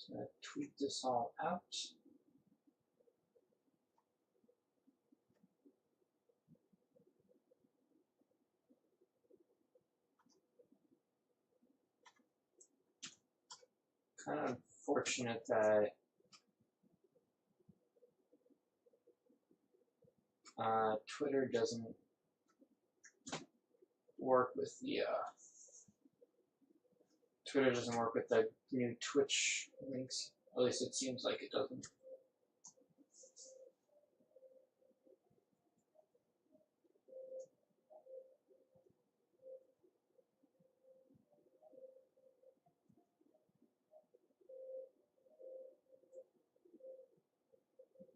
Just gonna tweet this all out. Kind of unfortunate that Twitter doesn't work with the new Twitch links. At least it seems like it doesn't.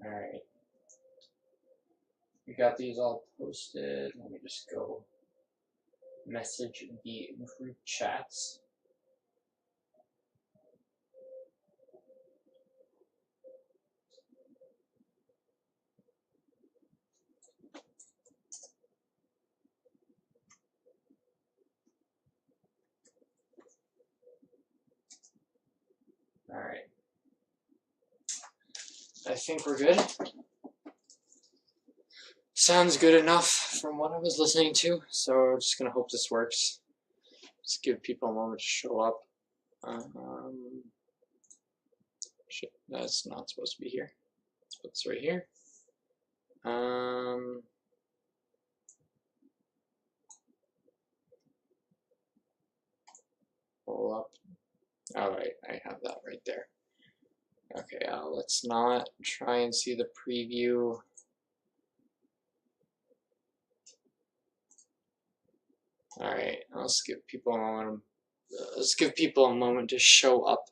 Alright. We got these all posted. Let me just go message the group chats. Alright. I think we're good. Sounds good enough from what I was listening to, so I'm just gonna hope this works. Just give people a moment to show up. Shit, that's not supposed to be here. Let's put this right here. Pull up. Alright, I have that right there. Okay, let's not try and see the preview. Alright, let's give people a moment. Let's give people a moment to show up.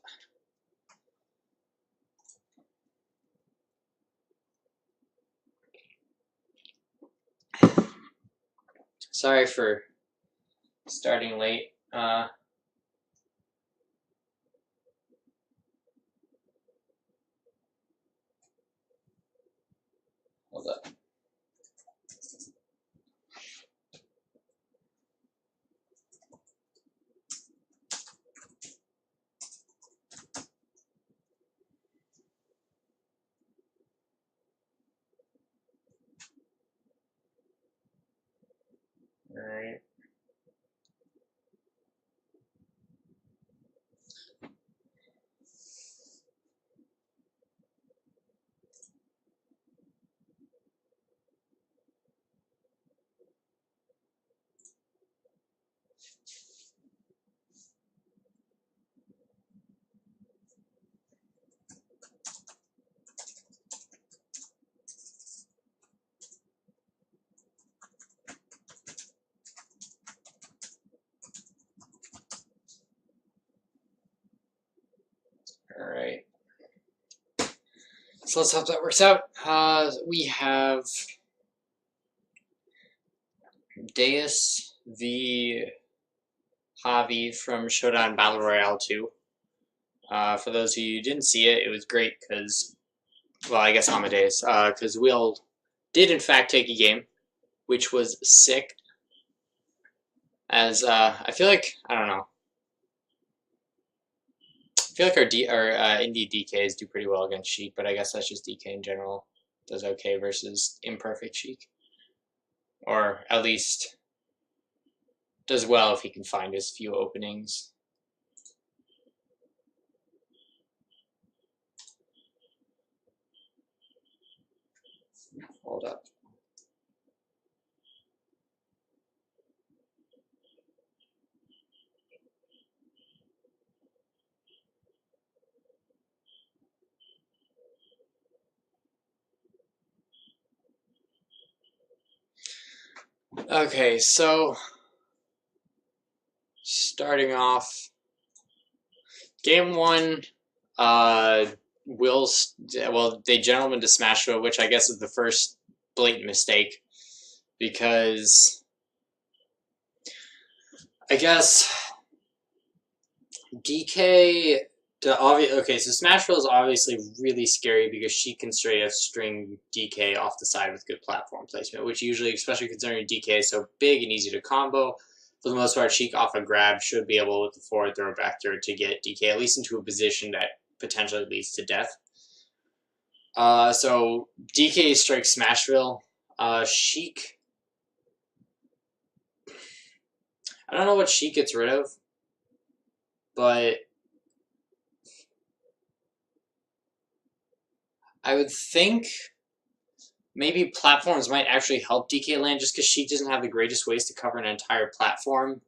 Sorry for starting late. Hold up. All right. All right. So let's hope that works out. We have Deus v. Javi from Showdown Battle Royale 2. For those of you who didn't see it, it was great because, well, I guess Amadeus, because Will did in fact take a game, which was sick. As I feel like, I don't know. I feel like our indie DKs do pretty well against Shiek, but I guess that's just DK in general does okay versus imperfect Shiek. Or at least does well if he can find his few openings. Hold up. Okay, so starting off, game one, they gentlemen to smash throw, which I guess is the first blatant mistake, because I guess DK. Okay, so Smash Roll is obviously really scary because she can straight up string DK off the side with good platform placement, which usually, especially considering DK is so big and easy to combo, for the most part, Sheik off a grab should be able with the forward throw back throw to get DK at least into a position that potentially leads to death. So DK strikes Smashville. Shiek. I don't know what Shiek gets rid of, but I would think maybe platforms might actually help DK land just because Shiek doesn't have the greatest ways to cover an entire platform.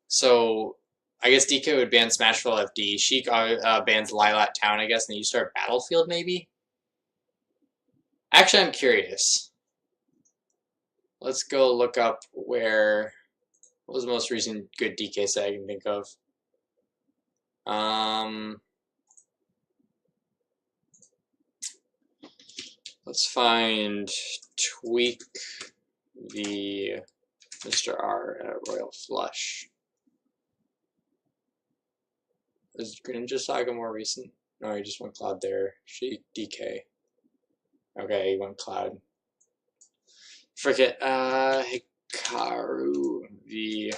So I guess DK would ban Smashville FD. Shiek bans Lilat Town, I guess, and then you start Battlefield maybe? Actually, I'm curious. Let's go look up what was the most recent good DK set I can think of. Let's find tweak the Mr. R at Royal Flush. Is Greninja Saga more recent? No, he just went Cloud there. Shiek DK. Okay, he went Cloud. Forget Hikaru v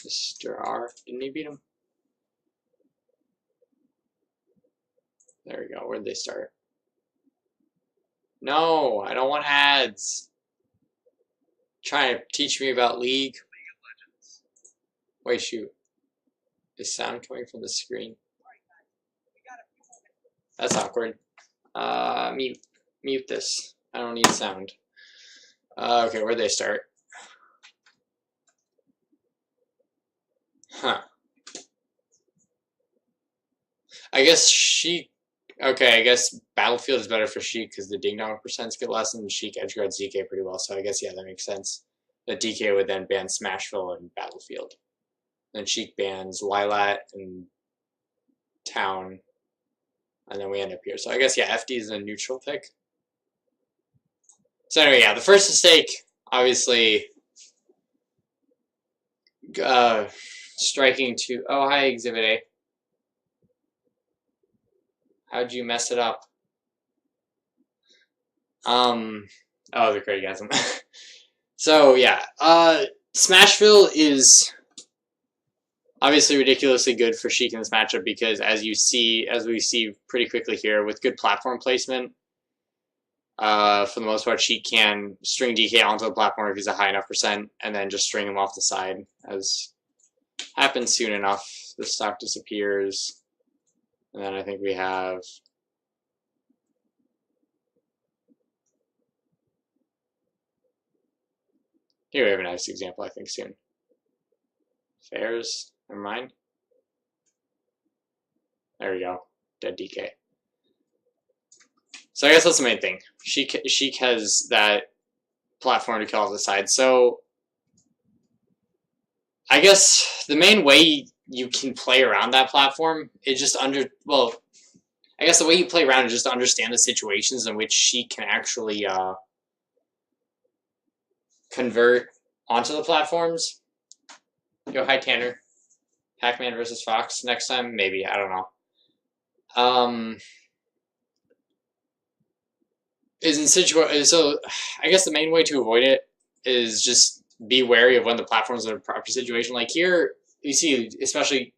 Mr. R. Didn't he beat him? There we go. Where'd they start? No, I don't want ads. Trying to teach me about League. Wait, shoot. Is sound coming from the screen? That's awkward. Mute this. I don't need sound. Okay, where'd they start? Huh. I guess Shiek. Okay, I guess Battlefield is better for Shiek because the ding dong percents get less, and Shiek edgeguards DK pretty well. So I guess yeah, that makes sense. That DK would then ban Smashville and Battlefield. Then Shiek bans Lilat and Town, and then we end up here. So I guess yeah, FD is a neutral pick. So anyway, yeah, the first mistake, obviously, striking to. Oh, hi, Exhibit A. How'd you mess it up? Oh, the criticism. So yeah, Smashville is obviously ridiculously good for Shiek in this matchup because as we see pretty quickly here, with good platform placement, for the most part, Shiek can string DK onto the platform if he's a high enough percent, and then just string him off the side, as happens soon enough. The stock disappears, and then I think we have. Here we have a nice example, I think, soon. Fairs, never mind. There we go, dead DK. So I guess that's the main thing. Shiek has that platform to kill off the side. So I guess the main way you can play around that platform is just I guess the way you play around is just to understand the situations in which Shiek can actually convert onto the platforms. Yo, hi Tanner. Pac-Man versus Fox next time? Maybe, I don't know. So I guess the main way to avoid it is just be wary of when the platform's in a proper situation. Like here, you see, especially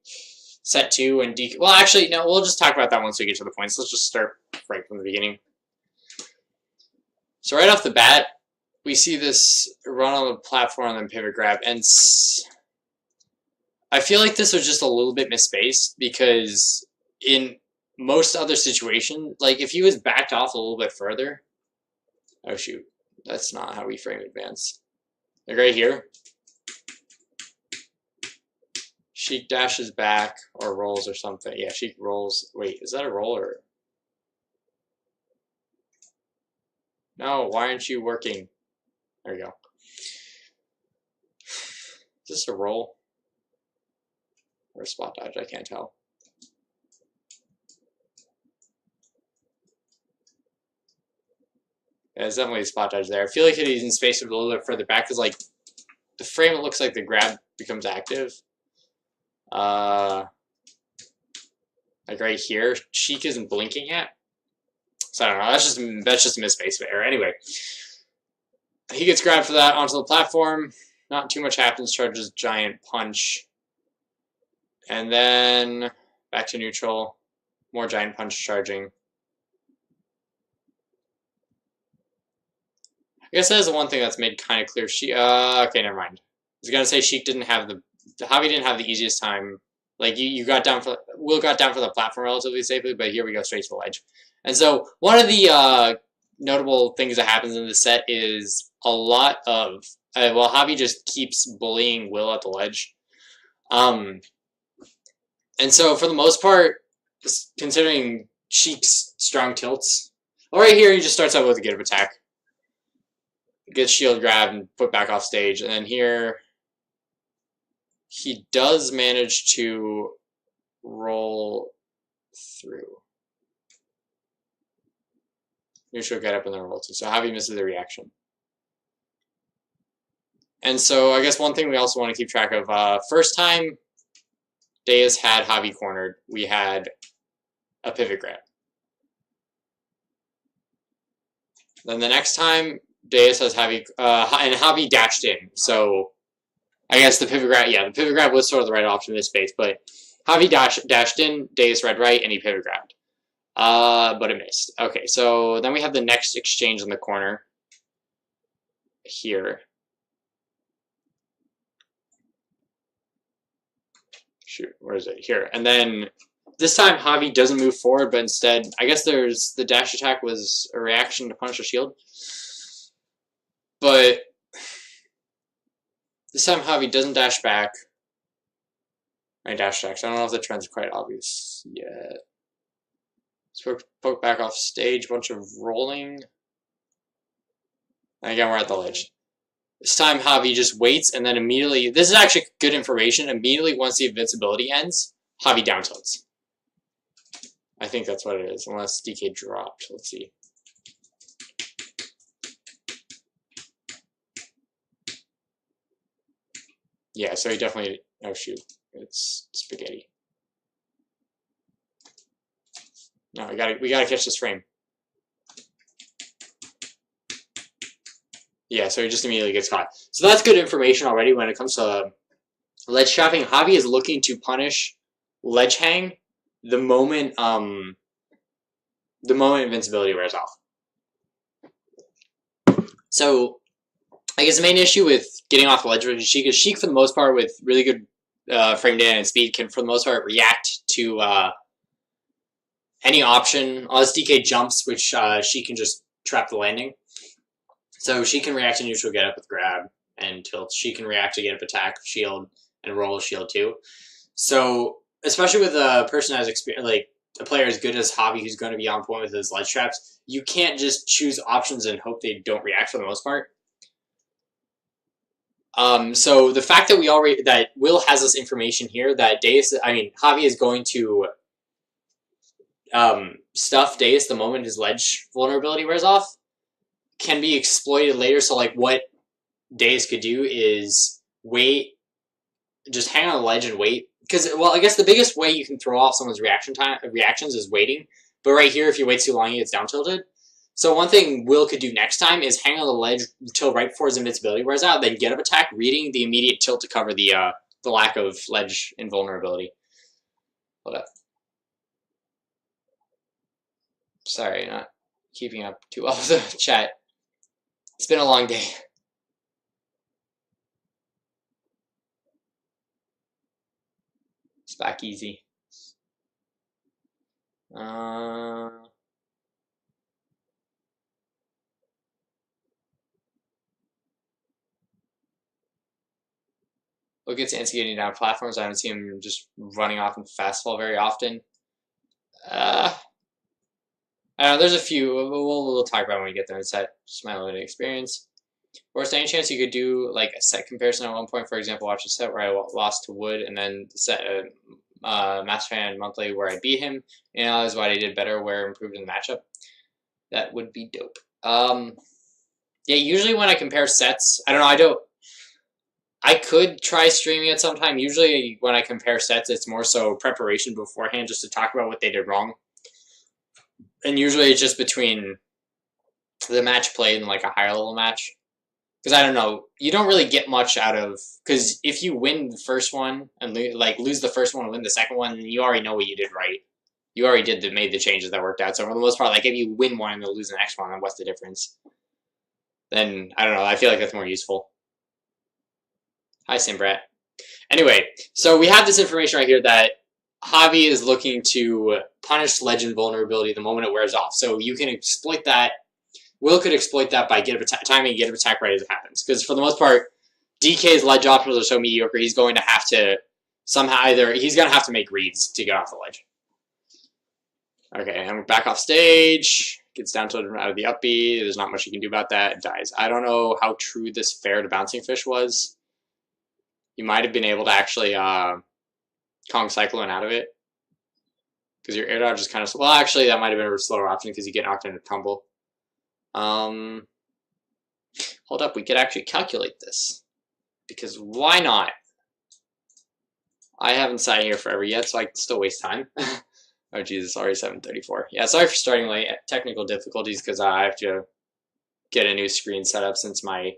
set 2 and DK. Well, actually, no, we'll just talk about that once we get to the points. Let's just start right from the beginning. So right off the bat, we see this run on the platform and then pivot grab, and I feel like this was just a little bit misspaced because in most other situations, like if he was backed off a little bit further, oh shoot, that's not how we frame advance. Like right here, Shiek dashes back or rolls or something. Yeah, Shiek rolls. Wait, is that a roll or? No, why aren't you working? There we go. Is this a roll? Or a spot dodge? I can't tell. Yeah, there's definitely a spot dodge there. I feel like he's in space a little bit further back because, like, the frame, it looks like the grab becomes active. Like right here, Shiek isn't blinking yet. So I don't know. That's just a misspace error. Anyway, he gets grabbed for that onto the platform. Not too much happens. Charges giant punch, and then back to neutral, more giant punch charging. I guess that is the one thing that's made kind of clear. Okay, never mind. I was gonna say Shiek didn't have Javi didn't have the easiest time. Like you got down for Will got down for the platform relatively safely, but here we go straight to the ledge. And so one of the notable things that happens in this set is a lot of Javi just keeps bullying Will at the ledge. And so for the most part, considering Shiek's strong tilts, right here he just starts out with a good attack. Gets shield grabbed and put back off stage, and then here he does manage to roll through. Neutral get up and then roll through. So Javi misses the reaction. And so I guess one thing we also want to keep track of, first time Deus had Javi cornered, we had a pivot grab. Then the next time Deus has Javi, and Javi dashed in, so I guess the pivot grab was sort of the right option in this space, but Javi dashed in, Deus read right, and he pivot grabbed. But it missed. Okay, so then we have the next exchange in the corner here. Shoot, where is it? Here. And then this time Javi doesn't move forward, but instead, I guess there's the dash attack was a reaction to punish a shield. But this time Javi doesn't dash back. I dash attacks. I don't know if the trend's quite obvious yet. So poke back off stage, bunch of rolling. And again, we're at the ledge. This time Javi just waits and then immediately, this is actually good information, immediately once the invincibility ends, Javi down tilts. I think that's what it is, unless DK dropped. Let's see. Yeah, so he definitely, oh shoot, it's spaghetti. No, we gotta catch this frame. Yeah, so he just immediately gets caught. So that's good information already when it comes to ledge trapping. Javi is looking to punish ledge hang the moment invincibility wears off. So I guess the main issue with getting off the ledge with Shiek is Shiek, for the most part, with really good frame data and speed, can for the most part react to any option. Unless DK jumps, which she can just trap the landing. So she can react to neutral get up with grab and tilt. She can react to get up attack, shield, and roll shield too. So especially with a person as experience, like a player as good as Javi, who's going to be on point with his ledge traps, you can't just choose options and hope they don't react for the most part. So the fact that that Will has this information here that Javi is going to stuff Deus the moment his ledge vulnerability wears off, can be exploited later. So like what Deus could do is wait, just hang on the ledge and wait. Because, well, I guess the biggest way you can throw off someone's reactions is waiting. But right here, if you wait too long, he gets down tilted. So one thing Will could do next time is hang on the ledge until right before his invincibility wears out, then get up attack, reading the immediate tilt to cover the lack of ledge invulnerability. Hold up. Sorry, not keeping up too well with the chat. It's been a long day. It's back easy. Look at Ansky getting down platforms. I haven't seen him just running off in fastball very often. I don't know, there's a few. We'll talk about when we get there in set. Just my limited experience. Or is there any chance you could do like a set comparison at one point? For example, watch a set where I lost to Wood, and then the set Master Fan Monthly where I beat him, and analyze what I did better, where I improved in the matchup. That would be dope. Yeah, usually when I compare sets, I don't know. I could try streaming it sometime. Usually when I compare sets, it's more so preparation beforehand, just to talk about what they did wrong. And usually it's just between the match played and like a higher level match. Because I don't know, you don't really get much out of, because if you win the first one and lose the first one and win the second one, you already know what you did right. You already made the changes that worked out. So for the most part, like if you win one and then lose the next one, then what's the difference? Then I don't know. I feel like that's more useful. Hi, Simbrat. Anyway, so we have this information right here that Javi is looking to punish Legend vulnerability the moment it wears off. So you can exploit that. Will could exploit that by timing get attack right as it happens. Because for the most part, DK's ledge options are so mediocre, he's going to have to somehow he's going to have to make reads to get off the ledge. Okay, and we're back off stage. Gets down to out of the up B. There's not much you can do about that. It dies. I don't know how true this fair to bouncing fish was. You might have been able to actually Kong Cyclone out of it. Because your air dodge is kind of... Well, actually, that might have been a slower option because you get knocked into tumble. Hold up, we could actually calculate this. Because why not? I haven't sat here forever yet, so I can still waste time. Oh, Jesus, already 7:34. Yeah, sorry for starting late. Technical difficulties because I have to get a new screen set up since my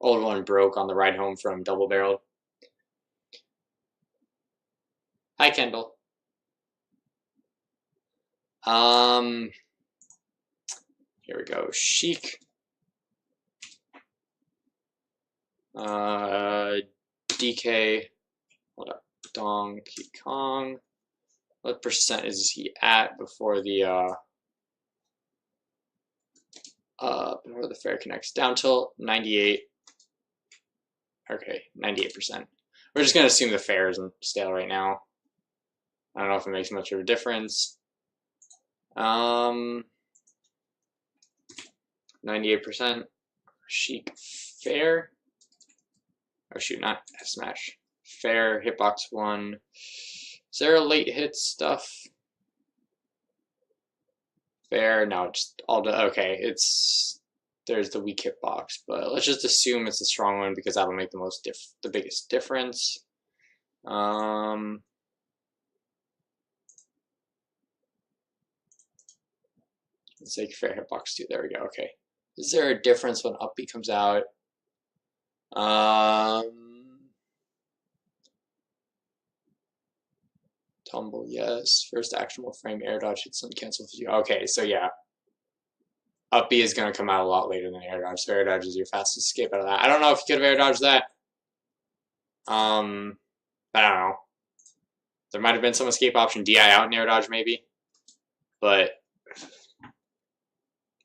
old one broke on the ride home from Double Barreled. Hi, Kendall. Here we go. Shiek. DK. Hold up. Donkey Kong. What percent is he at before the fair connects? Down tilt 98. Okay, 98%. We're just gonna assume the fair isn't stale right now. I don't know if it makes much of a difference. 98%. Shiek fair. Oh shoot, not F smash. Fair hitbox 1. Is there a late hit stuff? Fair, no, just all the okay. There's the weak hitbox, but let's just assume it's a strong one because that'll make the biggest difference. Let's take fair hitbox 2. There we go. Okay. Is there a difference when up B comes out? Tumble, yes. First action will frame air dodge, hits and cancel. Okay, so yeah. Up B is going to come out a lot later than air dodge, so air dodge is your fastest escape out of that. I don't know if you could have air dodged that. I don't know. There might have been some escape option DI out in air dodge, maybe. But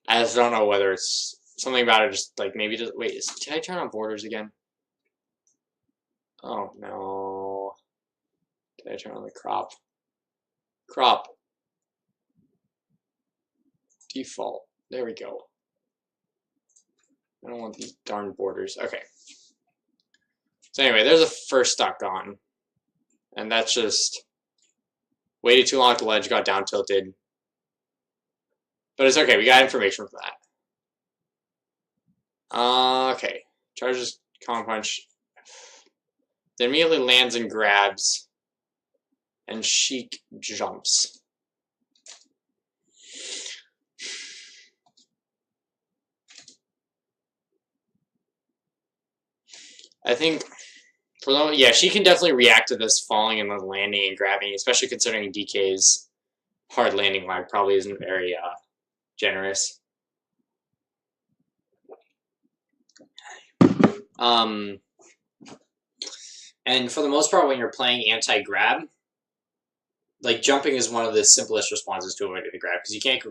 I just don't know whether it's something about it, just like maybe just wait, did I turn on borders again? Oh no. Did I turn on the crop? Crop. Default. There we go. I don't want these darn borders. Okay. So anyway, there's a first stock gone. And that's just waited too long at the ledge, got down tilted. But it's okay, we got information for that. Okay. Charges Kong Punch. Then immediately lands and grabs. And Shiek jumps. I think, yeah, she can definitely react to this falling and then landing and grabbing, especially considering DK's hard landing lag probably isn't very generous. And for the most part, when you're playing anti-grab, like jumping is one of the simplest responses to avoiding the grab because you can't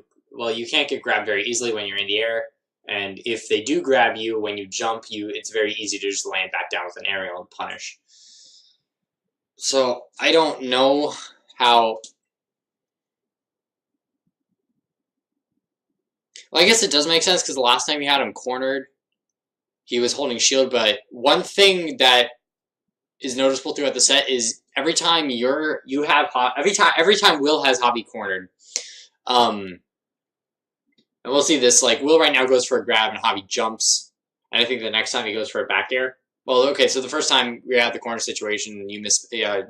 get grabbed very easily when you're in the air. And if they do grab you when you jump, it's very easy to just land back down with an aerial and punish. So I don't know how. Well, I guess it does make sense because the last time you had him cornered, he was holding shield. But one thing that is noticeable throughout the set is every time every time Will has Hobby cornered, and we'll see this, like, Will right now goes for a grab and Hobby jumps. And I think the next time he goes for a back air. Well, okay, so the first time we had the corner situation,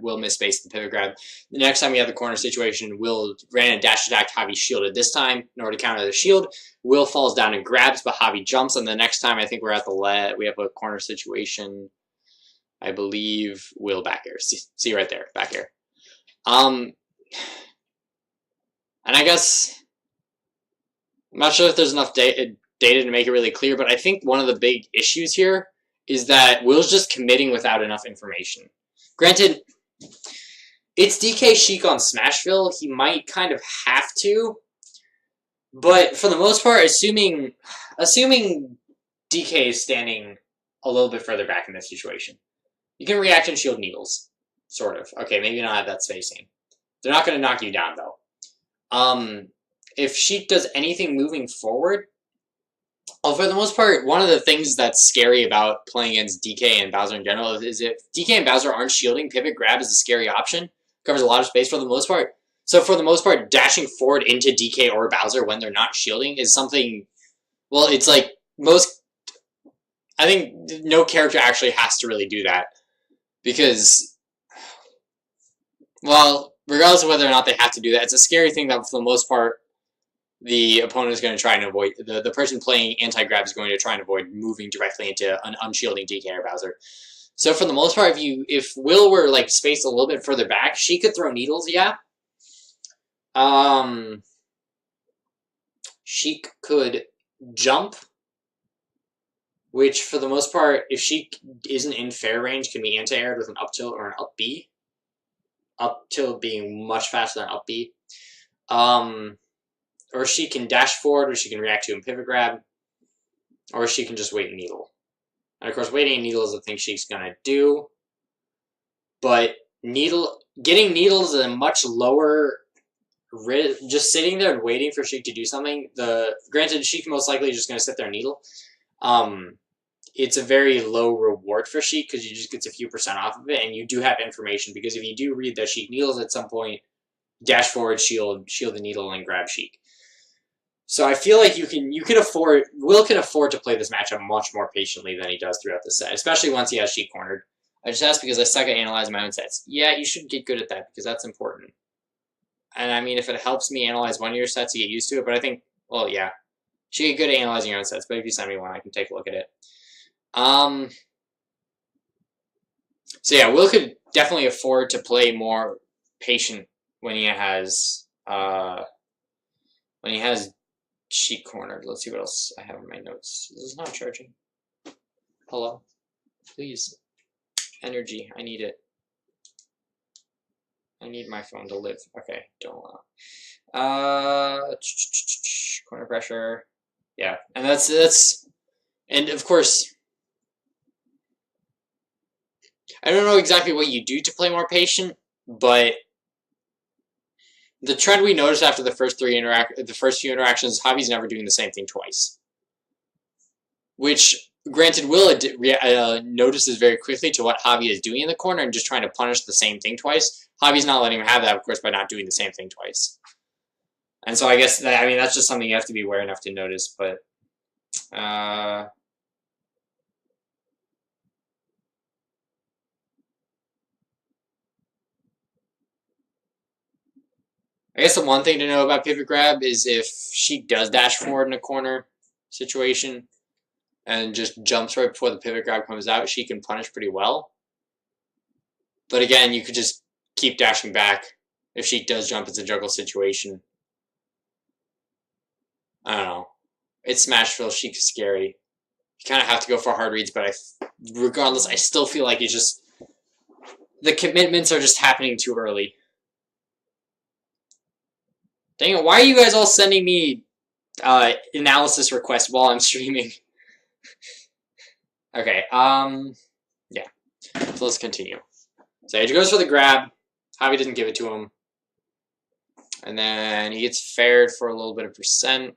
Will misspaced the pivot grab. The next time we had the corner situation, Will ran and dash attack, Javi shielded. This time, in order to counter the shield, Will falls down and grabs, but Javi jumps, and the next time I think we're at the we have a corner situation. I believe Will back air. See right there, back air. And I guess I'm not sure if there's enough data to make it really clear, but I think one of the big issues here is that Will's just committing without enough information. Granted, it's DK Shiek on Smashville. He might kind of have to, but for the most part, assuming DK is standing a little bit further back in this situation, you can react and shield needles, sort of. Okay, maybe not have that spacing. They're not going to knock you down though. If Shiek does anything moving forward, well, for the most part, one of the things that's scary about playing against DK and Bowser in general is if DK and Bowser aren't shielding, pivot grab is a scary option. Covers a lot of space for the most part. So for the most part, dashing forward into DK or Bowser when they're not shielding is something, well, it's like I think no character actually has to really do that. Because, well, regardless of whether or not they have to do that, it's a scary thing that for the most part, the opponent is going to try and avoid, the person playing anti-grab is going to try and avoid moving directly into an unshielding DK or Bowser. So for the most part, if Will were like spaced a little bit further back, she could throw needles, yeah. She could jump, which for the most part, if she isn't in fair range, can be anti-aired with an up tilt or an up B. Up tilt being much faster than up B. Or she can dash forward, or she can react to and pivot grab, or she can just wait and needle. And of course, waiting and needle is the thing she's gonna do. But getting needles is a much lower risk. Just sitting there and waiting for Shiek to do something. Granted, Shiek most likely just gonna sit there and needle. It's a very low reward for Shiek because you just get a few % off of it, and you do have information because if you do read that Shiek needles at some point, dash forward, shield the needle, and grab Shiek. So I feel like Will can afford to play this matchup much more patiently than he does throughout the set, especially once he has Shiek cornered. I just asked because I suck at analyzing my own sets. Yeah, you should get good at that because that's important. And I mean, if it helps me analyze one of your sets, you get used to it. But I think, well, yeah, you should get good at analyzing your own sets. But if you send me one, I can take a look at it. So yeah, Will could definitely afford to play more patient when he has Shiek cornered. Let's see what else I have in my notes. This is not charging. Hello? Please. Energy. I need it. I need my phone to live. Okay, don't allow. Corner pressure. Yeah, and that's and of course I don't know exactly what you do to play more patient, but the trend we noticed after the first few interactions, Javi's never doing the same thing twice. Which, granted, Will notices very quickly to what Javi is doing in the corner and just trying to punish the same thing twice. Javi's not letting him have that, of course, by not doing the same thing twice. And so I guess that's just something you have to be aware enough to notice. But I guess the one thing to know about pivot grab is if she does dash forward in a corner situation and just jumps right before the pivot grab comes out, she can punish pretty well. But again, you could just keep dashing back. If she does jump, it's a juggle situation. I don't know. It's Smashville. Shiek is scary. You kind of have to go for hard reads, but regardless, I still feel like it's just the commitments are just happening too early. Dang it, why are you guys all sending me analysis requests while I'm streaming? Okay, yeah. So let's continue. So he goes for the grab. Javi doesn't give it to him. And then he gets fared for a little bit of percent.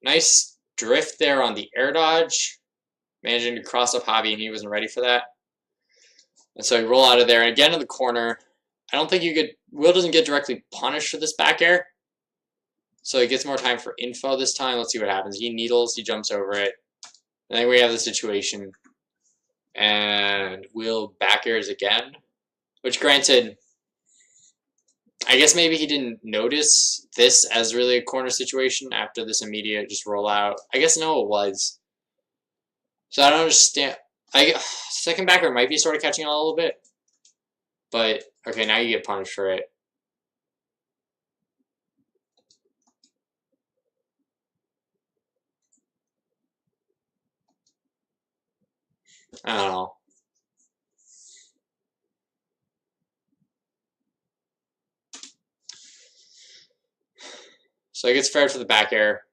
Nice drift there on the air dodge. Managing to cross up Javi, and he wasn't ready for that. And so you roll out of there, and again in the corner. I don't think Will doesn't get directly punished for this back air. So he gets more time for info this time. Let's see what happens. He needles, he jumps over it. And then we have the situation. And Will back airs again. Which, granted, I guess maybe he didn't notice this as really a corner situation after this immediate just rollout. I guess no, it was. So I don't understand. Second backer might be sort of catching on a little bit. But, okay, now you get punished for it. I don't know. So he gets fared for the back air.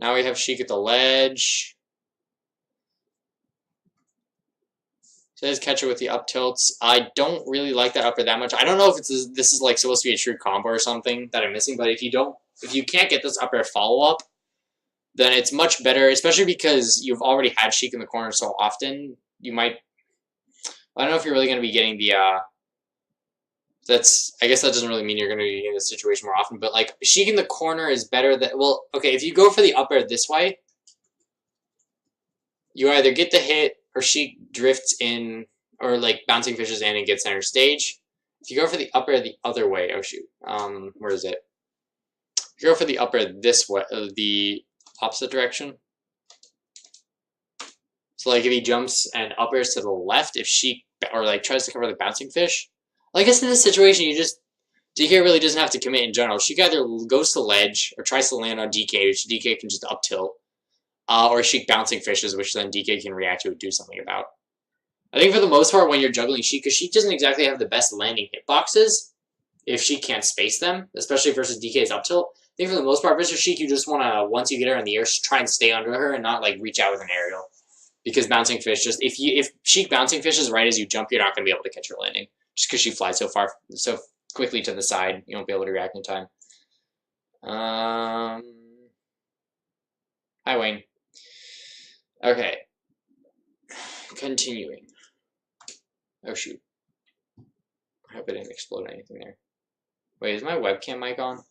Now we have Shiek at the ledge. So his catcher with the up tilts. I don't really like that upper that much. I don't know if this is like supposed to be a true combo or something that I'm missing, but if you can't get this upper follow up, then it's much better, especially because you've already had Shiek in the corner so often. You might, I don't know if you're really going to be getting the, I guess that doesn't really mean you're going to be in this situation more often, but like Shiek in the corner is better than, well, okay, if you go for the upper this way, you either get the hit or Shiek drifts in, or like bouncing fishes in and gets center stage. If you go for the upper the other way, oh shoot, where is it? If you go for the upper this way, the opposite direction. So like if he jumps and uppers to the left, if Shiek, or like tries to cover the bouncing fish, well, I guess in this situation DK really doesn't have to commit in general. Shiek either goes to ledge or tries to land on DK, which DK can just up tilt. Or Shiek bouncing fishes, which then DK can react to and do something about. I think for the most part, when you're juggling Shiek, because Shiek doesn't exactly have the best landing hitboxes, if Shiek can't space them, especially versus DK's up tilt, I think for the most part, versus Shiek, you just want to, once you get her in the air, try and stay under her and not like reach out with an aerial. Because bouncing fish, just if Shiek bouncing fishes right as you jump, you're not going to be able to catch her landing. Just because she flies so quickly to the side, you won't be able to react in time. Hi, Wayne. Okay. Continuing. Oh, shoot. I hope it didn't explode anything there. Wait, is my webcam mic on?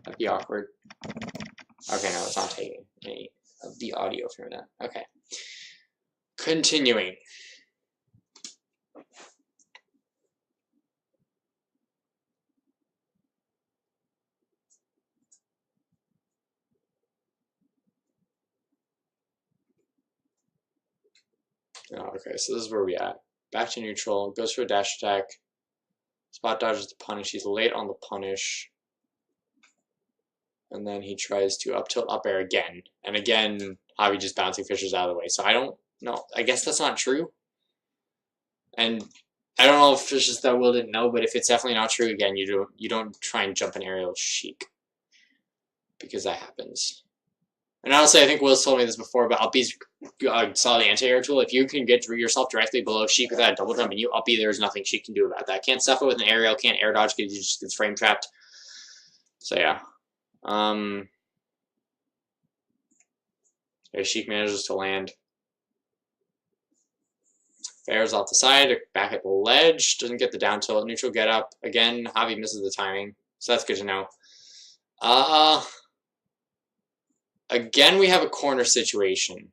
That'd be awkward. Okay, no, it's not taking any of the audio from that. Okay. Continuing. Oh, okay, so this is where we at. Back to neutral, goes for a dash attack. Spot dodges the punish. He's late on the punish. And then he tries to up tilt up air again. And again, Javi just bouncing fishes out of the way. So I don't know. I guess that's not true. And I don't know if it's just that Will didn't know, but if it's definitely not true, again, you don't try and jump an aerial Shiek. Because that happens. And honestly, I think Will's told me this before, but uppy's a solid anti-air tool. If you can get yourself directly below Shiek with that double jump and you uppy, there's nothing Shiek can do about that. Can't stuff it with an aerial, can't air dodge because you just gets frame trapped. So yeah. Shiek manages to land. Fares off the side, back at the ledge, doesn't get the down tilt, neutral get up. Again, Javi misses the timing, so that's good to know. Again, we have a corner situation.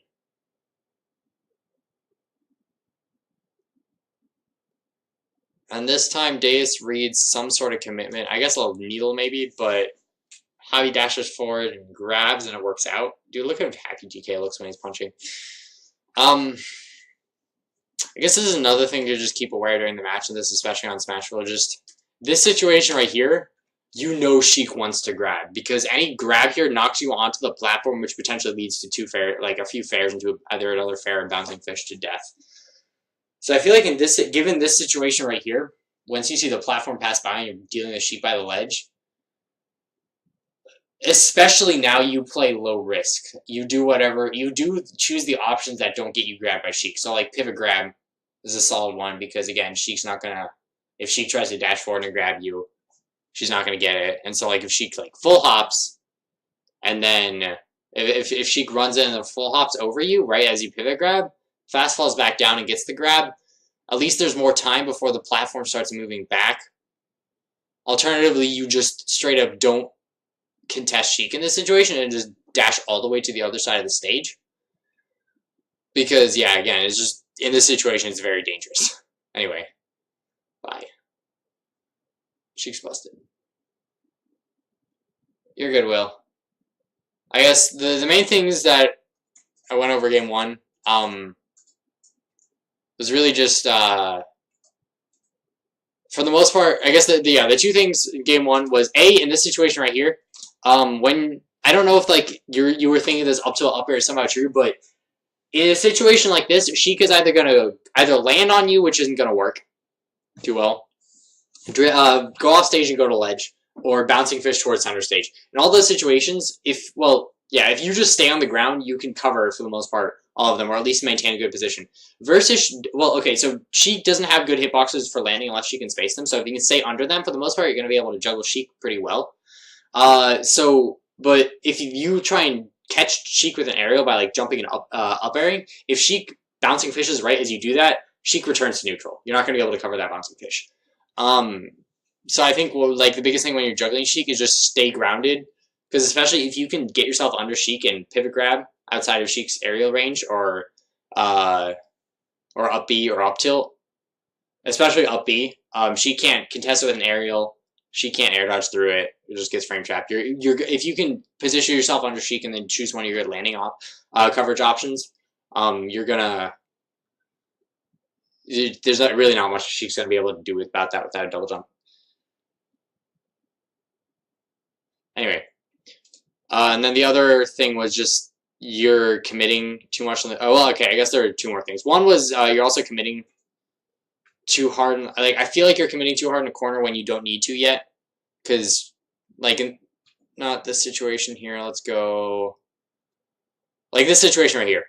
And this time, Deus reads some sort of commitment. I guess a little needle maybe, but Javi dashes forward and grabs, and it works out. Dude, look how happy DK looks when he's punching. I guess this is another thing to just keep aware during the match, and this especially on Smashville. Just this situation right here, you know Shiek wants to grab, because any grab here knocks you onto the platform, which potentially leads to a few fares into either another fare and bouncing fish to death. So I feel like given this situation right here, once you see the platform pass by and you're dealing with Shiek by the ledge, especially now you play low risk. You do choose the options that don't get you grabbed by Shiek. So like pivot grab is a solid one, because again, Sheik's not gonna, if Shiek tries to dash forward and grab you, she's not gonna get it. And so like if Shiek like full hops, and then if Shiek runs in and full hops over you right as you pivot grab, fast falls back down and gets the grab, at least there's more time before the platform starts moving back. Alternatively, you just straight up don't contest Sheik in this situation and just dash all the way to the other side of the stage. Because, yeah, again, it's just, in this situation, it's very dangerous. Anyway, bye. Sheik's busted. You're good, Will. I guess the main things that I went over game one was really just, for the most part, I guess the two things in game one was, A, in this situation right here, when, I don't know if, like, you were thinking this up to up air is somehow true, but in a situation like this, Sheik is either going to land on you, which isn't going to work too well, go off stage and go to ledge, or bouncing fish towards center stage. In all those situations, if you just stay on the ground, you can cover, for the most part, all of them, or at least maintain a good position. Versus, so Sheik doesn't have good hitboxes for landing unless she can space them, so if you can stay under them, for the most part, you're going to be able to juggle Sheik pretty well. But if you try and catch Sheik with an aerial by, like, jumping and up airing, if Sheik bouncing fishes right as you do that, Sheik returns to neutral. You're not going to be able to cover that bouncing fish. So I think, the biggest thing when you're juggling Sheik is just stay grounded, because especially if you can get yourself under Sheik and pivot grab outside of Sheik's aerial range, or up B or up tilt, especially up B, Sheik can't contest it with an aerial. She can't air dodge through it. It just gets frame trapped. If you can position yourself under Sheik and then choose one of your good landing coverage options, there's really not much Sheik's gonna be able to do about that without a double jump. Anyway, and then the other thing was just you're committing too much on the. Oh well, okay. I guess there are two more things. One was you're also committing too hard. I feel like you're committing too hard in the corner when you don't need to yet, because not this situation here. Let's go this situation right here.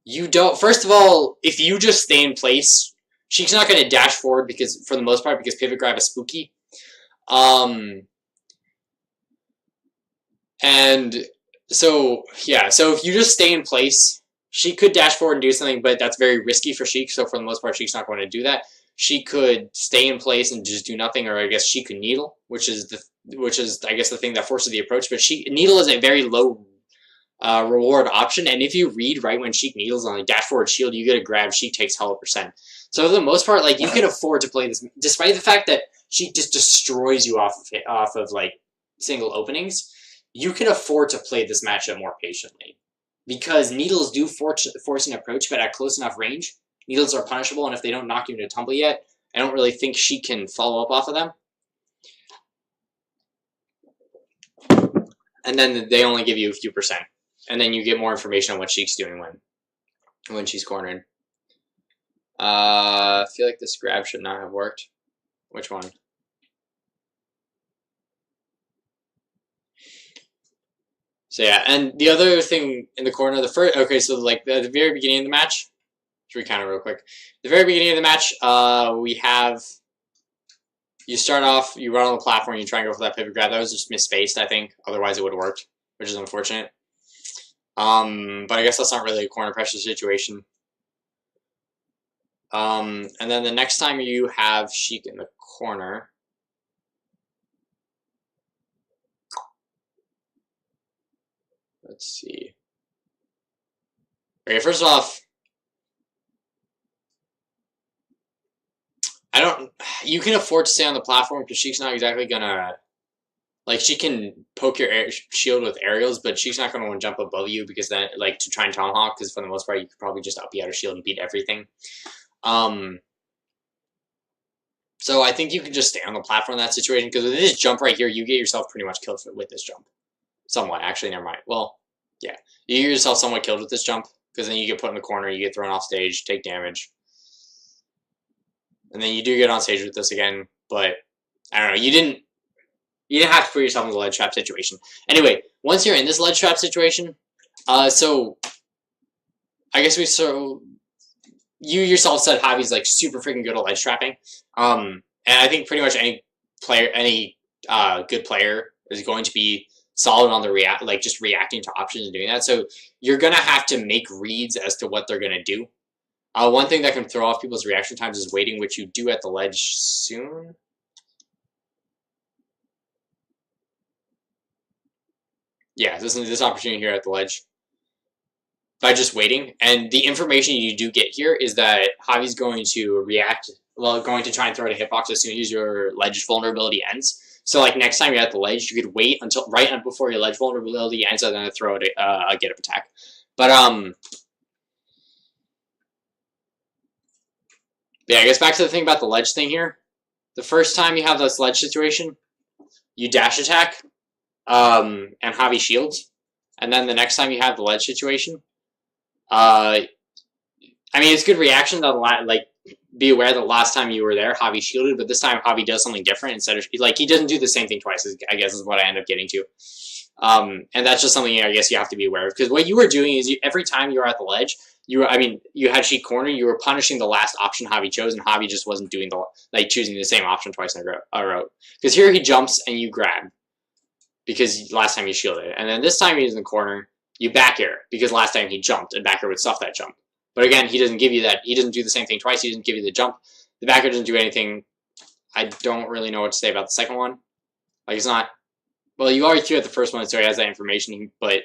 You don't. First of all, if you just stay in place, Sheik's not going to dash forward for the most part, because pivot grab is spooky. And so if you just stay in place, she could dash forward and do something, but that's very risky for Sheik. So for the most part, Sheik's not going to do that. She could stay in place and just do nothing, or I guess she could needle, which is I guess the thing that forces the approach. But needle is a very low reward option, and if you read right when Sheik needles on a dash forward shield, you get a grab. Sheik takes hella %. So for the most part, you can afford to play this, despite the fact that Sheik just destroys you off of single openings. You can afford to play this matchup more patiently, because needles do force an approach, but at close enough range, needles are punishable, and if they don't knock you into a tumble yet, I don't really think Sheik can follow up off of them. And then they only give you a few %, and then you get more information on what Sheik's doing when she's cornered. I feel like this grab should not have worked. Which one? So yeah, and the other thing in the corner, at the very beginning of the match, let's recount it real quick. The very beginning of the match, you start off, you run on the platform, you try and go for that pivot grab. That was just misspaced, I think. Otherwise, it would have worked, which is unfortunate. But I guess that's not really a corner pressure situation. And then the next time you have Sheik in the corner, let's see. Okay, first off, you can afford to stay on the platform, because Sheik's not exactly gonna, she can poke your shield with aerials, but Sheik's not gonna want to jump above you, because then, to try and tomahawk, because for the most part, you could probably just up out her shield and beat everything. So I think you can just stay on the platform in that situation, because with this jump right here, you get yourself pretty much killed with this jump. Somewhat, actually, never mind. Well, yeah. You get yourself somewhat killed with this jump, because then you get put in the corner, you get thrown off stage, take damage. And then you do get on stage with this again, but I don't know, you didn't have to put yourself in the ledge trap situation. Anyway, once you're in this ledge trap situation, so I guess you yourself said Javi's super freaking good at ledge trapping. And I think pretty much any good player is going to be solid on the just reacting to options and doing that. So you're gonna have to make reads as to what they're gonna do. One thing that can throw off people's reaction times is waiting, which you do at the ledge soon. Yeah, this opportunity here at the ledge. By just waiting, and the information you do get here is that Javi's going to react, well, going to try and throw a hitbox as soon as your ledge vulnerability ends. So, like, next time you're at the ledge, you could wait until right before your ledge vulnerability ends and then throw a get-up attack. But, yeah, I guess back to the thing about the ledge thing here. The first time you have this ledge situation, you dash attack, and Javi shields. And then the next time you have the ledge situation, I mean, it's good reaction to like be aware that last time you were there, Javi shielded, but this time Javi does something different instead of like he doesn't do the same thing twice. I guess is what I end up getting to, and that's just something I guess you have to be aware of because what you were doing is every time you were at the ledge, you had Shiek corner, you were punishing the last option Javi chose, and Javi just wasn't doing choosing the same option twice in a row. Because here he jumps and you grab because last time you shielded, and then this time he's in the corner. You back air, because last time he jumped, and back air would stuff that jump. But again, he doesn't give you that. He doesn't do the same thing twice. He doesn't give you the jump. The back air doesn't do anything. I don't really know what to say about the second one. Like, it's not... Well, you already queued at the first one, so he has that information, but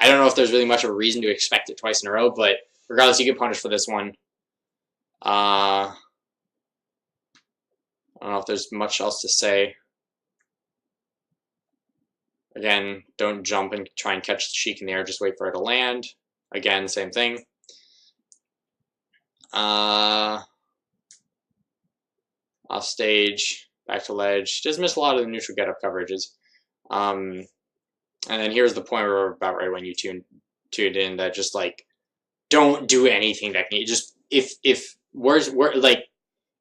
I don't know if there's really much of a reason to expect it twice in a row, but regardless, you get punished for this one. I don't know if there's much else to say. Again, don't jump and try and catch the Shiek in the air, just wait for it to land. Again, same thing. Off stage, back to ledge. Just miss a lot of the neutral get-up coverages. And then here's the point where about right when you tuned in that just like don't do anything that can just if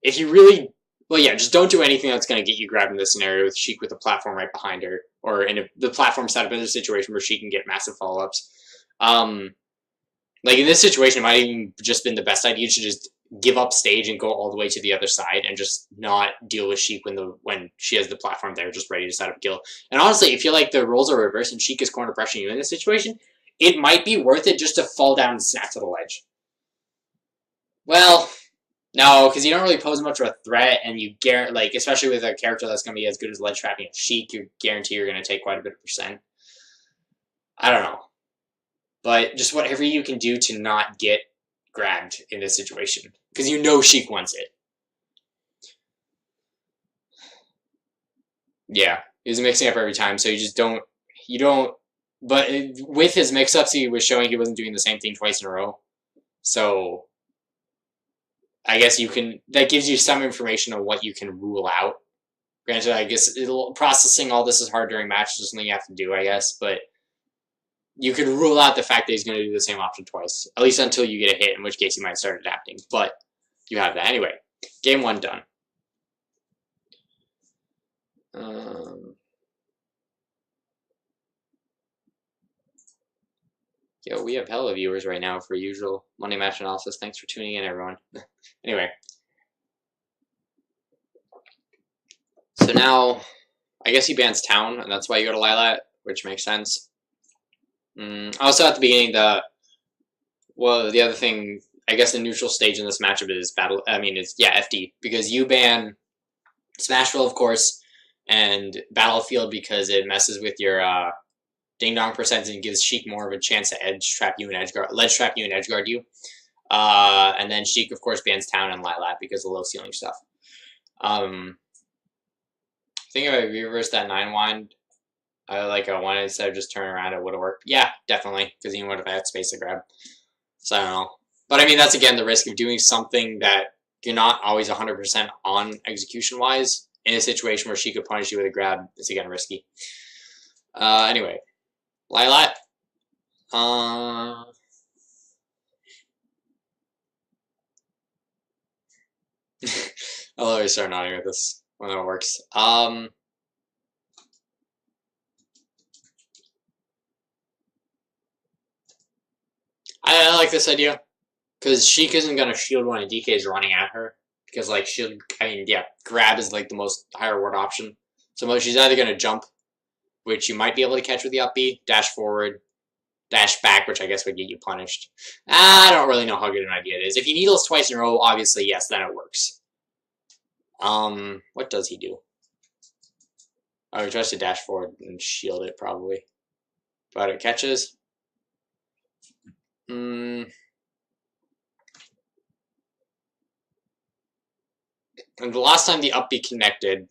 you really just don't do anything that's going to get you grabbed in this scenario with Shiek with the platform right behind her, or in the platform setup in a situation where she can get massive follow-ups. Like in this situation, it might even just been the best idea to just give up stage and go all the way to the other side and just not deal with Shiek when she has the platform there just ready to set up a kill. And honestly, if you like the roles are reversed and Shiek is corner pressuring you in this situation, it might be worth it just to fall down and snap to the ledge. Well, no, because you don't really pose much of a threat, and you guarantee, especially with a character that's going to be as good as ledge trapping as Shiek, you guarantee you're going to take quite a bit of percent. I don't know. But just whatever you can do to not get grabbed in this situation. Because you know Shiek wants it. Yeah, he's mixing up every time, so but with his mix-ups, he was showing he wasn't doing the same thing twice in a row. So I guess that gives you some information on what you can rule out. Granted, I guess processing all this is hard during matches is something you have to do, I guess, but you can rule out the fact that he's going to do the same option twice, at least until you get a hit, in which case he might start adapting, but you have that. Anyway, game 1 done. Yo, we have hella viewers right now for usual Monday Match Analysis. Thanks for tuning in, everyone. Anyway. So now, I guess he bans Town, and that's why you go to Lilat, which makes sense. Also, at the beginning, the other thing, I guess the neutral stage in this matchup is FD, because you ban Smashville, of course, and Battlefield because it messes with your Ding Dong percentage and gives Shiek more of a chance to ledge trap you and edge guard you. And then Shiek, of course, bans Town and Lilat because of low ceiling stuff. I think if I reversed that 9 wind, like a 1 instead of just turning around, it would have worked. Yeah, definitely, because he would have had space to grab. So I don't know. But I mean, that's again the risk of doing something that you're not always 100% on execution-wise in a situation where she could punish you with a grab. It's again risky. Anyway, Lilat. I'll always start nodding with this when it works. I like this idea because Shiek isn't gonna shield when a DK is running at her because like grab is like the most high reward option. So she's either gonna jump, which you might be able to catch with the up B, dash forward, dash back, which I guess would get you punished. I don't really know how good an idea it is. If he needles twice in a row, obviously, yes, then it works. What does he do? Oh, he tries to dash forward and shield it, probably. But it catches. And the last time the up B connected,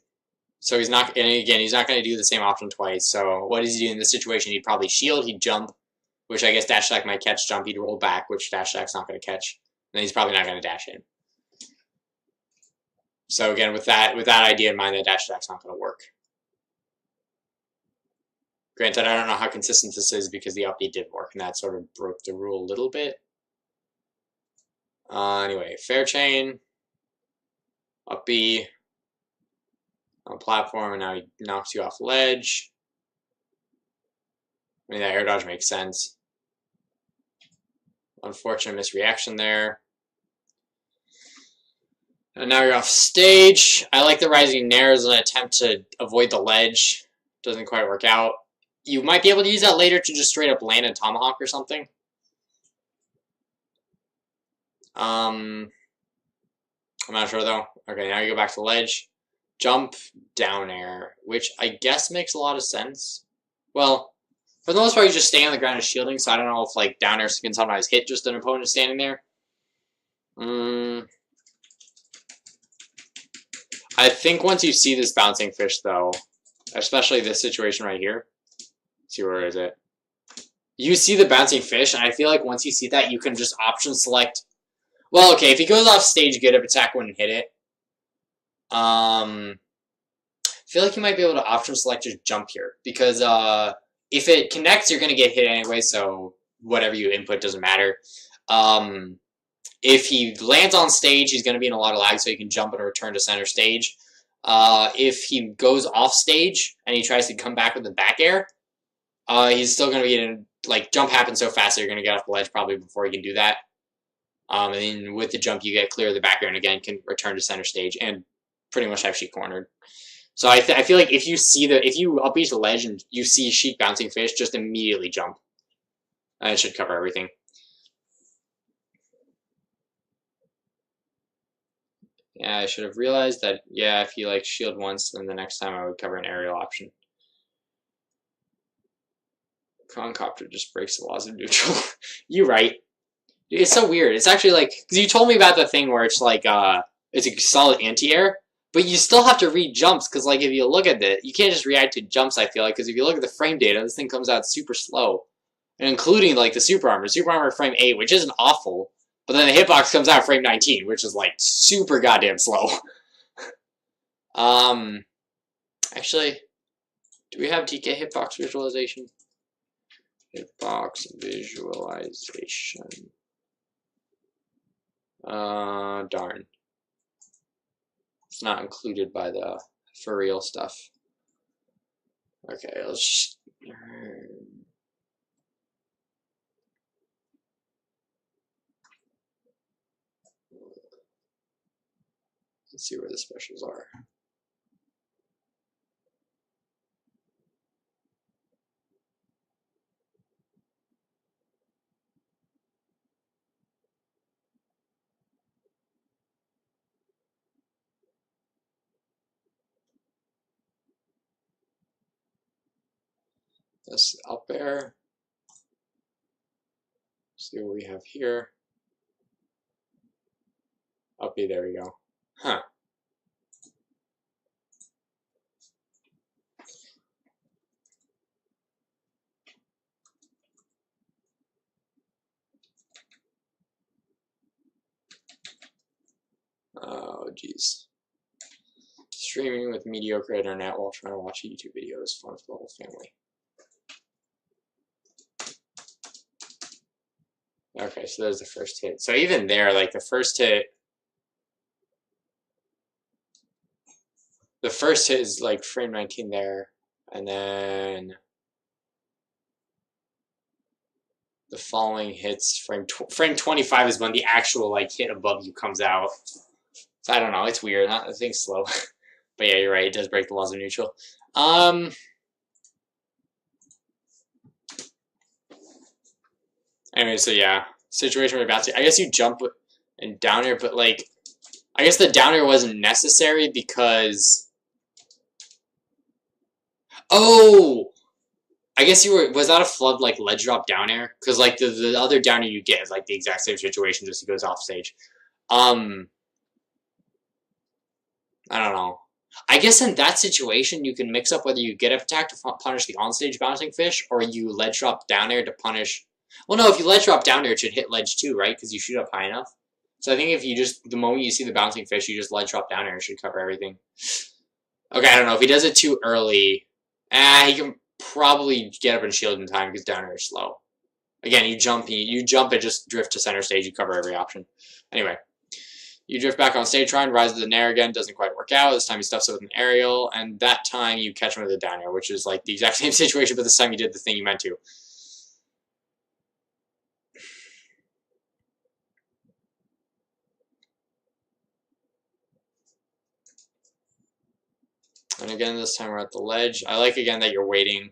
so he's not, and again, he's not going to do the same option twice. So what does he do in this situation? He'd probably shield, he'd jump, which I guess dash attack might catch, jump, he'd roll back, which dash attack's not going to catch. And then he's probably not going to dash in. So again, with that idea in mind, that dash attack's not going to work. Granted, I don't know how consistent this is because the up B did work, and that sort of broke the rule a little bit. Anyway, fair chain, up B, on platform, and now he knocks you off ledge. I mean, that air dodge makes sense. Unfortunate misreaction there. And now you're off stage. I like the rising nair as an attempt to avoid the ledge. Doesn't quite work out. You might be able to use that later to just straight up land a tomahawk or something. I'm not sure though. Okay, now you go back to the ledge. Jump, down air, which I guess makes a lot of sense. Well, for the most part, you just stay on the ground and shielding, so I don't know if like down air can sometimes hit just an opponent standing there. I think once you see this bouncing fish though, especially this situation right here, see where is it? You see the bouncing fish, and I feel like once you see that, you can just option select. Well, okay, if he goes off stage, good if attack wouldn't hit it. I feel like you might be able to option select just jump here because if it connects, you're gonna get hit anyway. So whatever you input doesn't matter. If he lands on stage, he's gonna be in a lot of lag, so he can jump and return to center stage. If he goes off stage and he tries to come back with the back air, he's still going to be in, like, jump happens so fast that you're going to get off the ledge probably before he can do that. And then with the jump, you get clear of the back air and again can return to center stage and pretty much have Shiek cornered. So I feel like if you up beat the ledge and you see Shiek bouncing fish, just immediately jump. And it should cover everything. Yeah, I should have realized that, yeah, if you, like, shield once, then the next time I would cover an aerial option. Concopter just breaks the laws of neutral. You're right. It's so weird. It's actually like, because you told me about the thing where it's like, it's a solid anti-air, but you still have to read jumps, because like if you look at it, you can't just react to jumps, I feel like, because if you look at the frame data, this thing comes out super slow. And including like the Super Armor frame 8, which isn't awful, but then the hitbox comes out frame 19, which is like super goddamn slow. Actually, do we have DK hitbox visualization? Hitbox visualization. Darn. It's not included by the for real stuff. Okay, let's just... Let's see where the specials are. This up air. See what we have here. Up B, there we go. Huh. Oh, geez. Streaming with mediocre internet while trying to watch a YouTube video is fun for the whole family. Okay, so there's the first hit. So even there, like the first hit is like frame 19 there, and then the following hits frame 25 is when the actual like hit above you comes out. So I don't know, it's weird. The thing's slow, but yeah, you're right. It does break the laws of neutral. Anyway, so yeah, situation where bouncy. I guess you jump and down air, but like, I guess the down air wasn't necessary because. Oh, I guess you were. Was that a flood like ledge drop down air? Because like the other down air you get is like the exact same situation, just he goes off stage. I don't know. I guess in that situation, you can mix up whether you get up attack to punish the onstage bouncing fish, or you ledge drop down air to punish. Well, no, if you ledge drop down air, it should hit ledge too, right? Because you shoot up high enough. So I think if you just, the moment you see the bouncing fish, you just ledge drop down air, it should cover everything. Okay, I don't know. If he does it too early, he can probably get up and shield in time because down air is slow. Again, you jump and just drift to center stage, you cover every option. Anyway. You drift back on stage, try and rise to the nair again, doesn't quite work out. This time he stuffs it with an aerial, and that time you catch him with a down air, which is like the exact same situation, but this time you did the thing you meant to. And again, this time we're at the ledge. I like, again, that you're waiting.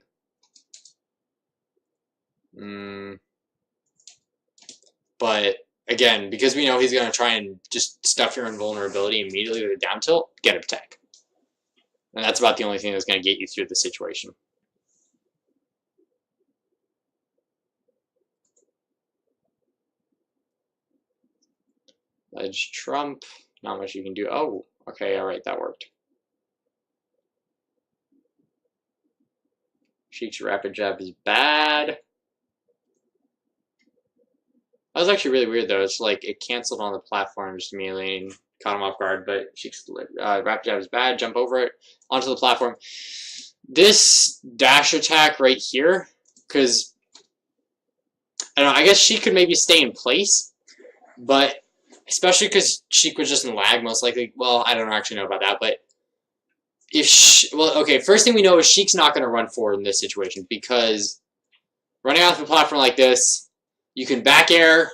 But, again, because we know he's going to try and just stuff your invulnerability immediately with a down tilt, get a protect. And that's about the only thing that's going to get you through the situation. Ledge trump. Not much you can do. Oh, okay, alright, that worked. Shiek's rapid jab is bad. That was actually really weird, though. It's like it canceled on the platform just immediately and caught him off guard, but Shiek's rapid jab is bad. Jump over it onto the platform. This dash attack right here, because, I don't know, I guess Shiek could maybe stay in place, but especially because Shiek was just in lag, most likely. Well, I don't actually know about that, but if well, okay, first thing we know is Shiek's not going to run forward in this situation because running off the platform like this, you can back air,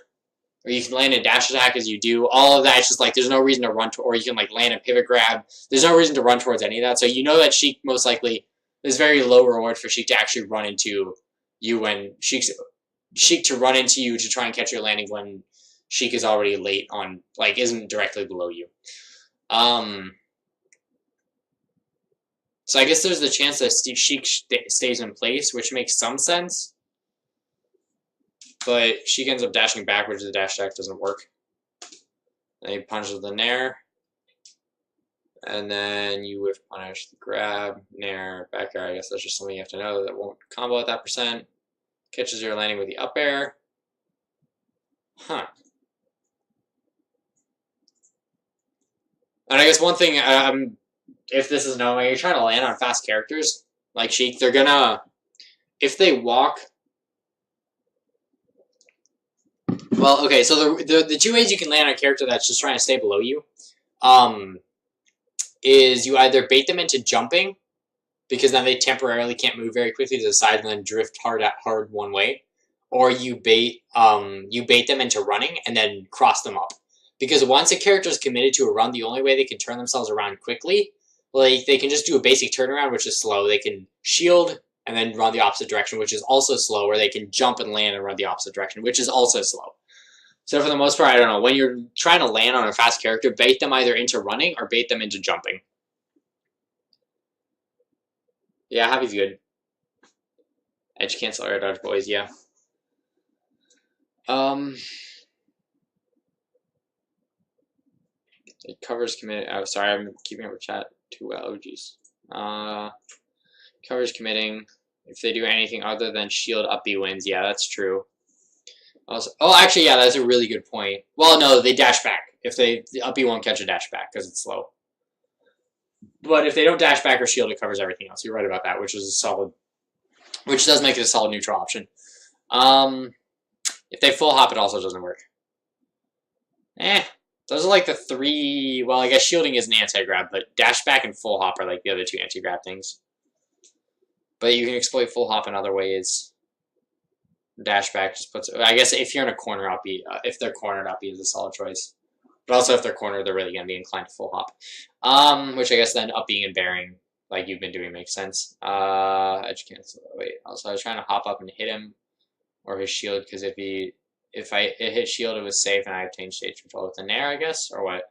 or you can land a dash attack as you do. All of that, it's just like there's no reason to run to, or you can like land a pivot grab. There's no reason to run towards any of that. So you know that Shiek most likely there's very low reward for Shiek to actually run into you when Shiek to run into you to try and catch your landing when Shiek is already late on, like, isn't directly below you. So I guess there's the chance that Shiek stays in place, which makes some sense. But Shiek ends up dashing backwards, the dash attack doesn't work. And he punches the nair. And then you whiff punish the grab, nair, back air. I guess that's just something you have to know that won't combo at that percent. Catches your landing with the up air. Huh. And I guess one thing, if this is known, when you're trying to land on fast characters, like Shiek, they're gonna, if they walk, well, okay, so the two ways you can land on a character that's just trying to stay below you, is you either bait them into jumping, because then they temporarily can't move very quickly to the side and then drift hard one way, or you bait them into running and then cross them up. Because once a character is committed to a run, the only way they can turn themselves around quickly, like they can just do a basic turnaround, which is slow. They can shield and then run the opposite direction, which is also slow, or they can jump and land and run the opposite direction, which is also slow. So for the most part, I don't know, when you're trying to land on a fast character, bait them either into running or bait them into jumping. Yeah, Javi's good. Edge cancel air dodge, boys, yeah. It covers committing. Oh, sorry, I'm keeping up with chat too well. Oh, jeez. Covers committing. If they do anything other than shield, up B wins. Yeah, that's true. Also, oh, actually, yeah, that's a really good point. Well, no, they dash back. If the up B won't catch a dash back because it's slow. But if they don't dash back or shield, it covers everything else. You're right about that, which is a solid, which does make it a solid neutral option. If they full hop, it also doesn't work. Those are like the three, well, I guess shielding is an anti-grab, but dash back and full hop are like the other two anti-grab things. But you can exploit full hop in other ways. Dash back just puts, I guess if you're in a corner, up B, if they're cornered, up B is a solid choice. But also if they're cornered, they're really going to be inclined to full hop. Which I guess then up being and bearing, like you've been doing, makes sense. Edge cancel, wait, also I was trying to hop up and hit him, or his shield, because if he if it hit shield, it was safe, and I obtained stage control with the Nair, I guess, or what?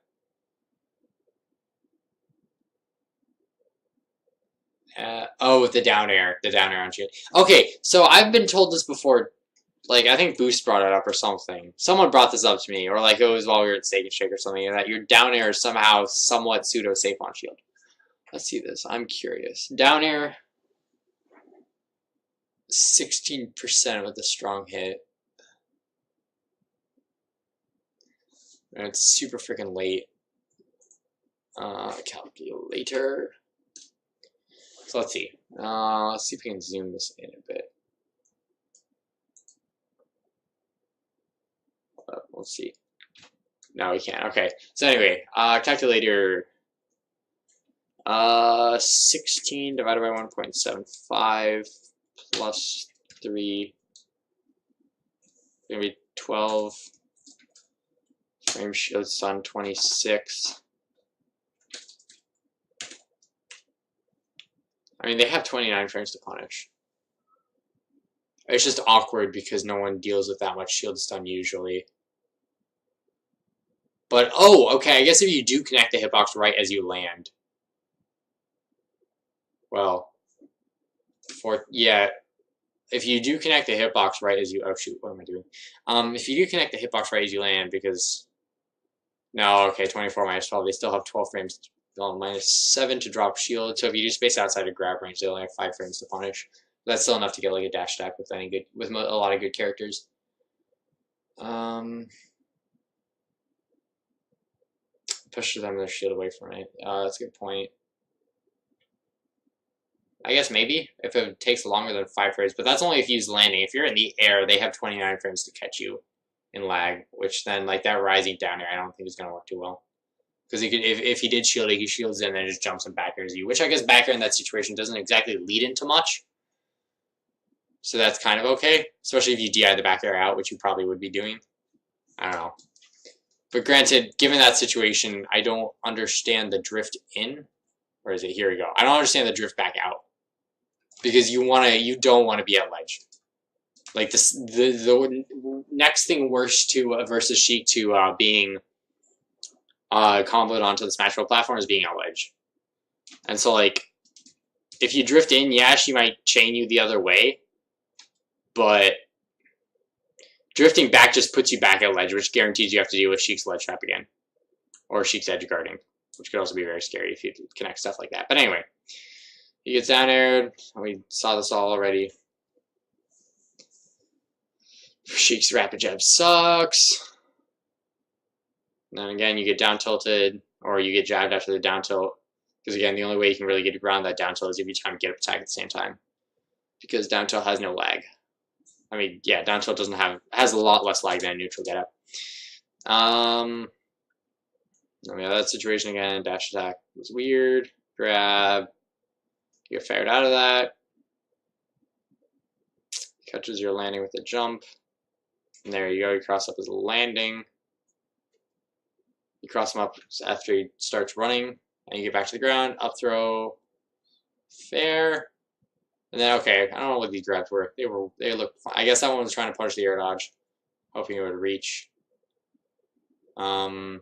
Oh, with the down air on shield. Okay, so I've been told this before. Like, I think Boost brought it up or something. Someone brought this up to me, or like it was while we were at Steak and Shake or something, that your down air is somehow somewhat pseudo safe on shield. Let's see this. I'm curious. Down air, 16% with a strong hit. And it's super freaking late. Calculator. So let's see. Let's see if we can zoom this in a bit. Let's see. No, we can't. Okay. So anyway, calculator. 16 divided by 1.75 plus 3. Gonna be 12. Frame shows sun 26. I mean, they have 29 frames to punish. It's just awkward because no one deals with that much shield stun usually. But, oh, okay, I guess if you do connect the hitbox right as you land. Well, yeah, if you do connect the hitbox right as you, oh shoot, what am I doing? If you do connect the hitbox right as you land, because, no, okay, 24 minus 12, they still have 12 frames, minus 7 to drop shield, so if you do space outside of grab range, they only have 5 frames to punish. That's still enough to get like a dash attack with a lot of good characters. Pushes them their shield away from it. That's a good point. I guess maybe if it takes longer than 5 frames, but that's only if you use landing. If you're in the air, they have 29 frames to catch you in lag, which then like that rising down air, I don't think is gonna work too well. Because he could, if he did shield it, he shields in and just jumps and back airs you, which I guess back air in that situation doesn't exactly lead into much. So that's kind of okay, especially if you DI the back air out, which you probably would be doing. I don't know. But granted, given that situation, I don't understand the drift in. Or is it, here we go. I don't understand the drift back out. Because you don't want to be at ledge. Like this, the next thing worse to versus Shiek to being comboed onto the Smash Bros. Platform is being at ledge. And so like, if you drift in, yeah, she might chain you the other way. But drifting back just puts you back at ledge, which guarantees you have to deal with Shiek's ledge trap again. Or Shiek's edge guarding, which could also be very scary if you connect stuff like that. But anyway, he gets down aired. We saw this all already. Shiek's rapid jab sucks. And then again, you get down tilted, or you get jabbed after the down tilt. Because again, the only way you can really get around that down tilt is if you try to get up attack at the same time. Because down tilt has no lag. I mean, yeah, down tilt has a lot less lag than a neutral get up. Then we have that situation again. Dash attack was weird. Grab. You get fired out of that. Catches your landing with a jump. And there you go. You cross up as a landing. You cross him up after he starts running. And you get back to the ground. Up throw. Fair. And then, okay, I don't know what these grabs were. They looked fine. I guess that one was trying to punish the air dodge. Hoping it would reach. That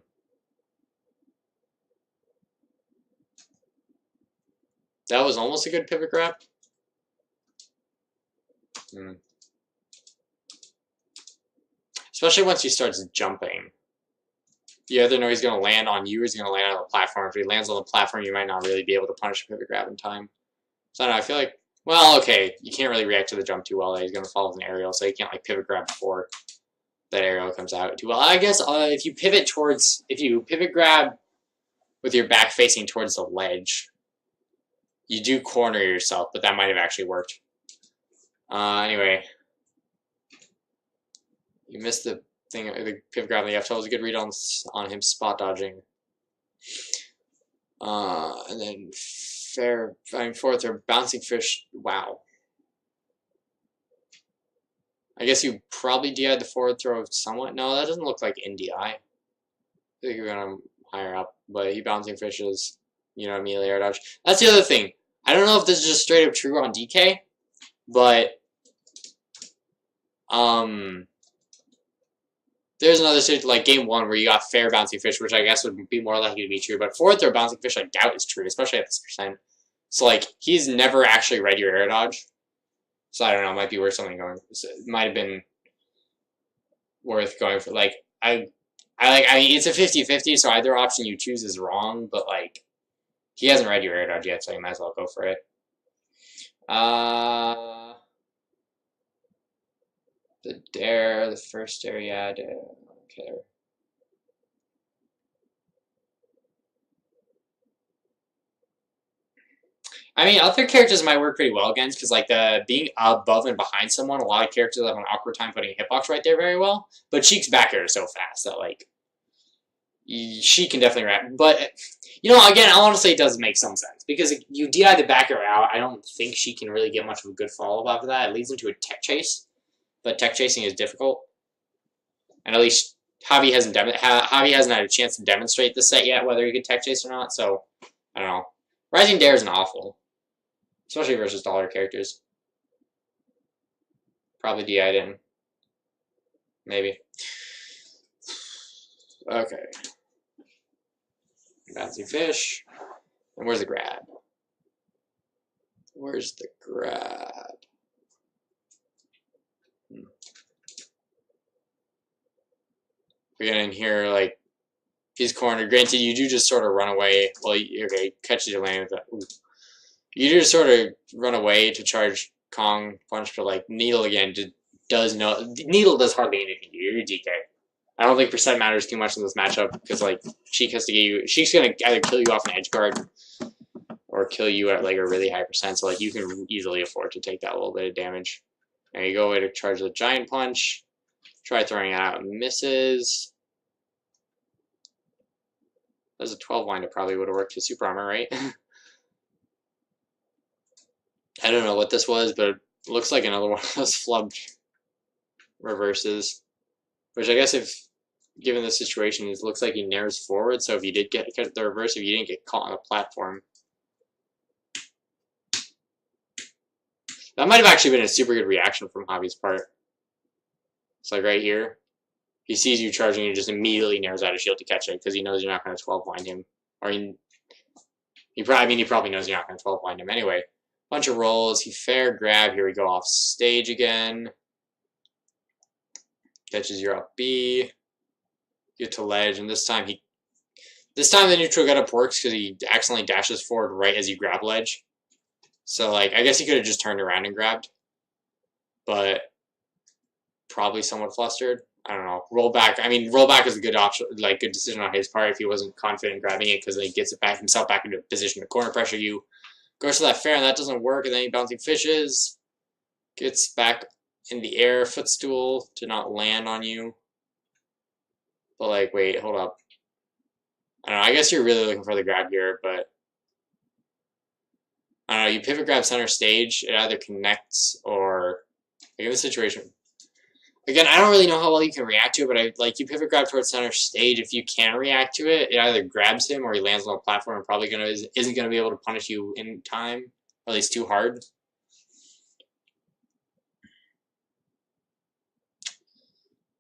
was almost a good pivot grab. Especially once he starts jumping. You either know he's going to land on you or he's going to land on the platform. If he lands on the platform, you might not really be able to punish a pivot grab in time. So I don't know, I feel like, well, okay, you can't really react to the jump too well. He's going to fall with an aerial, so you can't like pivot grab before that aerial comes out too well. I guess if you pivot grab with your back facing towards the ledge, you do corner yourself, but that might have actually worked. Anyway, you missed the thing, the pivot grab on the F. That was a good read on him spot dodging. And then fourth or bouncing fish. Wow. I guess you probably DI'd the forward throw somewhat. No, that doesn't look like in DI. I think you're gonna higher up, but he bouncing fishes. You know, immediately air dodge. That's the other thing. I don't know if this is just straight up true on DK, but there's another situation like game 1 where you got fair bouncing fish, which I guess would be more likely to be true. But forward throw bouncing fish, I doubt is true, especially at this percent. So like he's never actually read your air dodge. So I don't know, it might be worth something going. It might have been worth going for like I mean it's a 50-50, so either option you choose is wrong, but like he hasn't read your air dodge yet, so you might as well go for it. The dare, the first dare, yeah, dare. Okay. I mean, other characters might work pretty well against, because like the being above and behind someone, a lot of characters have an awkward time putting a hitbox right there very well. But Sheik's back air is so fast that like she can definitely wrap. But you know, again, honestly, it does make some sense because you DI the back air out. I don't think she can really get much of a good follow up after that. It leads into a tech chase, but tech chasing is difficult, and at least Javi hasn't had a chance to demonstrate this set yet whether he could tech chase or not. So I don't know. Rising Dare isn't awful, especially versus dollar characters. Probably DI'd in. Maybe. Okay. Bouncing fish. And where's the grab? Where's the grab? We're getting here, like, he's cornered. Granted, you do just sort of run away. Well, okay, catches your lane with that. Ooh. You do just sort of run away to charge Kong punch, but like Needle again Needle does hardly anything to you. You're DK. I don't think percent matters too much in this matchup because like Sheik has to get you. Sheik's gonna either kill you off an edge guard or kill you at like a really high percent. So like you can easily afford to take that little bit of damage. There you go, way to charge the giant punch. Try throwing it out, misses. That's a 12 wind. It probably would have worked with super armor, right? I don't know what this was, but it looks like another one of those flubbed reverses. Which I guess if, given the situation, it looks like he nares forward, so if you did get the reverse, if you didn't get caught on the platform. That might have actually been a super good reaction from Javi's part. It's like right here. He sees you charging and just immediately nares out a shield to catch it, because he knows you're not going to 12 wind him. Or he probably knows you're not going to 12 wind him anyway. Bunch of rolls. He fair grab. Here we go off stage again. Catches your up B. Get to ledge, and this time the neutral get up works because he accidentally dashes forward right as you grab ledge. So like I guess he could have just turned around and grabbed, but probably somewhat flustered. I don't know. Roll back. I mean, roll back is a good option, like good decision on his part if he wasn't confident grabbing it because then he gets it back himself back into a position to corner pressure you. Goes to that fair and that doesn't work, and then he bouncing fishes. Gets back in the air, footstool to not land on you. But like, wait, hold up. I don't know, I guess you're really looking for the grab here, but I don't know, you pivot grab center stage, it either connects or like in this situation. Again, I don't really know how well you can react to it, but you pivot grab towards center stage. If you can react to it, it either grabs him or he lands on the platform and probably isn't gonna be able to punish you in time, or at least too hard.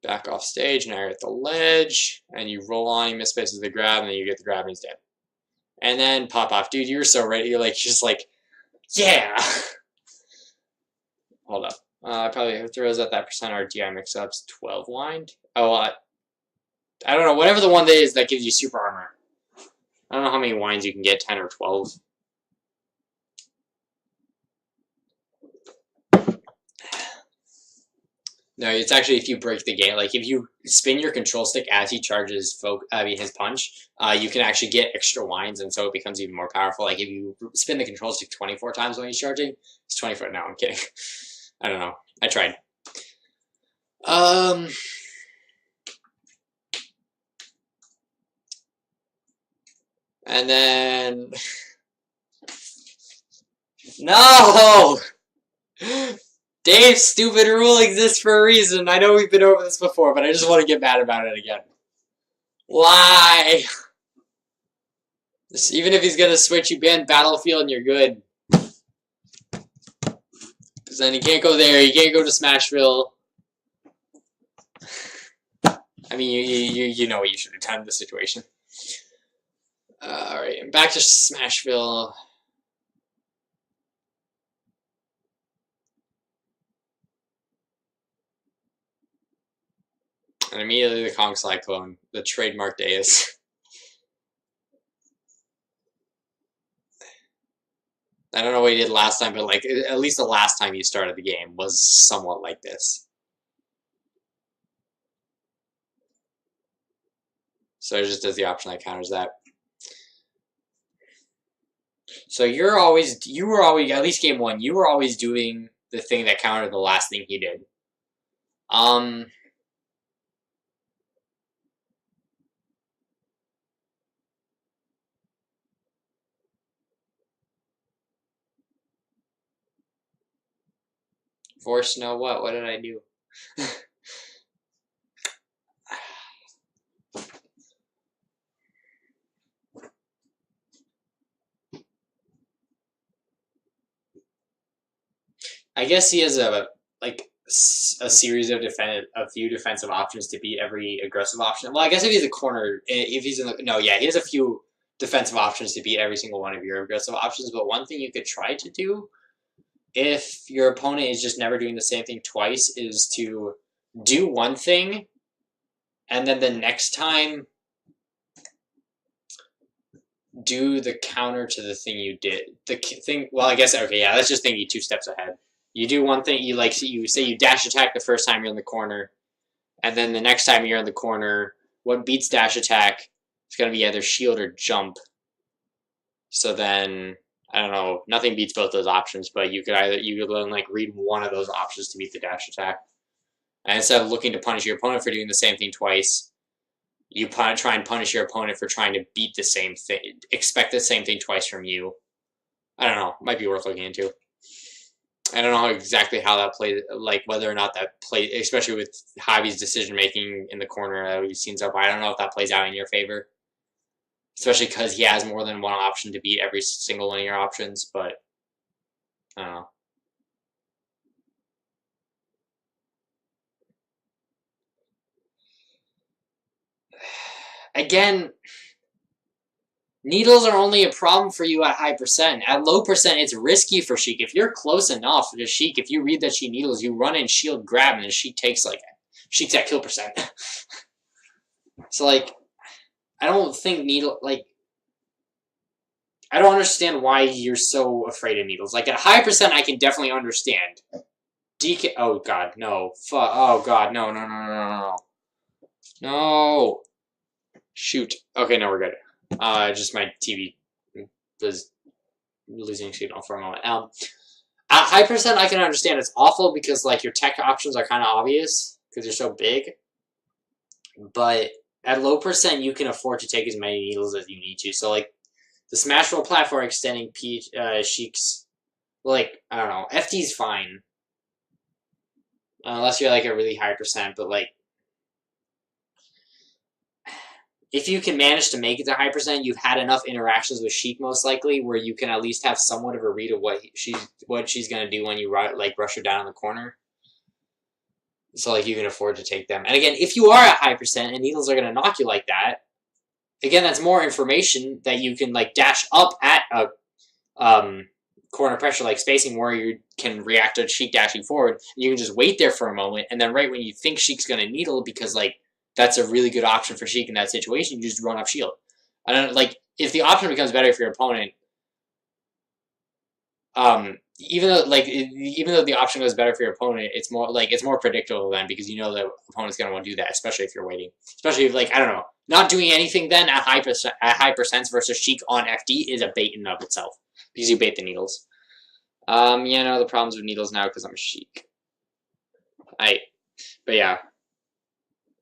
Back off stage, now you're at the ledge, and you roll on, he misspaces the grab, and then you get the grab and he's dead. And then pop off. Dude, you're so ready. You're just like, yeah! Hold up. Probably throws out that percent RTI mix-ups. 12 wind? Oh, I don't know. Whatever the one that is that gives you super armor. I don't know how many winds you can get, 10 or 12. No, it's actually if you break the game. Like, if you spin your control stick as he charges his punch, you can actually get extra winds, and so it becomes even more powerful. Like, if you spin the control stick 24 times when he's charging, it's 24. No, I'm kidding. I don't know. I tried. And then... No! Dave's stupid rule exists for a reason. I know we've been over this before, but I just want to get mad about it again. Why? Even if he's going to switch, you ban Battlefield and you're good. Because then you can't go there, you can't go to Smashville. I mean, you know what you should have done in this situation. Alright, back to Smashville. And immediately the Kong Cyclone, the trademark Deus. I don't know what he did last time, but like at least the last time he started the game was somewhat like this. So it just does the option that counters that. So you were always, at least game one, you were always doing the thing that countered the last thing he did. Force no what? What did I do? I guess he has a series of a few defensive options to beat every aggressive option. Well, I guess if he's a corner, if he's in the no, yeah, he has a few defensive options to beat every single one of your aggressive options. But one thing you could try to do, if your opponent is just never doing the same thing twice, is to do one thing, and then the next time do the counter to the thing you did. The thing. Well, I guess okay, yeah, let's just think you 2 steps ahead. You do one thing, you say you dash attack the first time you're in the corner, and then the next time you're in the corner, what beats dash attack is going to be either shield or jump. So then, I don't know, nothing beats both those options, but you could then like read one of those options to beat the dash attack. And instead of looking to punish your opponent for doing the same thing twice, you try and punish your opponent for trying to beat the same thing, expect the same thing twice from you. I don't know, might be worth looking into. I don't know exactly how that plays, like whether or not that plays, especially with Javi's decision making in the corner that we've seen so far. I don't know if that plays out in your favor, especially because he has more than one option to beat every single one of your options. But I don't know. Again, needles are only a problem for you at high percent. At low percent, it's risky for Shiek. If you're close enough to Shiek, if you read that she needles, you run in, shield, grab, and then Shiek takes like Shiek's at kill percent. So like, I don't think needle like. I don't understand why you're so afraid of needles. Like at high percent, I can definitely understand. DK. Oh god, no. Oh god, no, no, no, no, no, no. No. Shoot. Okay, no, we're good. Just my TV was losing signal for a moment. At high percent, I can understand it's awful because like your tech options are kind of obvious because they're so big. But at low percent, you can afford to take as many needles as you need to. So like the Smashville platform extending Shiek's, like I don't know, FD's fine unless you're like a really high percent, but like. If you can manage to make it to high percent, you've had enough interactions with Shiek most likely, where you can at least have somewhat of a read of what she's gonna do when you rush her down in the corner. So like you can afford to take them. And again, if you are at high percent and needles are gonna knock you like that, again that's more information that you can like dash up at a corner pressure like spacing where you can react to Shiek dashing forward. And you can just wait there for a moment, and then right when you think Sheik's gonna needle because like. That's a really good option for Shiek in that situation. You just run off shield. I don't like if the option becomes better for your opponent. Even though the option goes better for your opponent, it's more predictable then because you know the opponent's gonna want to do that, especially if you're waiting. Especially if like I don't know, not doing anything then at high percents versus Shiek on FD is a bait in and of itself because you bait the needles. Yeah, no, the problems with needles now because I'm Shiek. But yeah.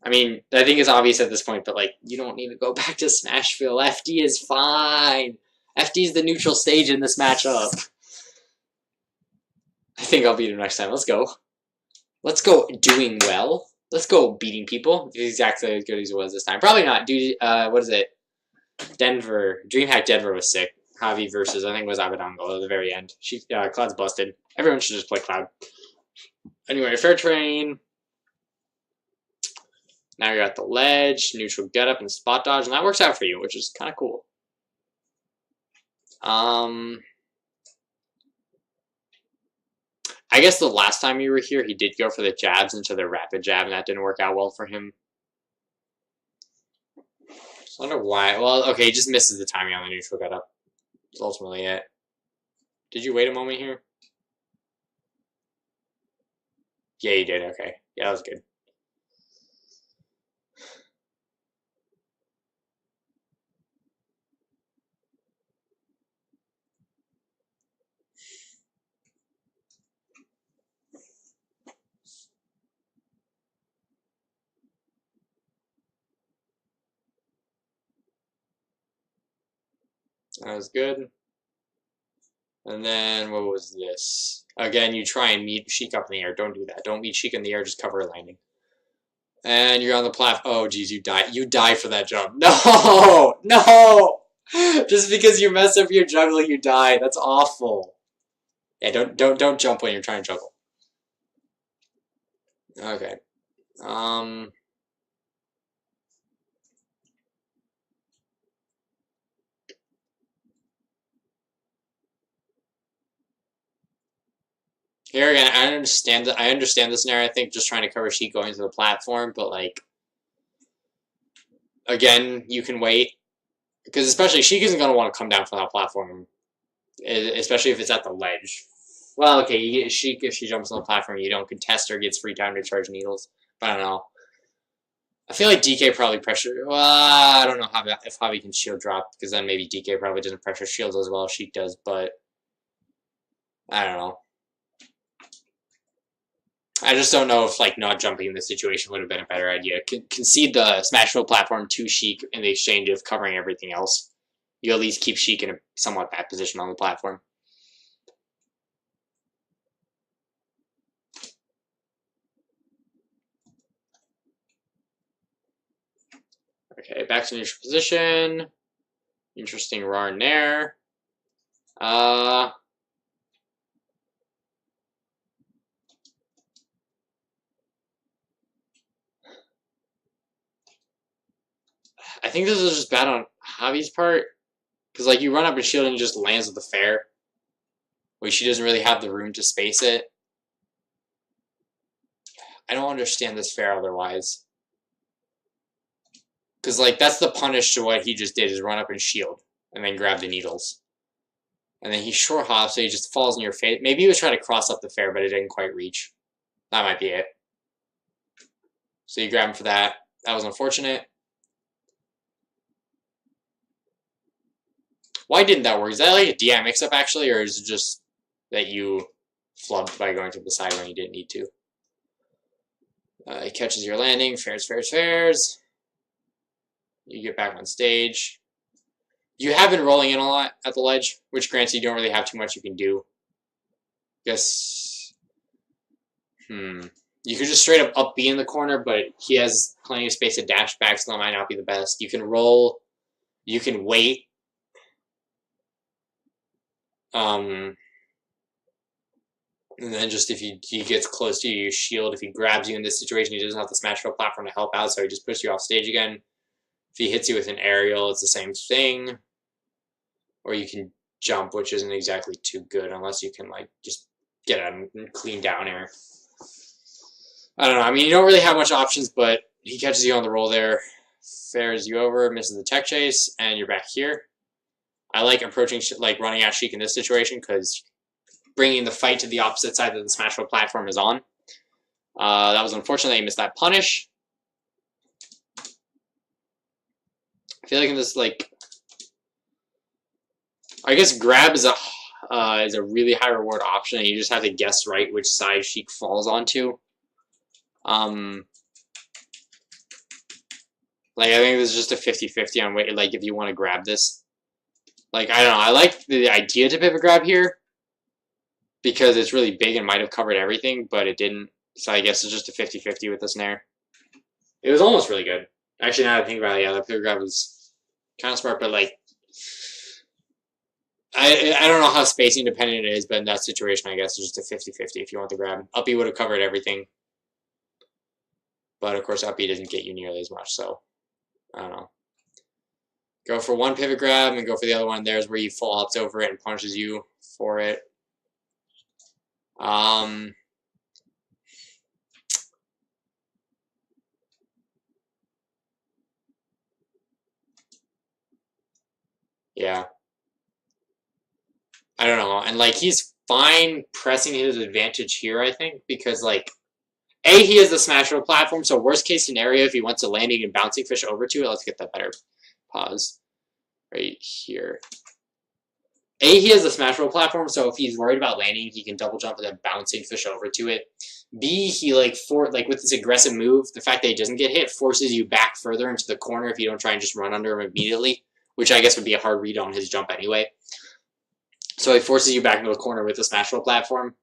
I mean, I think it's obvious at this point, but, like, you don't need to go back to Smashville. FD is fine. FD is the neutral stage in this matchup. I think I'll beat him next time. Let's go. Let's go doing well. Let's go beating people. Exactly as good as it was this time. Probably not. Dude, what is it? Denver. DreamHack Denver was sick. Javi versus, I think it was Abadango at the very end. Cloud's busted. Everyone should just play Cloud. Anyway, Fair Train. Now you're at the ledge, neutral get up and spot dodge, and that works out for you, which is kind of cool. I guess the last time you were here, he did go for the jabs into the rapid jab, and that didn't work out well for him. I wonder why. Well, okay, he just misses the timing on the neutral get up. That's ultimately it. Did you wait a moment here? Yeah, you did. Okay. Yeah, that was good. That was good. And then, what was this? Again, you try and meet Shiek up in the air. Don't do that. Don't meet Shiek in the air, just cover a landing. And you're on the platform. Oh, geez, you die. You die for that jump. No! No! Just because you mess up your juggling, you die. That's awful. Yeah, don't jump when you're trying to juggle. Okay. Here again, I understand that. I understand the scenario. I think just trying to cover Shiek going to the platform, but like, again, you can wait because especially Shiek isn't going to want to come down from that platform, especially if it's at the ledge. Well, okay, you get Shiek if she jumps on the platform, you don't contest her, gets free time to charge needles. But I don't know. I feel like DK probably pressure. Well, I don't know if Javi can shield drop because then maybe DK probably doesn't pressure shields as well as Shiek does. But I don't know. I just don't know if like not jumping in this situation would have been a better idea. Concede the Smashville platform to Shiek in the exchange of covering everything else. You at least keep Shiek in a somewhat bad position on the platform. Okay, back to neutral position. Interesting RAR Nair. I think this is just bad on Javi's part. Because, like, you run up and shield and it just lands with the fair. Where she doesn't really have the room to space it. I don't understand this fair otherwise. Because, like, that's the punish to what he just did, is run up and shield. And then grab the needles. And then he short hops, so he just falls in your face. Maybe he was trying to cross up the fair, but it didn't quite reach. That might be it. So you grab him for that. That was unfortunate. Why didn't that work? Is that like a DI mix-up, actually, or is it just that you flubbed by going to the side when you didn't need to? He catches your landing. Fairs, fairs, fairs. You get back on stage. You have been rolling in a lot at the ledge, which grants you don't really have too much you can do. Guess... You could just straight up B in the corner, but he has plenty of space to dash back, so that might not be the best. You can roll. You can wait. And then just if he gets close to you, you shield. If he grabs you in this situation, he doesn't have the smash roll platform to help out, so he just pushes you off stage again. If he hits you with an aerial, it's the same thing. Or you can jump, which isn't exactly too good unless you can like just get a clean down air. I don't know. I mean, you don't really have much options, but he catches you on the roll there, fairs you over, misses the tech chase, and you're back here. I like approaching, like running at Shiek in this situation because bringing the fight to the opposite side that the Smash Roll platform is on. That was unfortunate that he missed that punish. I feel like in this, like, I guess grab is a really high reward option, and you just have to guess right which side Shiek falls onto. Like, I think this is just a 50-50 on what, like, if you want to grab this. Like, I don't know, I like the idea to pivot grab here because it's really big and might have covered everything, but it didn't. So I guess it's just a 50-50 with the snare. It was almost really good. Actually, now that I think about it, yeah, the pivot grab was kind of smart, but, like, I don't know how spacing dependent it is, but in that situation, I guess it's just a 50-50 if you want the grab. Uppy would have covered everything. But of course, up B doesn't get you nearly as much, so I don't know. Go for one pivot grab and go for the other one. There's where you full hops over it and punishes you for it. Yeah. I don't know. And, like, he's fine pressing his advantage here, I think, because, like, A, he has the smash roll platform, so worst case scenario, if he wants a landing and bouncing fish over to it, let's get that better pause right here. A, he has the smash roll platform, so if he's worried about landing, he can double jump and then bouncing fish over to it. B, he, like, with this aggressive move, the fact that he doesn't get hit forces you back further into the corner if you don't try and just run under him immediately, which I guess would be a hard read on his jump anyway. So he forces you back into the corner with the smash roll platform.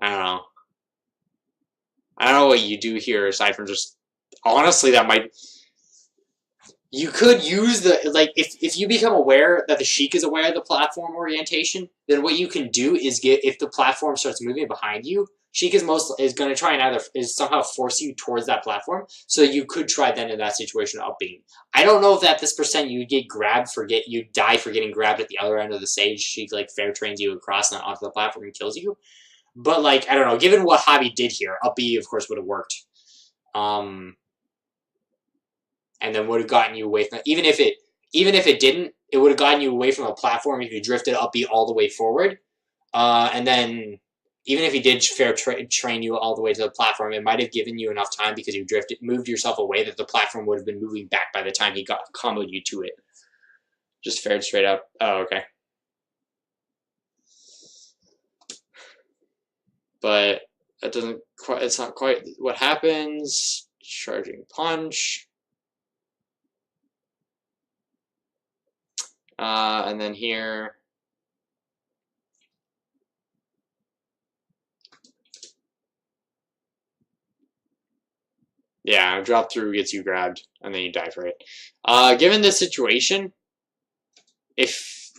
I don't know. I don't know what you do here aside from just... Honestly, that might... You could use the... Like, if you become aware that the Shiek is aware of the platform orientation, then what you can do is get... If the platform starts moving behind you, Shiek is going to try and somehow force you towards that platform. So you could try then in that situation up being. I don't know if at this percent you get grabbed you die for getting grabbed at the other end of the stage. Shiek like fair trains you across and onto the platform and kills you. But like I don't know, given what Hobby did here, up B of course would have worked. And then would have gotten you away from even if it didn't, it would have gotten you away from the platform if you drifted up B all the way forward. And then even if he did fair train you all the way to the platform, it might have given you enough time because you moved yourself away that the platform would have been moving back by the time he comboed you to it. Just fared straight up. Oh, okay. But that doesn't quite. It's not quite what happens. Charging punch. And then here. Yeah, drop through gets you grabbed, and then you die for it. Given this situation, if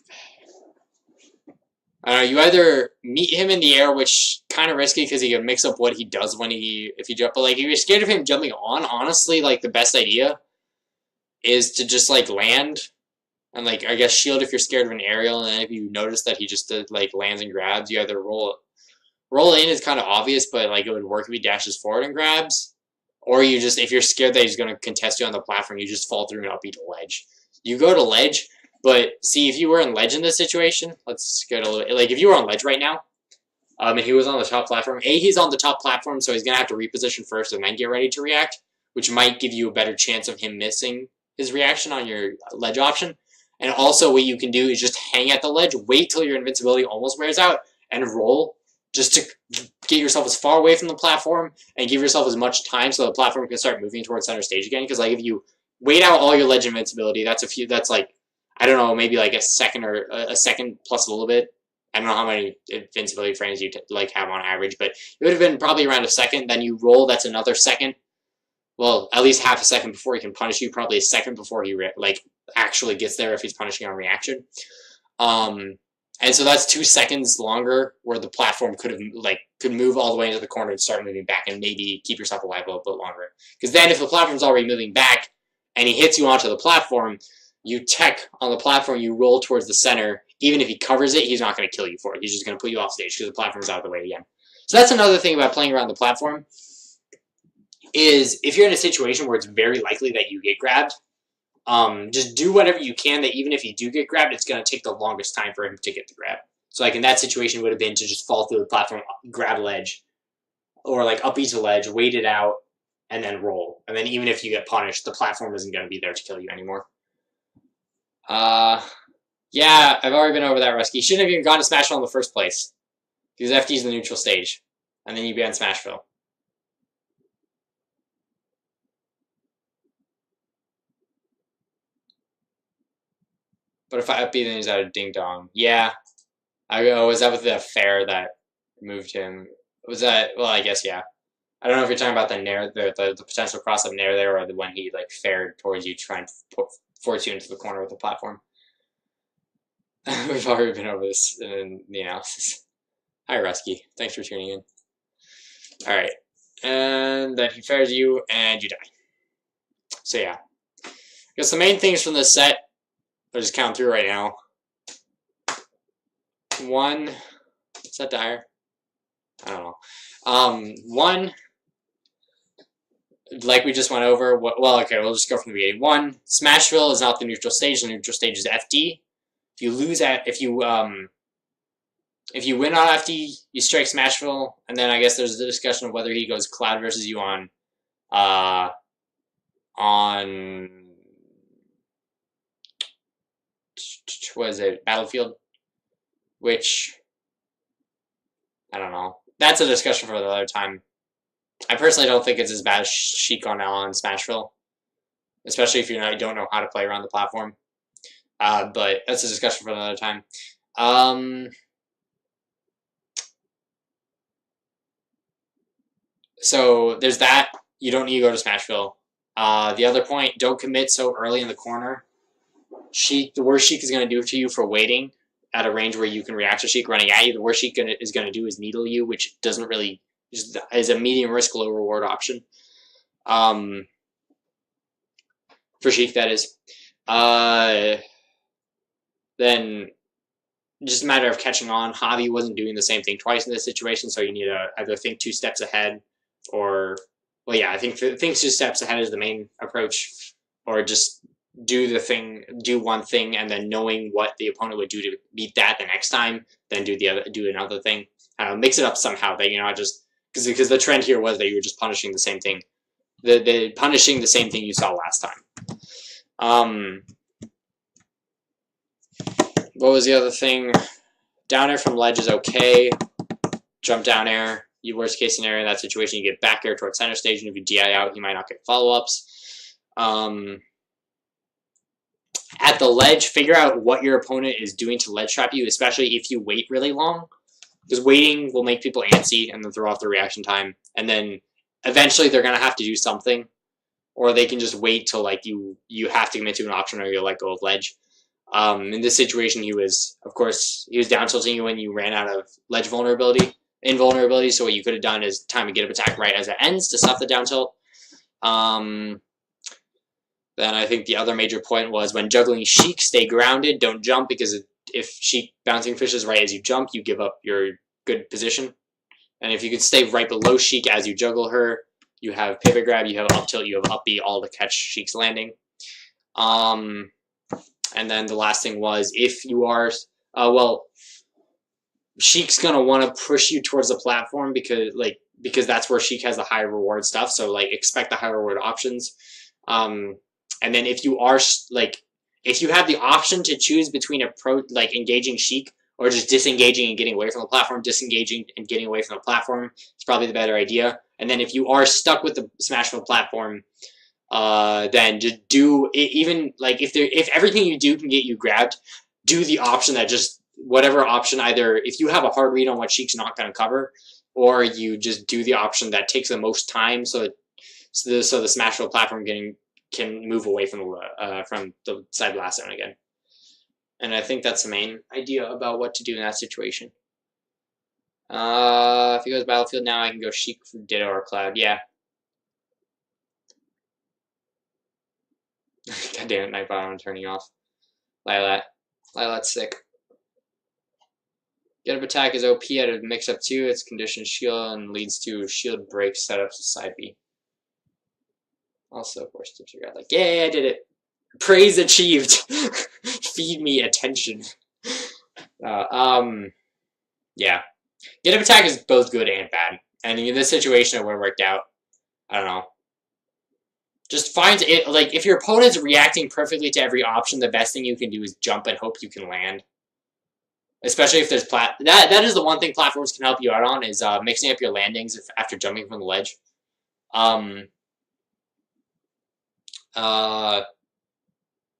you either meet him in the air, which kind of risky because he can mix up what he does if he jump. But like, if you're scared of him jumping on, honestly, like the best idea is to just like land and like I guess shield if you're scared of an aerial, and then if you notice that he just like lands and grabs, you either roll in is kind of obvious, but like it would work if he dashes forward and grabs. Or you just, if you're scared that he's going to contest you on the platform, you just fall through and up to ledge. You go to ledge, but see, if you were in ledge in this situation, let's get a little, like if you were on ledge right now, and he was on the top platform, he's on the top platform, so he's going to have to reposition first and then get ready to react, which might give you a better chance of him missing his reaction on your ledge option. And also what you can do is just hang at the ledge, wait till your invincibility almost wears out, and roll just to get yourself as far away from the platform and give yourself as much time so the platform can start moving towards center stage again. Because like if you wait out all your ledge invincibility, that's like, I don't know, maybe like a second or a second plus a little bit. I don't know how many invincibility frames you like have on average, but it would have been probably around a second. Then you roll, that's another second. Well, at least half a second before he can punish you. Probably a second before he like actually gets there if he's punishing on reaction. And so that's 2 seconds longer where the platform could move all the way into the corner and start moving back and maybe keep yourself alive a little bit longer. Because then if the platform's already moving back and he hits you onto the platform, you tech on the platform, you roll towards the center. Even if he covers it, he's not going to kill you for it. He's just going to put you off stage because the platform's out of the way again. So that's another thing about playing around the platform is if you're in a situation where it's very likely that you get grabbed, just do whatever you can that even if you do get grabbed, it's going to take the longest time for him to get the grab. So like in that situation would have been to just fall through the platform, grab ledge, or like up each ledge, wait it out, and then roll. And then even if you get punished, the platform isn't going to be there to kill you anymore. Yeah, I've already been over that, Rusky. You shouldn't have even gone to Smashville in the first place. Because FD is the neutral stage. And then you'd be on Smashville. But if I up B, then he's out of Ding Dong. Yeah. Was that with the fair that moved him? Was that, well, I guess, yeah. I don't know if you're talking about the nair, the potential cross-up nair there, or the when he, like, fared towards you, trying to force you into the corner with the platform. We've already been over this in the analysis. Hi, Rusky. Thanks for tuning in. Alright. and then he fairs you, and you die. So yeah. I guess the main things from this set, I'll just count through right now. 1, is that dire? I don't know. 1, like we just went over, well, okay, we'll just go from the beginning. 1, Smashville is not the neutral stage. The neutral stage is FD. If you lose at, if you win on FD, you strike Smashville, and then I guess there's the discussion of whether he goes Cloud versus you on what is it, Battlefield, which, I don't know. That's a discussion for another time. I personally don't think it's as bad as Shiek on Smashville, especially if you don't know how to play around the platform. But that's a discussion for another time. So there's that. You don't need to go to Smashville. The other point, don't commit so early in the corner. Shiek, the worst Shiek is going to do to you for waiting at a range where you can react to Shiek running at you, the worst Shiek is going to do is needle you, which doesn't really, is a medium risk, low reward option. For Shiek, that is. Then just a matter of catching on. Javi wasn't doing the same thing twice in this situation, so you need to either think 2 steps ahead, or, well, yeah, I think 2 steps ahead is the main approach, or just do one thing, and then knowing what the opponent would do to beat that the next time, then do another thing. Mix it up somehow. That you're not just because the trend here was that you were just punishing the same thing, punishing the same thing you saw last time. What was the other thing? Down air from ledge is okay. Jump down air. Worst case scenario in that situation, you get back air towards center stage, and if you DI out, you might not get follow-ups. At the ledge, figure out what your opponent is doing to ledge trap you, especially if you wait really long. Because waiting will make people antsy and then throw off the reaction time. And then eventually they're going to have to do something. Or they can just wait till like you have to commit to an option or you'll let go of ledge. In this situation, he was down tilting you when you ran out of ledge invulnerability. So what you could have done is time to get up attack right as it ends to stop the down tilt. Then I think the other major point was when juggling Shiek, stay grounded, don't jump, because if Shiek bouncing fishes right as you jump, you give up your good position. And if you can stay right below Shiek as you juggle her, you have pivot grab, you have up tilt, you have up B, all to catch Sheik's landing. And then the last thing was, if you are, Sheik's gonna want to push you towards the platform because that's where Shiek has the high reward stuff. So expect the high reward options. And then if you are if you have the option to choose between engaging Shiek or just disengaging and getting away from the platform, disengaging and getting away from the platform, it's probably the better idea. And then if you are stuck with the Smashville platform, then just do it, even if everything you do can get you grabbed, do the option that just whatever option, either if you have a hard read on what Sheik's not going to cover, or you just do the option that takes the most time so the Smashville platform can move away from the side blast zone again. And I think that's the main idea about what to do in that situation. If he goes Battlefield now, I can go Shiek for Ditto or Cloud. Yeah. God damn it, Nightbot, I'm turning off. Lylat's sick. Get up attack is OP at a mix up 2. It's conditioned shield and leads to shield break setups with side B. Also, of course, tips are like, yay, I did it. Praise achieved. Feed me attention. Yeah. Get up attack is both good and bad. And in this situation, it would have worked out. I don't know. Just find it, if your opponent's reacting perfectly to every option, the best thing you can do is jump and hope you can land. Especially if there's that is the one thing platforms can help you out on, is mixing up your landings after jumping from the ledge. But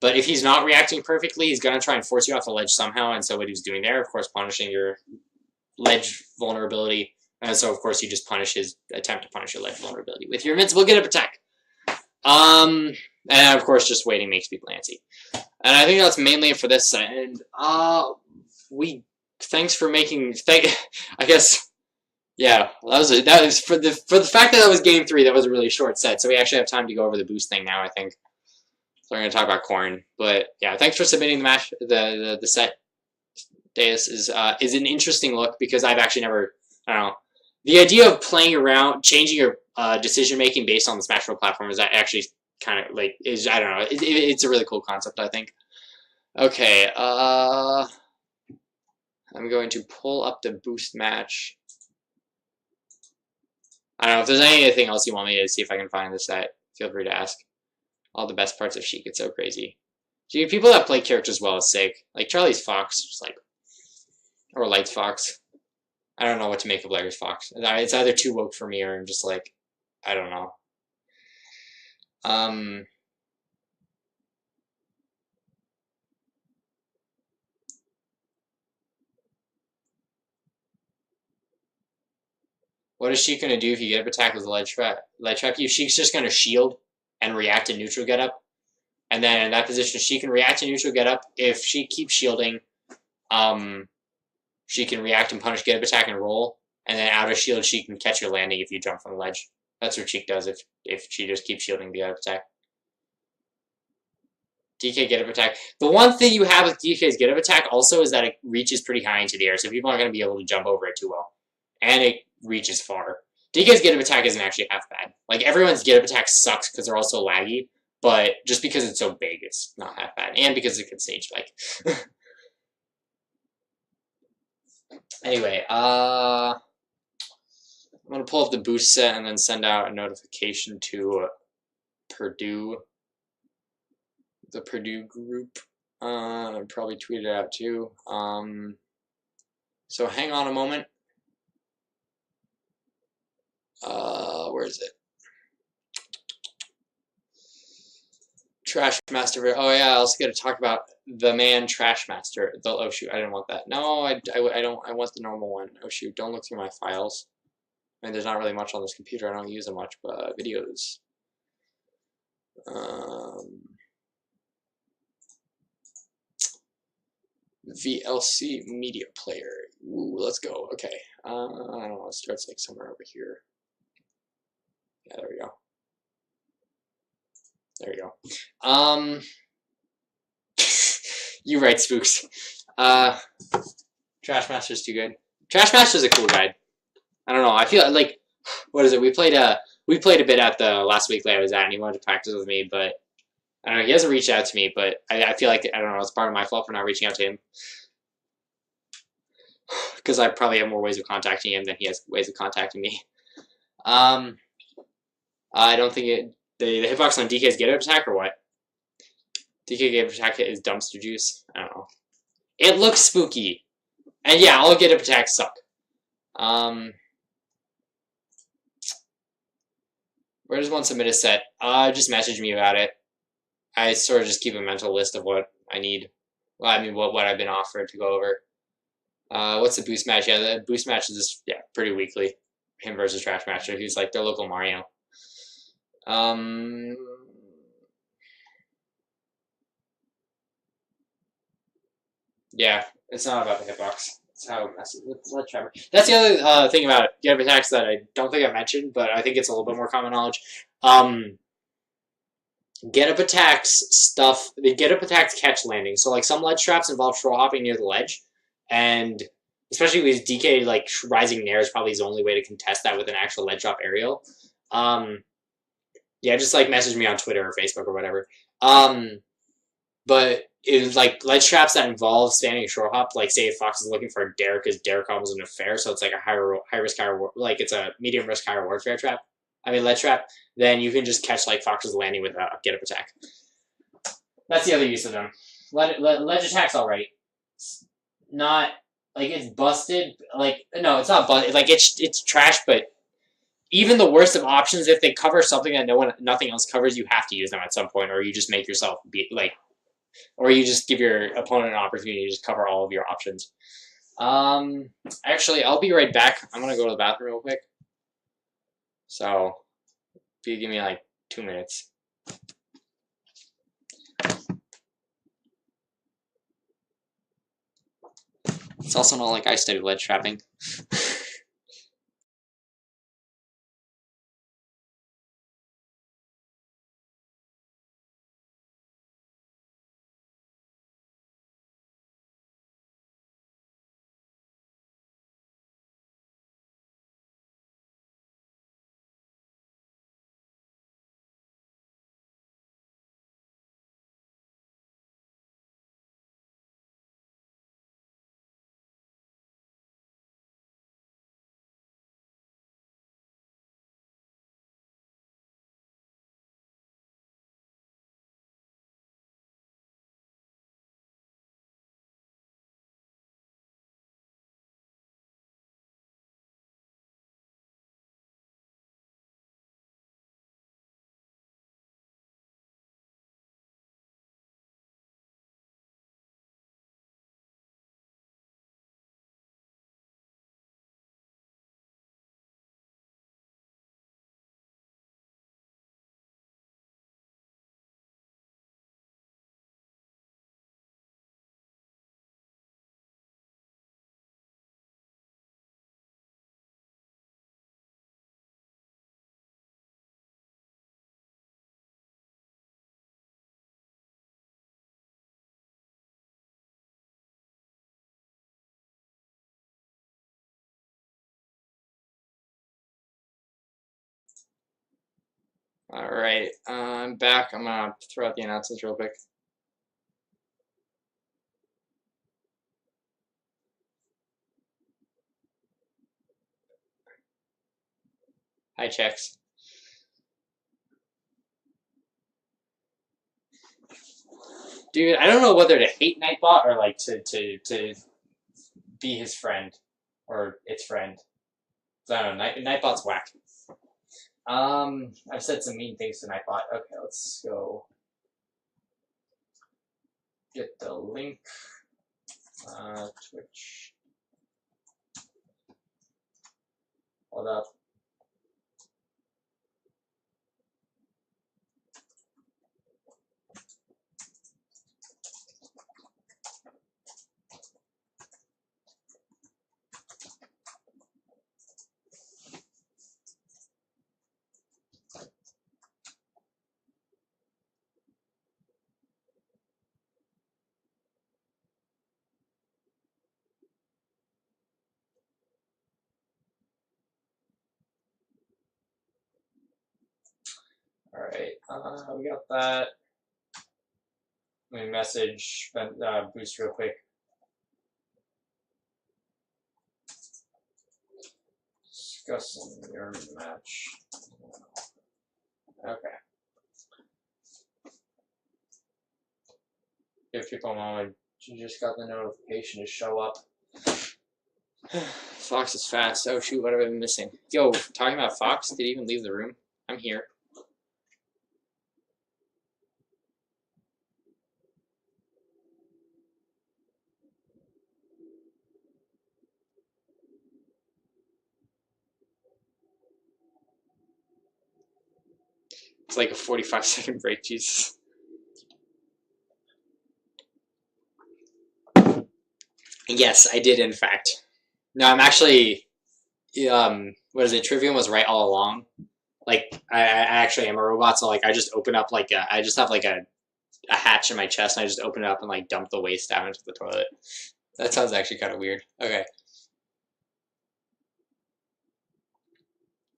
if he's not reacting perfectly, he's going to try and force you off the ledge somehow, and so what he's doing there, of course, punishing your ledge vulnerability, and so, of course, you just attempt to punish your ledge vulnerability with your invincible get up attack. And, of course, just waiting makes people antsy. And I think that's mainly it for this set, and, thanks for making, I guess, Yeah, that was for the fact that was game 3. That was a really short set, so we actually have time to go over the boost thing now. I think so. We're gonna talk about Corrin, but yeah, thanks for submitting the match. The set Deus is an interesting look because I've actually never. I don't know. The idea of playing around, changing your decision making based on the Smash Bros. Platform is actually kind of like is I don't know. It's a really cool concept, I think. Okay, I'm going to pull up the boost match. I don't know if there's anything else you want me to see if I can find this set. Feel free to ask. All the best parts of Shiek. It's so crazy. Dude, people that play characters well is sick. Like Charlie's Fox, just like, or Light's Fox. I don't know what to make of Larry's Fox. It's either too woke for me or I'm just like, I don't know. What is Sheik gonna do if you get up attack with a ledge trap? Sheik's just gonna shield and react to neutral get up. And then in that position, she can react to neutral get up. If she keeps shielding, she can react and punish get up attack and roll. And then out of shield, she can catch your landing if you jump from the ledge. That's what Sheik does if she just keeps shielding the get up attack. DK get up attack. The one thing you have with DK's get up attack also is that it reaches pretty high into the air, so people aren't going to be able to jump over it too well. And it reaches far. DK's get up attack isn't actually half bad. Like, everyone's get up attack sucks because they're all so laggy, but just because it's so big, it's not half bad. And because it can stage spike. Anyway, I'm going to pull up the boost set and then send out a notification to Purdue. The Purdue group. I'll probably tweet it out too. So hang on a moment. Where is it? Trash Master. Oh yeah, I also get to talk about the man Trash Master. Oh shoot, I didn't want that. No, I don't. I want the normal one. Oh shoot, don't look through my files. I mean, there's not really much on this computer. I don't use it much, but videos. VLC media player. Ooh, let's go. Okay. I don't know. It starts like somewhere over here. Yeah, there we go. There you go. You right, Spooks. Trash Master's too good. Trash Master's a cool guide. I don't know. I feel like, what is it? We played a bit at the last weekly I was at, and he wanted to practice with me, but I don't know. He hasn't reached out to me, but I feel like, I don't know, it's part of my fault for not reaching out to him. Because I probably have more ways of contacting him than he has ways of contacting me. I don't think the hitbox on DK's get up attack or what? DK get up attack is dumpster juice. I don't know. It looks spooky. And yeah, all get up attacks suck. Where does one submit a set? Just message me about it. I sort of just keep a mental list of what I need. Well, I mean, what I've been offered to go over. What's the boost match? Yeah, the boost match is just, yeah, pretty weekly. Him versus Trash Master, who's like their local Mario. Yeah, it's not about the hitbox. It's how messy. Let Trevor. That's the other thing about get up attacks that I don't think I mentioned, but I think it's a little bit more common knowledge. Get up attacks stuff. The get up attacks catch landing. So like some ledge traps involve troll hopping near the ledge, and especially with DK, like rising nair is probably his only way to contest that with an actual ledge drop aerial. Yeah, just like message me on Twitter or Facebook or whatever. But it's like ledge traps that involve standing a short hop, like say if Fox is looking for a dare because dare combos in a fair, so it's like a high risk, high reward, like it's a medium risk, high reward fair trap. I mean ledge trap. Then you can just catch like Fox's landing with a get up attack. That's the other use of them. Ledge attack's alright. It's not like it's busted. Like no, it's not busted. Like it's trash, but even the worst of options, if they cover something that nothing else covers, you have to use them at some point, or you just make yourself be like, or you just give your opponent an opportunity to just cover all of your options. Actually, I'll be right back. I'm gonna go to the bathroom real quick. So, if you give me like 2 minutes. It's also not like I studied ledge trapping. Alright, I'm back. I'm gonna throw out the announcements real quick. Hi, checks. Dude, I don't know whether to hate Nightbot or like to be his friend or its friend. I don't know. Nightbot's whack. I've said some mean things to Nightbot. Okay, let's go get the link. Twitch. Hold up. Alright, we got that. Let me message Boost real quick. Discussing your match. Okay. Give people a moment. You just got the notification to show up. Fox is fast. Oh shoot, what have I been missing? Yo, talking about Fox, did he even leave the room? I'm here. It's like a 45-second break, Jesus. Yes, I did in fact. No, I'm actually what is it, Trivium was right all along. Like I actually am a robot, so like I just open up like I just have like a hatch in my chest and I just open it up and like dump the waste down into the toilet. That sounds actually kind of weird. Okay.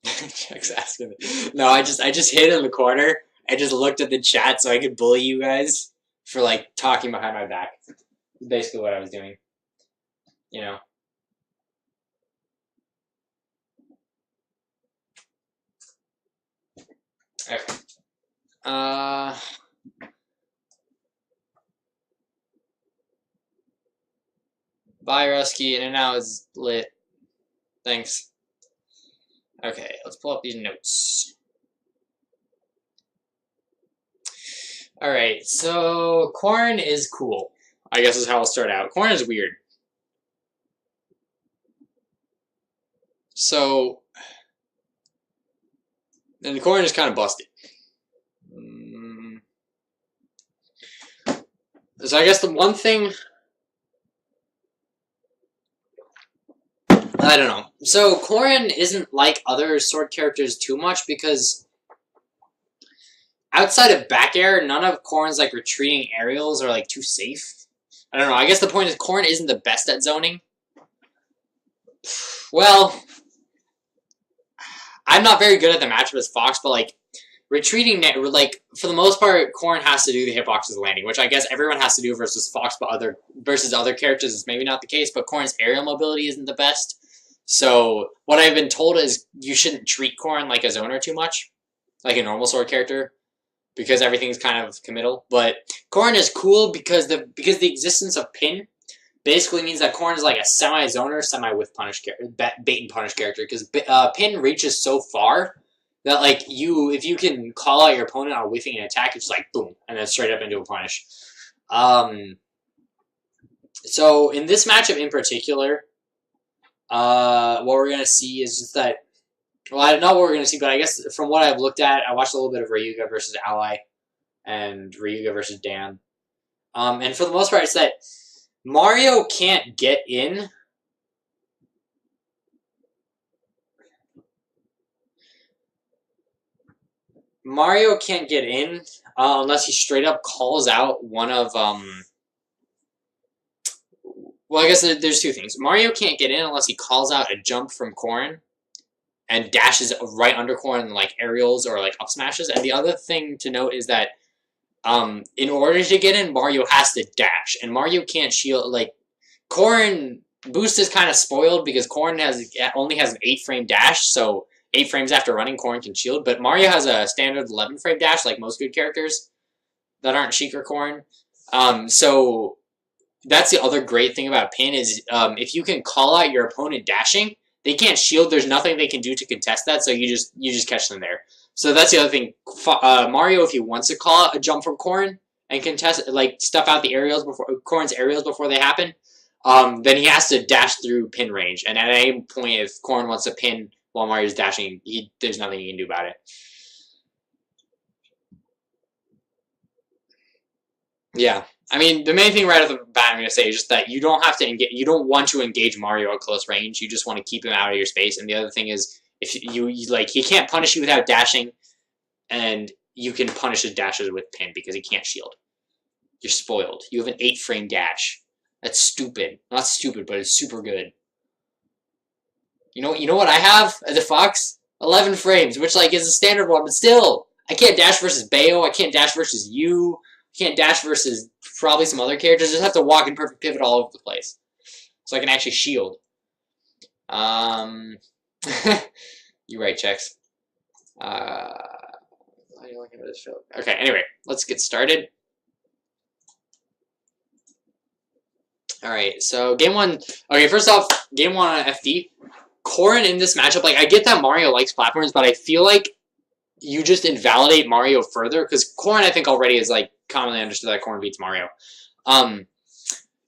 Check's asking me. No, I just hid in the corner. I just looked at the chat so I could bully you guys for like talking behind my back. Basically what I was doing. You know. Okay. Bye, Rusky. In and out is lit. Thanks. Okay, let's pull up these notes. Alright, so Corrin is cool. I guess is how I'll start out. Corrin is weird. So, and Corrin is kind of busted. So I guess the one thing, I don't know. So Corrin isn't like other sword characters too much because outside of back air, none of Corrin's like retreating aerials are like too safe. I don't know. I guess the point is Corrin isn't the best at zoning. Well, I'm not very good at the matchup as Fox, but like retreating, like for the most part, Corrin has to do the hitboxes landing, which I guess everyone has to do versus Fox, but versus other characters is maybe not the case. But Corrin's aerial mobility isn't the best. So what I've been told is you shouldn't treat Corrin like a zoner too much, like a normal sword character, because everything's kind of committal. But Corrin is cool because the existence of Pin basically means that Corrin is like a semi-zoner, semi-whiff punish bait and punish character, because Pin reaches so far that like if you can call out your opponent on whiffing an attack, it's like boom, and then straight up into a punish. So in this matchup in particular, what we're gonna see is just that. Well, not what we're gonna see, but I guess from what I've looked at, I watched a little bit of Ryuga versus Ally, and Ryuga versus Dan, and for the most part, it's that Mario can't get in. Mario can't get in unless he straight up calls out one of Well, I guess there's two things. Mario can't get in unless he calls out a jump from Corrin, and dashes right under Corrin, like aerials or like up smashes. And the other thing to note is that in order to get in, Mario has to dash, and Mario can't shield. Like Corrin boost is kind of spoiled because Corrin only has an 8-frame dash, so 8 frames after running, Corrin can shield. But Mario has a standard 11-frame dash, like most good characters that aren't Shiek or Corrin. So that's the other great thing about Pin is if you can call out your opponent dashing, they can't shield. There's nothing they can do to contest that, so you just catch them there. So that's the other thing. Mario, if he wants to call out a jump from Corrin and contest, like stuff out the aerials before Corrin's aerials before they happen, then he has to dash through pin range. And at any point, if Corrin wants to pin while Mario's dashing, there's nothing he can do about it. Yeah. I mean, the main thing right off the bat I'm going to say is just that you don't have to engage. You don't want to engage Mario at close range. You just want to keep him out of your space. And the other thing is, if you like, he can't punish you without dashing, and you can punish his dashes with pin because he can't shield. You're spoiled. You have an 8-frame dash. That's stupid. Not stupid, but it's super good. You know what I have as a Fox? 11 frames, which like is a standard one, but still, I can't dash versus Bayo. I can't dash versus you. I can't dash versus probably some other characters. I just have to walk in perfect pivot all over the place, so I can actually shield. You're right, Chex. Okay, anyway, let's get started. Alright, so game one. Okay, first off, game one on FD. Corrin in this matchup, like, I get that Mario likes platforms, but I feel like you just invalidate Mario further, because Corrin, I think, already is, like, commonly understood that Corrin beats Mario.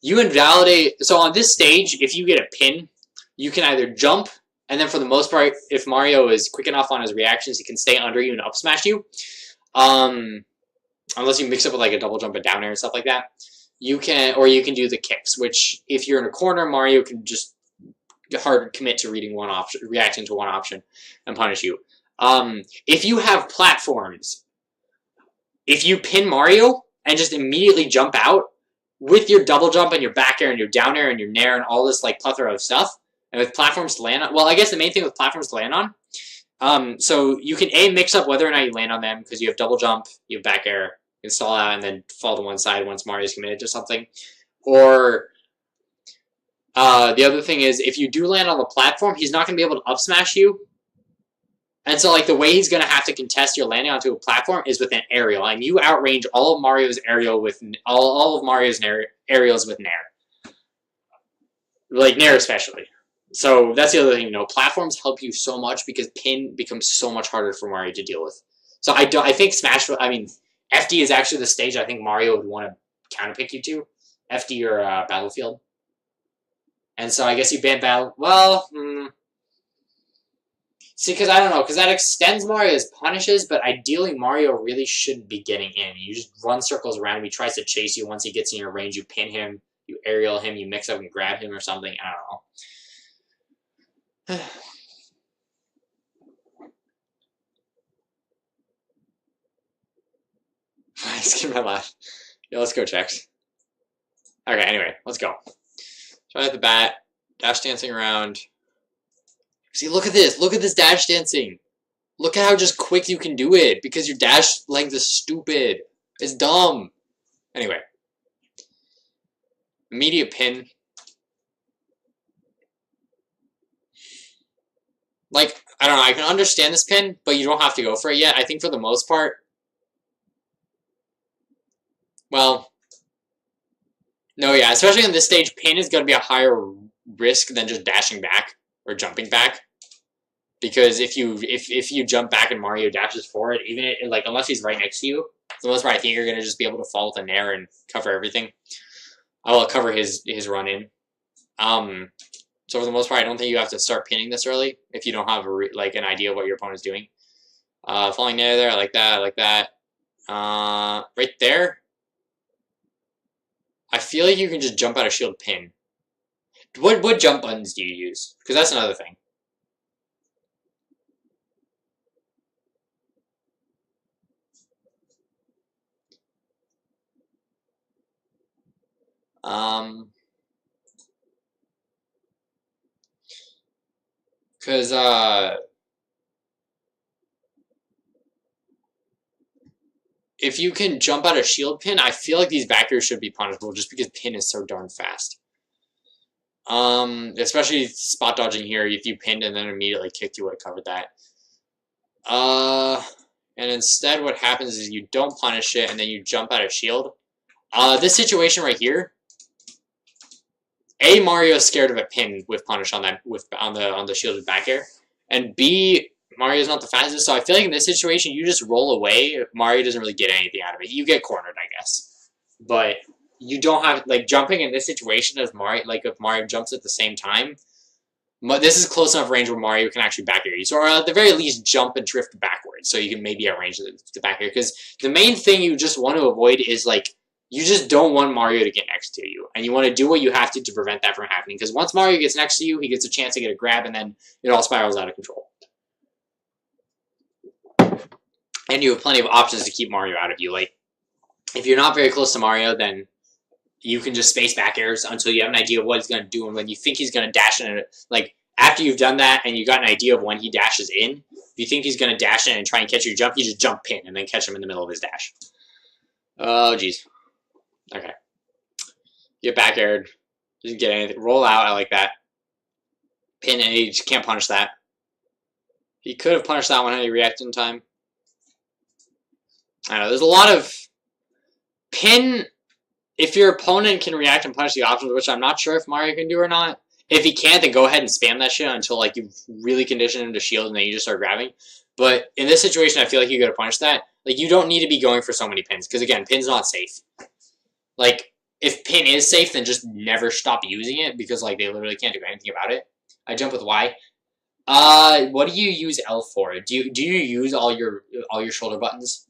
You invalidate... So on this stage, if you get a pin, you can either jump, and then for the most part, if Mario is quick enough on his reactions, he can stay under you and up smash you. Unless you mix up with, like, a double jump and down air and stuff like that. You can do the kicks, which, if you're in a corner, Mario can just hard commit to reading one option, reacting to one option, and punish you. If you have platforms, if you pin Mario and just immediately jump out with your double jump and your back air and your down air and your nair and all this like plethora of stuff, and with platforms to land on, well, I guess the main thing with platforms to land on, so you can mix up whether or not you land on them because you have double jump, you have back air, you can stall out and then fall to one side once Mario's committed to something, or the other thing is, if you do land on the platform, he's not going to be able to up smash you. And so, like, the way he's going to have to contest your landing onto a platform is with an aerial. And you outrange all of Mario's aerial with all of Mario's aerials with Nair. Like, Nair especially. So that's the other thing, platforms help you so much because pin becomes so much harder for Mario to deal with. So I think FD is actually the stage I think Mario would want to counterpick you to. FD or Battlefield. And so I guess you ban Battle... Well, see, because I don't know, because that extends Mario's punishes, but ideally Mario really shouldn't be getting in. You just run circles around him, he tries to chase you, once he gets in your range, you pin him, you aerial him, you mix up and grab him or something, I don't know. I skipped my laugh. Yeah, let's go, Chex. Okay, anyway, let's go. Try at the bat, dash dancing around. See, look at this. Look at this dash dancing. Look at how just quick you can do it, because your dash length is stupid. It's dumb. Anyway. Immediate pin. Like, I don't know, I can understand this pin, but you don't have to go for it yet. I think for the most part, well, no, yeah, especially on this stage, pin is going to be a higher risk than just dashing back or jumping back. Because if you jump back and Mario dashes forward, even unless he's right next to you, for the most part, I think you're going to just be able to fall with a nair and cover everything. I will cover his run in. So for the most part, I don't think you have to start pinning this early if you don't have an idea of what your opponent's doing. Falling nair there, I like that, I like that. Right there. I feel like you can just jump out of shield pin. What jump buttons do you use? Because that's another thing. Because if you can jump out of shield pin, I feel like these back airs should be punishable just because pin is so darn fast. Especially spot dodging here, if you pinned and then immediately kicked, you would have covered that. And instead what happens is you don't punish it and then you jump out of shield. This situation right here, A, Mario is scared of a pin with punish on that on the shielded back air, and B, Mario's not the fastest, so I feel like in this situation you just roll away. Mario doesn't really get anything out of it. You get cornered, I guess, but you don't have like jumping in this situation as Mario. Like if Mario jumps at the same time, but this is close enough range where Mario can actually back air you, so, or at the very least jump and drift backwards, so you can maybe outrange the back air. Because the main thing you just want to avoid is like you just don't want Mario to get next to you, and you want to do what you have to prevent that from happening. Because once Mario gets next to you, he gets a chance to get a grab, and then it all spirals out of control. And you have plenty of options to keep Mario out of you. Like, if you're not very close to Mario, then you can just space back airs until you have an idea of what he's going to do. And when you think he's going to dash in, like, after you've done that and you got an idea of when he dashes in, if you think he's going to dash in and try and catch your jump, you just jump pin and then catch him in the middle of his dash. Oh, jeez. Okay. Get back aired. Doesn't get anything. Roll out. I like that. Pin, and he just can't punish that. He could have punished that one had he reacted in time. I don't know. There's a lot of pin. If your opponent can react and punish the options, which I'm not sure if Mario can do or not. If he can't, then go ahead and spam that shit until like you've really conditioned him to shield and then you just start grabbing. But in this situation, I feel like you gotta punish that. Like, you don't need to be going for so many pins, because again, pin's not safe. Like, if pin is safe, then just never stop using it, because like they literally can't do anything about it. I jump with Y. What do you use L for? Do you use all your shoulder buttons?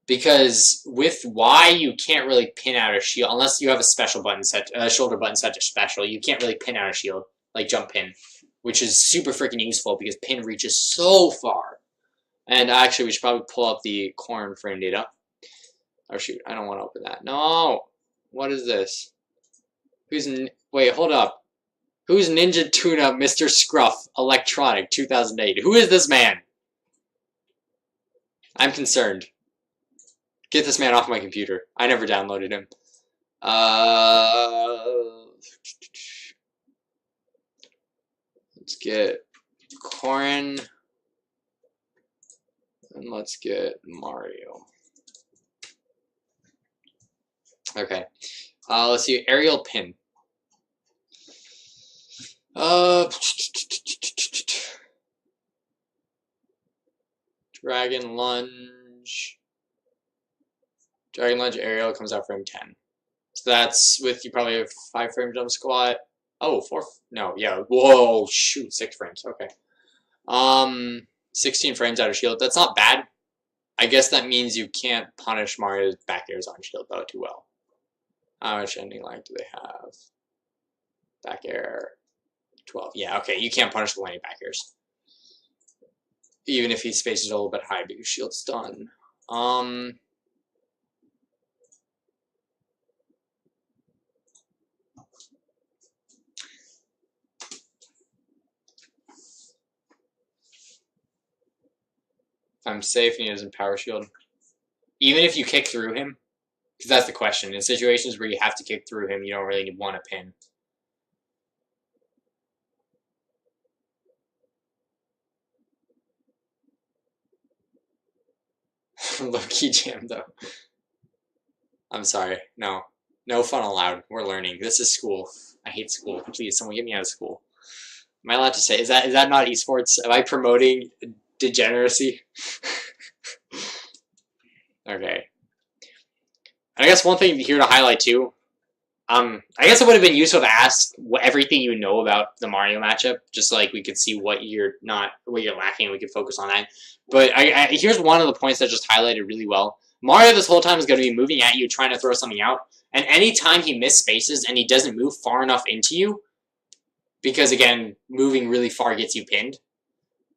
Because with Y, you can't really pin out a shield unless you have a special button set, shoulder button set to special. You can't really pin out a shield like jump pin, which is super freaking useful because pin reaches so far. And actually, we should probably pull up the Corrin frame data. Oh shoot, I don't want to open that. No, what is this? Wait, hold up. Who's Ninja Tuna Mr. Scruff Electronic 2008? Who is this man? I'm concerned. Get this man off my computer. I never downloaded him. Let's get Corrin. And let's get Mario. Okay. Let's see. Aerial pin. Dragon lunge. Dragon lunge aerial comes out frame 10. So that's with you probably have 5 frame jump squat. Oh, 4. No, yeah. Whoa, shoot, 6 frames. Okay. 16 frames out of shield. That's not bad. I guess that means you can't punish Mario's back airs on shield though too well. How much ending lag do they have? Back air 12. Yeah, okay. You can't punish the landing back airs. Even if he spaces a little bit high because shield's done. I'm safe and he doesn't power shield. Even if you kick through him, because that's the question. In situations where you have to kick through him, you don't really want a pin. Low-key jam, though. I'm sorry. No. No fun allowed. We're learning. This is school. I hate school. Please, someone get me out of school. Am I allowed to say? Is that not esports? Am I promoting degeneracy? Okay. And I guess one thing here to highlight too, I guess it would have been useful to ask everything you know about the Mario matchup, just so like we could see what you're lacking, and we could focus on that. But here's one of the points that just highlighted really well. Mario this whole time is going to be moving at you, trying to throw something out, and anytime he misses spaces and he doesn't move far enough into you, because again, moving really far gets you pinned.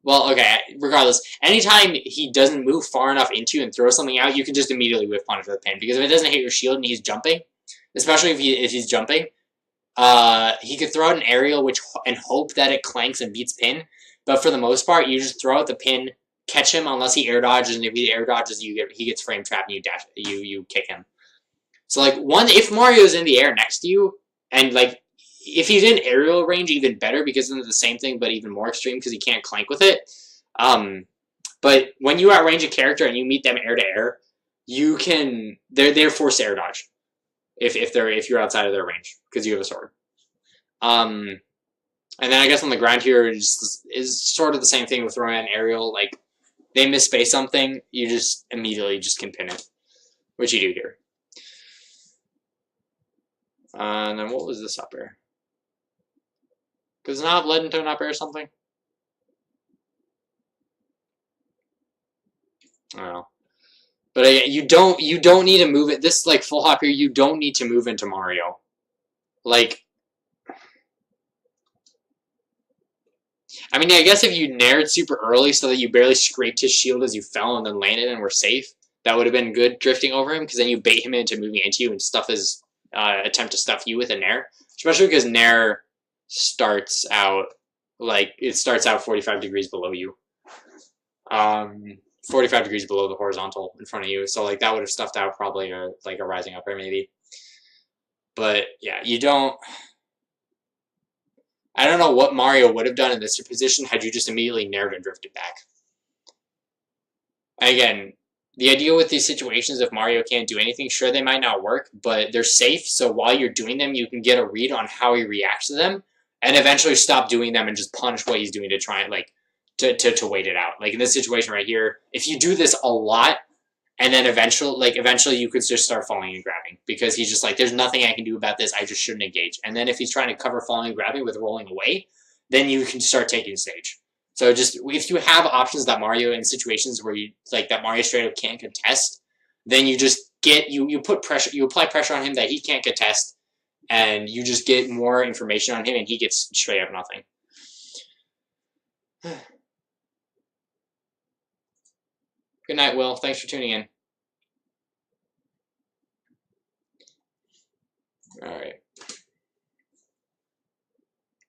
Well, okay, regardless, anytime he doesn't move far enough into you and throw something out, you can just immediately whiff punish with the pin. Because if it doesn't hit your shield and he's jumping, especially if he's jumping, he could throw out an aerial and hope that it clanks and beats pin. But for the most part, you just throw out the pin, catch him unless he air dodges, and if he air dodges, he gets frame trapped and you kick him. So like if Mario's in the air next to you, and like if he's in aerial range, even better because it's the same thing but even more extreme because he can't clank with it. But when you outrange a character and you meet them air to air, you can they're forced to air dodge if you're outside of their range because you have a sword. And then I guess on the ground here is sort of the same thing with throwing an aerial. Like they misspace something, you just immediately just can pin it, which you do here. And then what was this up air? Does it not have lead into an up air or something? I don't know. But you don't need to move it. This like full hop here, you don't need to move into Mario. Like, I mean, I guess if you nared super early so that you barely scraped his shield as you fell and then landed and were safe, that would have been good drifting over him because then you bait him into moving into you and stuff his attempt to stuff you with a nair. Especially because nair starts out like it starts out 45 degrees below you. 45 degrees below the horizontal in front of you. So like that would have stuffed out probably a rising up air maybe. But yeah, you don't. I don't know what Mario would have done in this position had you just immediately nared and drifted back. Again, the idea with these situations, if Mario can't do anything, sure, they might not work, but they're safe, so while you're doing them, you can get a read on how he reacts to them, and eventually stop doing them and just punish what he's doing to try and, like, to wait it out. Like, in this situation right here, if you do this a lot, and then eventually you could just start falling and grabbing, because he's just like, there's nothing I can do about this, I just shouldn't engage. And then if he's trying to cover falling and grabbing with rolling away, then you can start taking stage. So just, if you have options that Mario, in situations where you, like, that Mario straight up can't contest, then you just get, you put pressure, you apply pressure on him that he can't contest, and you just get more information on him, and he gets straight up nothing. Good night, Will. Thanks for tuning in. Alright.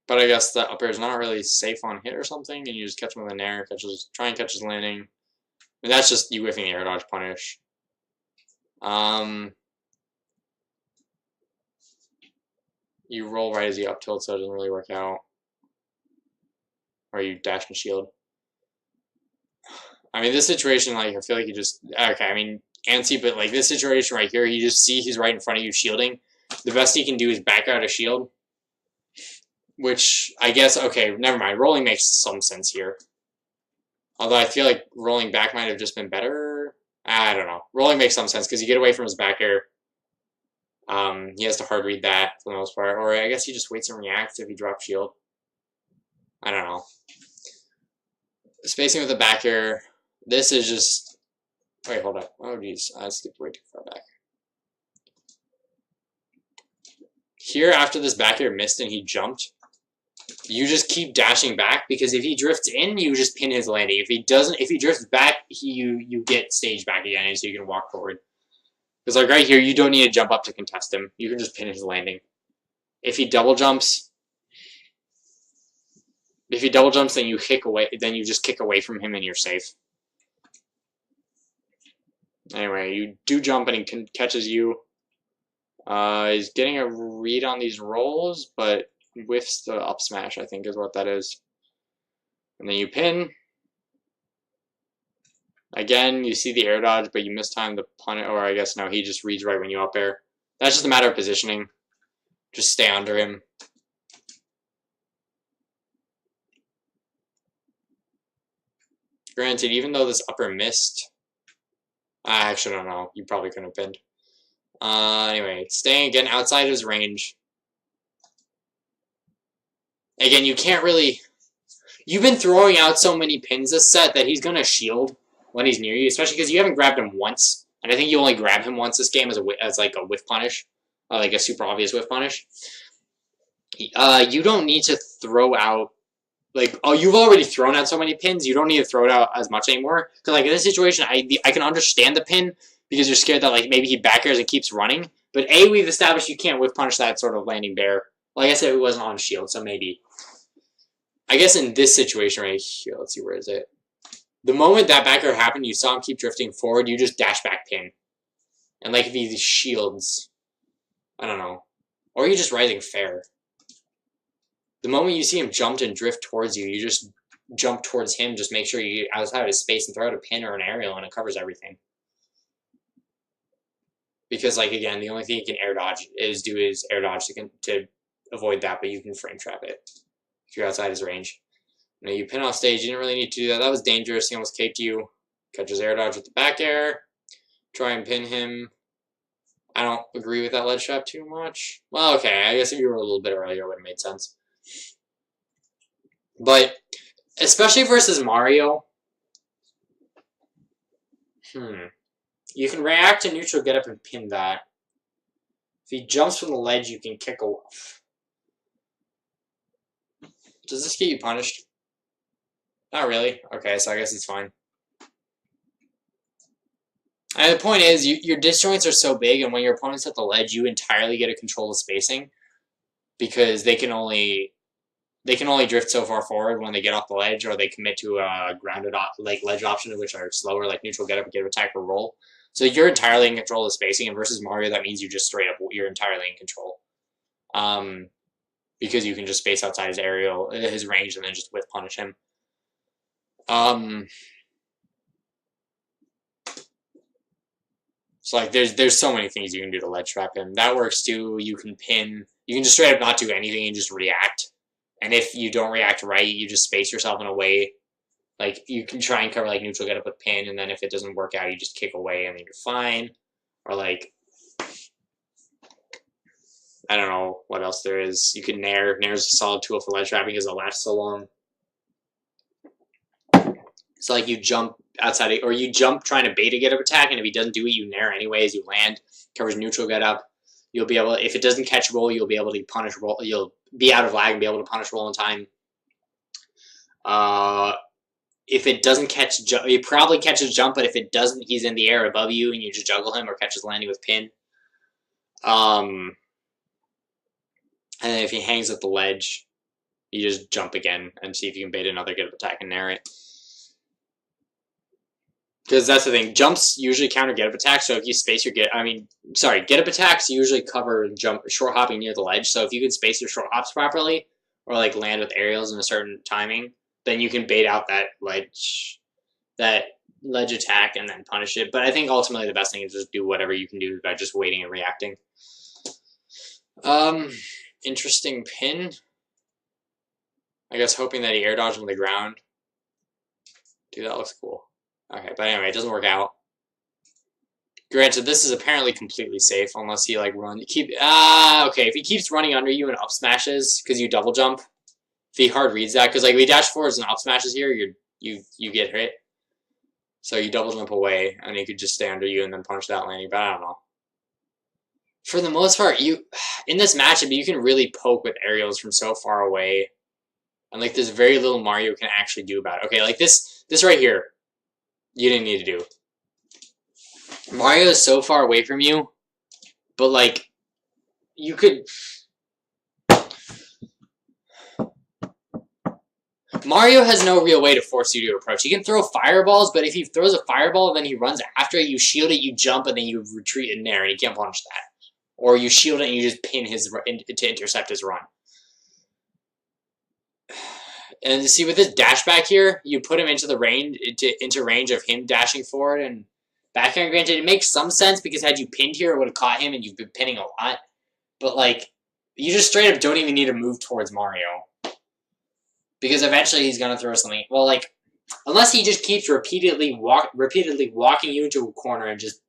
But I guess that up air is not really safe on hit or something, and you just catch him with a nair, try and catch his landing. And that's just you whiffing the air dodge punish. You roll right as you up tilt, so it doesn't really work out. Or you dash and shield. I mean, this situation, like, I feel like you just... Okay, I mean, antsy, but, like, this situation right here, you just see he's right in front of you shielding. The best he can do is back out a shield. Which, I guess, okay, never mind. Rolling makes some sense here. Although I feel like rolling back might have just been better. I don't know. Rolling makes some sense, because you get away from his back air. He has to hard read that, for the most part. Or I guess he just waits and reacts if he drops shield. I don't know. Spacing with the back air... This is just... Wait, hold up. Oh, geez. I skipped way too far back. Here, after this back air missed and he jumped, you just keep dashing back, because if he drifts in, you just pin his landing. If he drifts back, you get stage back again, and so you can walk forward. Because, like, right here, you don't need to jump up to contest him. You can just pin his landing. If he double jumps... then you kick away. Then you just kick away from him, and you're safe. Anyway, you do jump and he catches you. He's getting a read on these rolls, but whiffs the up smash, I think is what that is. And then you pin. Again, you see the air dodge, but you mistime the punish, or I guess no, he just reads right when you up air. That's just a matter of positioning. Just stay under him. Granted, even though this upper missed, I actually don't know. You probably couldn't have pinned. Anyway, staying again outside his range. Again, you can't really... You've been throwing out so many pins this set that he's going to shield when he's near you, especially because you haven't grabbed him once. And I think you only grab him once this game as like a whiff punish. Like a super obvious whiff punish. You don't need to throw out... Like, oh, you've already thrown out so many pins, you don't need to throw it out as much anymore. Because, like, in this situation, I can understand the pin, because you're scared that, like, maybe he back airs and keeps running. But A, we've established you can't whiff punish that sort of landing bear. Like I said, it wasn't on shield, so maybe. I guess in this situation right here, let's see, where is it? The moment that back air happened, you saw him keep drifting forward, you just dash back pin. And like if he shields, I don't know. Or you just rising fair. The moment you see him jump and drift towards you, you just jump towards him, just make sure you get outside of his space and throw out a pin or an aerial and it covers everything. Because, like, again, the only thing you can air dodge is air dodge to avoid that, but you can frame trap it if you're outside his range. You know, you pin off stage, you didn't really need to do that. That was dangerous. He almost caped you. Catches air dodge with the back air. Try and pin him. I don't agree with that ledge trap too much. Well, okay, I guess if you were a little bit earlier, it would have made sense. But, especially versus Mario, you can react to neutral, get up, and pin that. If he jumps from the ledge, you can kick off. Does this get you punished? Not really. Okay, so I guess it's fine. And the point is, your disjoints are so big, and when your opponent's at the ledge, you entirely get to control the spacing, because they can only drift so far forward when they get off the ledge, or they commit to a grounded ledge option, which are slower, like neutral, get up, get up, attack, or roll. So you're entirely in control of the spacing, and versus Mario, that means you just straight up, you're entirely in control. Because you can just space outside his aerial, his range, and then just whip punish him. So like there's so many things you can do to ledge trap him. That works too. You can pin. You can just straight up not do anything and just react. And if you don't react right, you just space yourself in a way. Like you can try and cover like neutral, get up with pin, and then if it doesn't work out, you just kick away and then you're fine. Or like I don't know what else there is. You can nair. Nair is a solid tool for ledge trapping because it'll last so long. So like you jump outside of, or you jump trying to bait a get up attack, and if he doesn't do it, you nair anyways. You land, covers neutral, get up. You'll be able, if it doesn't catch roll, you'll be able to punish roll. You'll be out of lag and be able to punish roll in time. If it doesn't catch jump, he probably catches jump, but if it doesn't, he's in the air above you, and you just juggle him or catches landing with pin. And then if he hangs at the ledge, you just jump again and see if you can bait another get up attack and nair it. Because that's the thing, jumps usually counter get up attacks. So if you space your get up attacks usually cover short hopping near the ledge. So if you can space your short hops properly, or like land with aerials in a certain timing, then you can bait out that ledge attack and then punish it. But I think ultimately the best thing is just do whatever you can do by just waiting and reacting. Interesting pin. I guess hoping that he air dodged on the ground. Dude, that looks cool. Okay, but anyway, it doesn't work out. Granted, this is apparently completely safe unless he like okay, if he keeps running under you and up smashes because you double jump, if he hard reads that, because like we dash forwards and up smashes here, you get hit. So you double jump away and he could just stay under you and then punish that landing, but I don't know. For the most part, in this matchup, you can really poke with aerials from so far away. And like there's very little Mario can actually do about it. Okay, like this right here. You didn't need to do. Mario is so far away from you, but like, you could... Mario has no real way to force you to approach. He can throw fireballs, but if he throws a fireball and then he runs after it, you shield it, you jump, and then you retreat in there, and he can't punish that. Or you shield it and you just pin to intercept his run. And you see, with this dash back here, you put him into the range, into range of him dashing forward and backhand. Granted, it makes some sense because had you pinned here, it would have caught him, and you've been pinning a lot. But like, you just straight up don't even need to move towards Mario because eventually he's gonna throw something. Well, like, unless he just keeps repeatedly walking you into a corner and just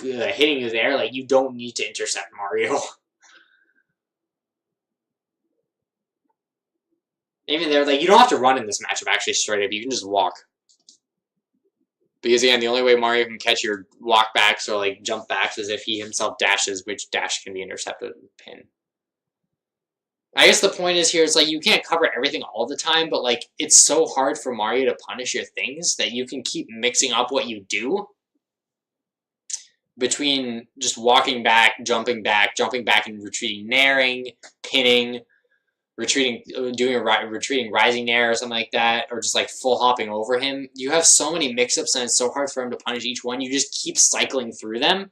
hitting you there, like you don't need to intercept Mario. Even there, like, you don't have to run in this matchup actually straight up. You can just walk. Because, again, the only way Mario can catch your walk backs or, like, jump backs is if he himself dashes, which dash can be intercepted with pin. I guess the point is here, it's like, you can't cover everything all the time, but, like, it's so hard for Mario to punish your things that you can keep mixing up what you do between just walking back and retreating, nairing, pinning, retreating rising nair or something like that, or just like full hopping over him. You have so many mix-ups, and it's so hard for him to punish each one. You just keep cycling through them,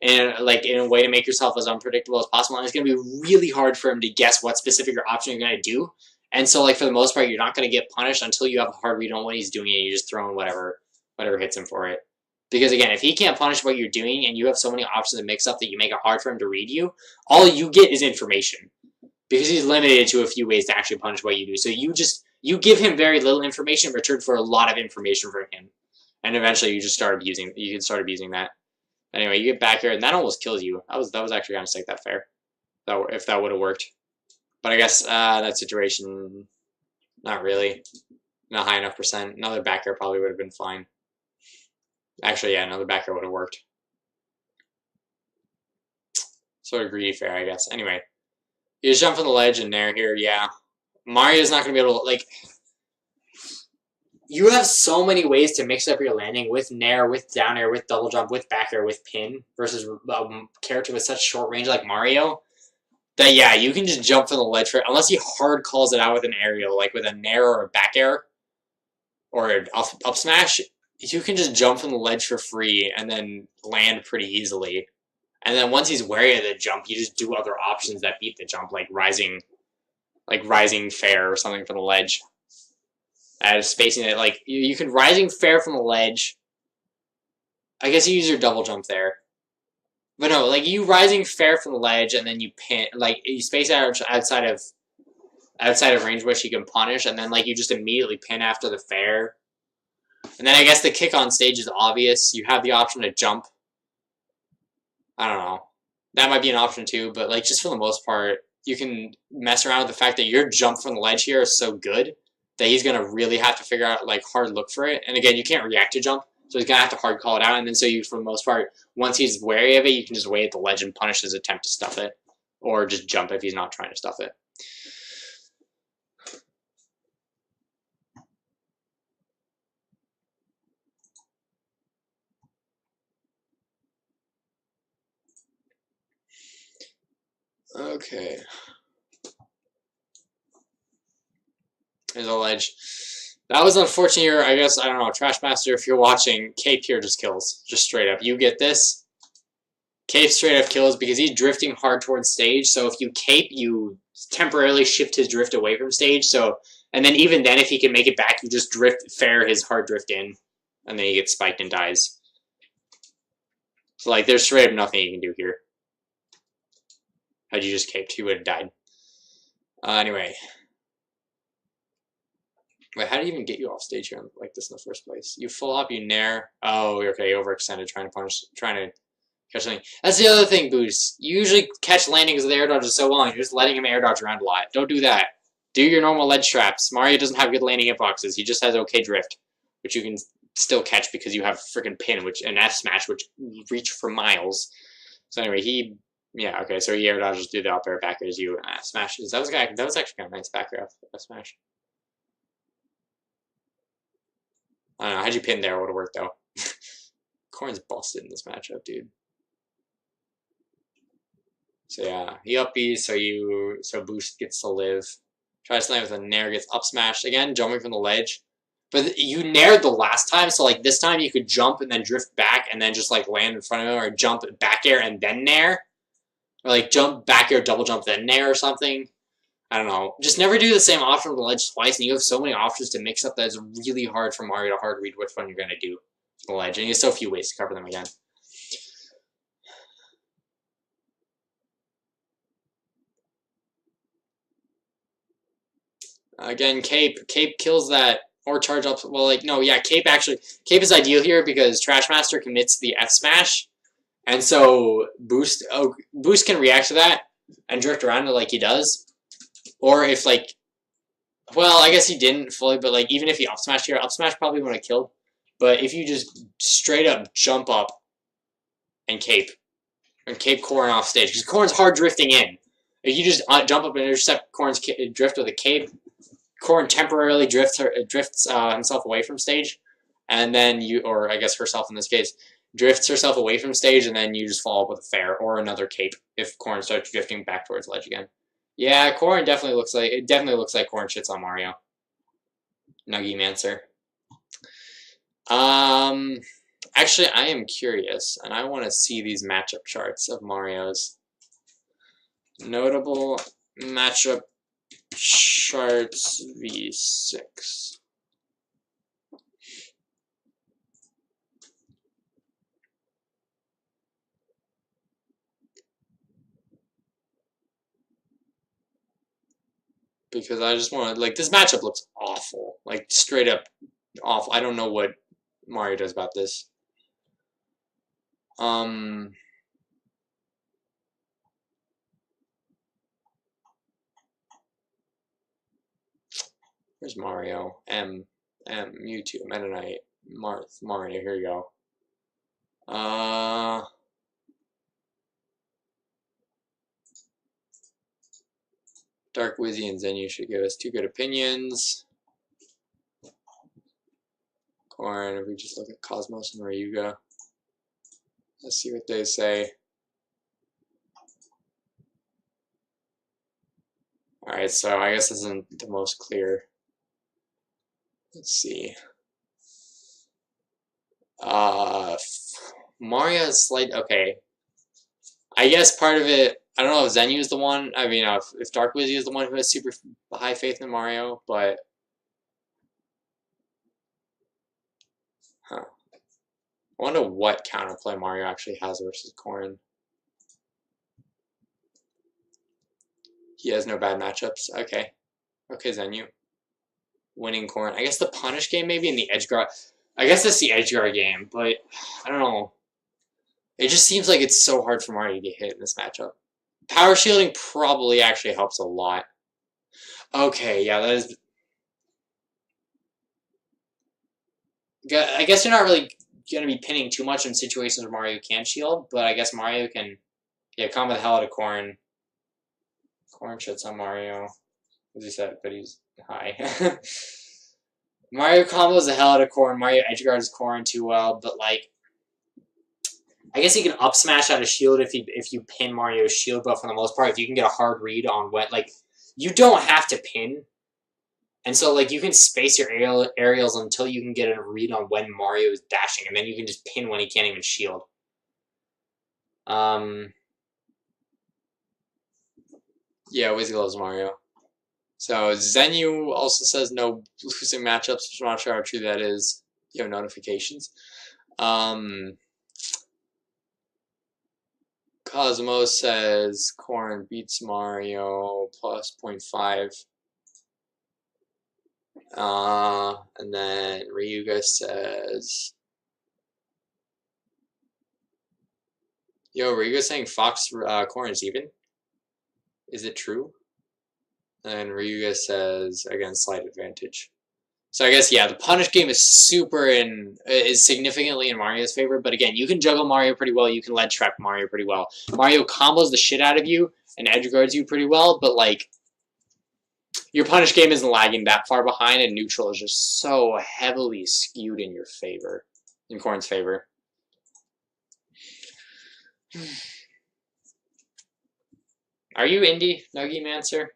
and like in a way to make yourself as unpredictable as possible. And it's going to be really hard for him to guess what specific option you're going to do. And so, like for the most part, you're not going to get punished until you have a hard read on what he's doing, and you just throw in whatever hits him for it. Because again, if he can't punish what you're doing, and you have so many options to mix up that you make it hard for him to read you, all you get is information. Because he's limited to a few ways to actually punish what you do. So you give him very little information in return for a lot of information from him. And eventually you can start abusing that. Anyway, you get back here, and that almost kills you. That was actually kind of sick, that fair. If that would have worked. But I guess that situation, not really. Not high enough percent. Another back air probably would have been fine. Actually, yeah, another back air would have worked. Sort of greedy fair, I guess. Anyway. You just jump from the ledge and nair here, yeah. Mario's not going to be able to, like... You have so many ways to mix up your landing with nair, with down air, with double jump, with back air, with pin, versus a character with such short range like Mario, that, yeah, you can just jump from the ledge for... Unless he hard calls it out with an aerial, like with a nair or a back air, or an up smash, you can just jump from the ledge for free and then land pretty easily. And then once he's wary of the jump, you just do other options that beat the jump, like rising fair or something from the ledge. As spacing it, like you can rising fair from the ledge. I guess you use your double jump there, but no, like you rising fair from the ledge and then you pin, like you space out outside of range which you can punish, and then like you just immediately pin after the fair. And then I guess the kick on stage is obvious. You have the option to jump. I don't know. That might be an option too, but like just for the most part, you can mess around with the fact that your jump from the ledge here is so good that he's going to really have to figure out, like, hard look for it. And again, you can't react to jump, so he's going to have to hard call it out. And then so you, for the most part, once he's wary of it, you can just wait at the ledge and punish his attempt to stuff it. Or just jump if he's not trying to stuff it. Okay. There's a ledge. That was unfortunate here. I guess, I don't know, Trashmaster, if you're watching, Cape here just kills. Just straight up. You get this. Cape straight up kills because he's drifting hard towards stage. So if you Cape, you temporarily shift his drift away from stage. So, and then even then, if he can make it back, you just drift fair his hard drift in. And then he gets spiked and dies. So, like, there's straight up nothing you can do here. Had you just caped, he would have died. Anyway. Wait, how did he even get you off stage here like this in the first place? You full hop, you nair. Oh, okay, overextended, trying to catch something. That's the other thing, Boost. You usually catch landings with air dodges so long, you're just letting him air dodge around a lot. Don't do that. Do your normal ledge traps. Mario doesn't have good landing hitboxes. He just has okay drift, which you can still catch because you have freaking pin, and F smash, which reach for miles. So anyway, yeah, okay, so he air dodges through the up air, back airs you, and F smashes. That was actually kind of nice back air F smash. I don't know, how'd you pin there? Would have worked, though. Corrin's busted in this matchup, dude. So yeah, he up B, so Boost gets to live. Try to slam with a nair, gets up smashed. Again, jumping from the ledge. But you naired the last time, so like this time you could jump and then drift back and then just like land in front of him, or jump back air and then nair. Or like jump back air, double jump, then nair or something. I don't know. Just never do the same option on the ledge twice, and you have so many options to mix up that it's really hard for Mario to hard read which one you're going to do on the ledge. And he has so few ways to cover them again. Again, Cape kills that, or charge up. Well, like, no, yeah, Cape is ideal here because Trashmaster commits the F smash, and so Boost can react to that and drift around it like he does. Or if, like, well, I guess he didn't fully, but, like, even if he up smashed here, up smash probably would have killed. But if you just straight up jump up and Cape Corrin off stage, because Corrin's hard drifting in. If you just jump up and intercept Corrin's drift with a Cape, Corrin temporarily drifts himself away from stage, and then or I guess herself in this case, drifts herself away from stage, and then you just follow up with a fair or another Cape if Corrin starts drifting back towards ledge again. Yeah, Corrin definitely looks like Corrin shits on Mario. Nuggy Mancer. Um, actually, I am curious, and I want to see these matchup charts of Mario's. Notable matchup charts V6. Because I just want to, like, this matchup looks awful. Like, straight up awful. I don't know what Mario does about this. Where's Mario? Mewtwo, Meta Knight, Marth, Mario, here you go. Dark Wizzy and Zenyu should give us 2 good opinions. Corrin, if we just look at Cosmos and Ryuga. Let's see what they say. Alright, so I guess this isn't the most clear. Let's see. Mario's slight. Okay. I guess part of it. I don't know if Zenyu is the one. I mean, if Dark Wizzy is the one who has super high faith in Mario, but. Huh. I wonder what counterplay Mario actually has versus Corrin. He has no bad matchups. Okay. Okay, Zenyu. Winning Corrin. I guess the punish game maybe in the edge guard. I guess that's the edge guard game, but I don't know. It just seems like it's so hard for Mario to get hit in this matchup. Power shielding probably actually helps a lot. Okay, yeah, that is. I guess you're not really going to be pinning too much in situations where Mario can shield, but I guess Mario can, yeah, combo the hell out of Corrin. Corrin shits on Mario, as he said, but he's high. Mario combos the hell out of Corrin. Mario edgeguards Corrin too well, but like, I guess you can up smash out of shield if you pin Mario's shield, but for the most part, if you can get a hard read on when, like, you don't have to pin. And so, like, you can space your aerials until you can get a read on when Mario is dashing, and then you can just pin when he can't even shield. Yeah, Wizzy loves Mario. So, Zenyu also says no losing matchups, which I'm not sure how true that is. You have notifications. Cosmos says Corrin beats Mario plus 0.5. And then Ryuga says, yo, Ryuga's saying Fox Corrin's even? Is it true? And Ryuga says, again, slight advantage. So I guess, yeah, the punish game is significantly in Mario's favor, but again, you can juggle Mario pretty well, you can ledge trap Mario pretty well. Mario combos the shit out of you and edge guards you pretty well, but like, your punish game isn't lagging that far behind, and neutral is just so heavily skewed in your favor, in Corrin's favor. Are you Indy, Nuggy Mancer?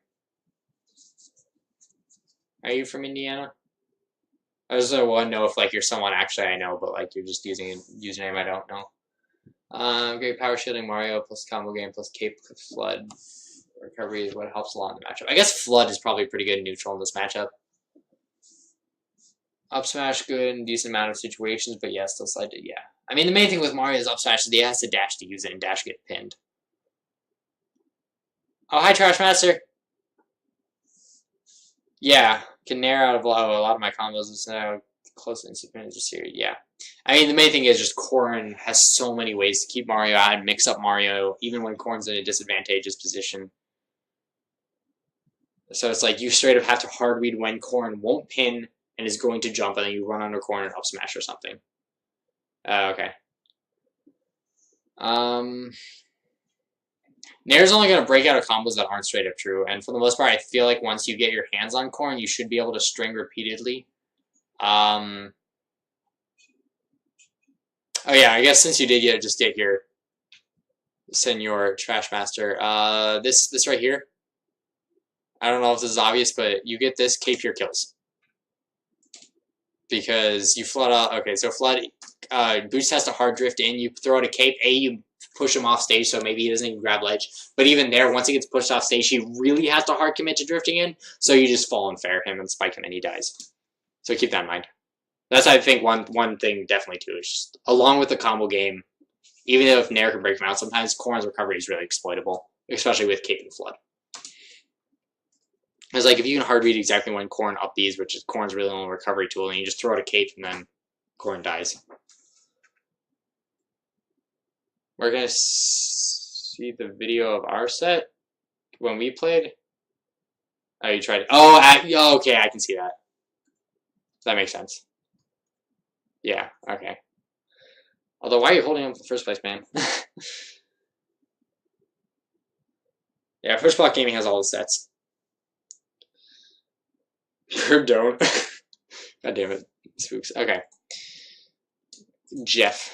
Are you from Indiana? I just want to know if like you're someone actually I know, but like you're just using a username I don't know. Great power shielding Mario plus combo game plus cape plus flood. Recovery is what helps a lot in the matchup. I guess flood is probably pretty good neutral in this matchup. Up smash good in decent amount of situations, but yeah, still slide to, yeah. I mean, the main thing with Mario is up smash is he has to dash to use it, and dash get pinned. Oh, hi, Trash Master. Yeah, can narrow out a lot of my combos. It's now close to instant just here. Yeah. I mean, the main thing is just Corrin has so many ways to keep Mario out and mix up Mario, even when Corrin's in a disadvantageous position. So it's like you straight up have to hard read when Corrin won't pin and is going to jump, and then you run under Corrin and up smash or something. Okay. Nair's only going to break out of combos that aren't straight up true, and for the most part, I feel like once you get your hands on Corrin, you should be able to string repeatedly. Oh yeah, I guess since you did just get here, Senor Trash Master. This right here. I don't know if this is obvious, but you get this, cape your kills. Because you flood out, okay, so flood, Boost has to hard drift in, you throw out a cape, you push him off stage, so maybe he doesn't even grab ledge. But even there, once he gets pushed off stage, he really has to hard commit to drifting in, so you just fall and fair him and spike him and he dies. So keep that in mind. That's, I think, one thing definitely too, is just, along with the combo game, even though if Nair can break him out, sometimes Corrin's recovery is really exploitable, especially with cape and flood. It's like if you can hard read exactly when Corrin up these, which is Corrin's really only recovery tool, and you just throw out a cape and then Corrin dies. We're gonna see the video of our set when we played. Oh, you tried. Oh, okay, I can see that. That makes sense. Yeah, okay. Although, why are you holding him in the first place, man? Yeah, First Block Gaming has all the sets. Herb don't. God damn it. Spooks. Okay. Jeff.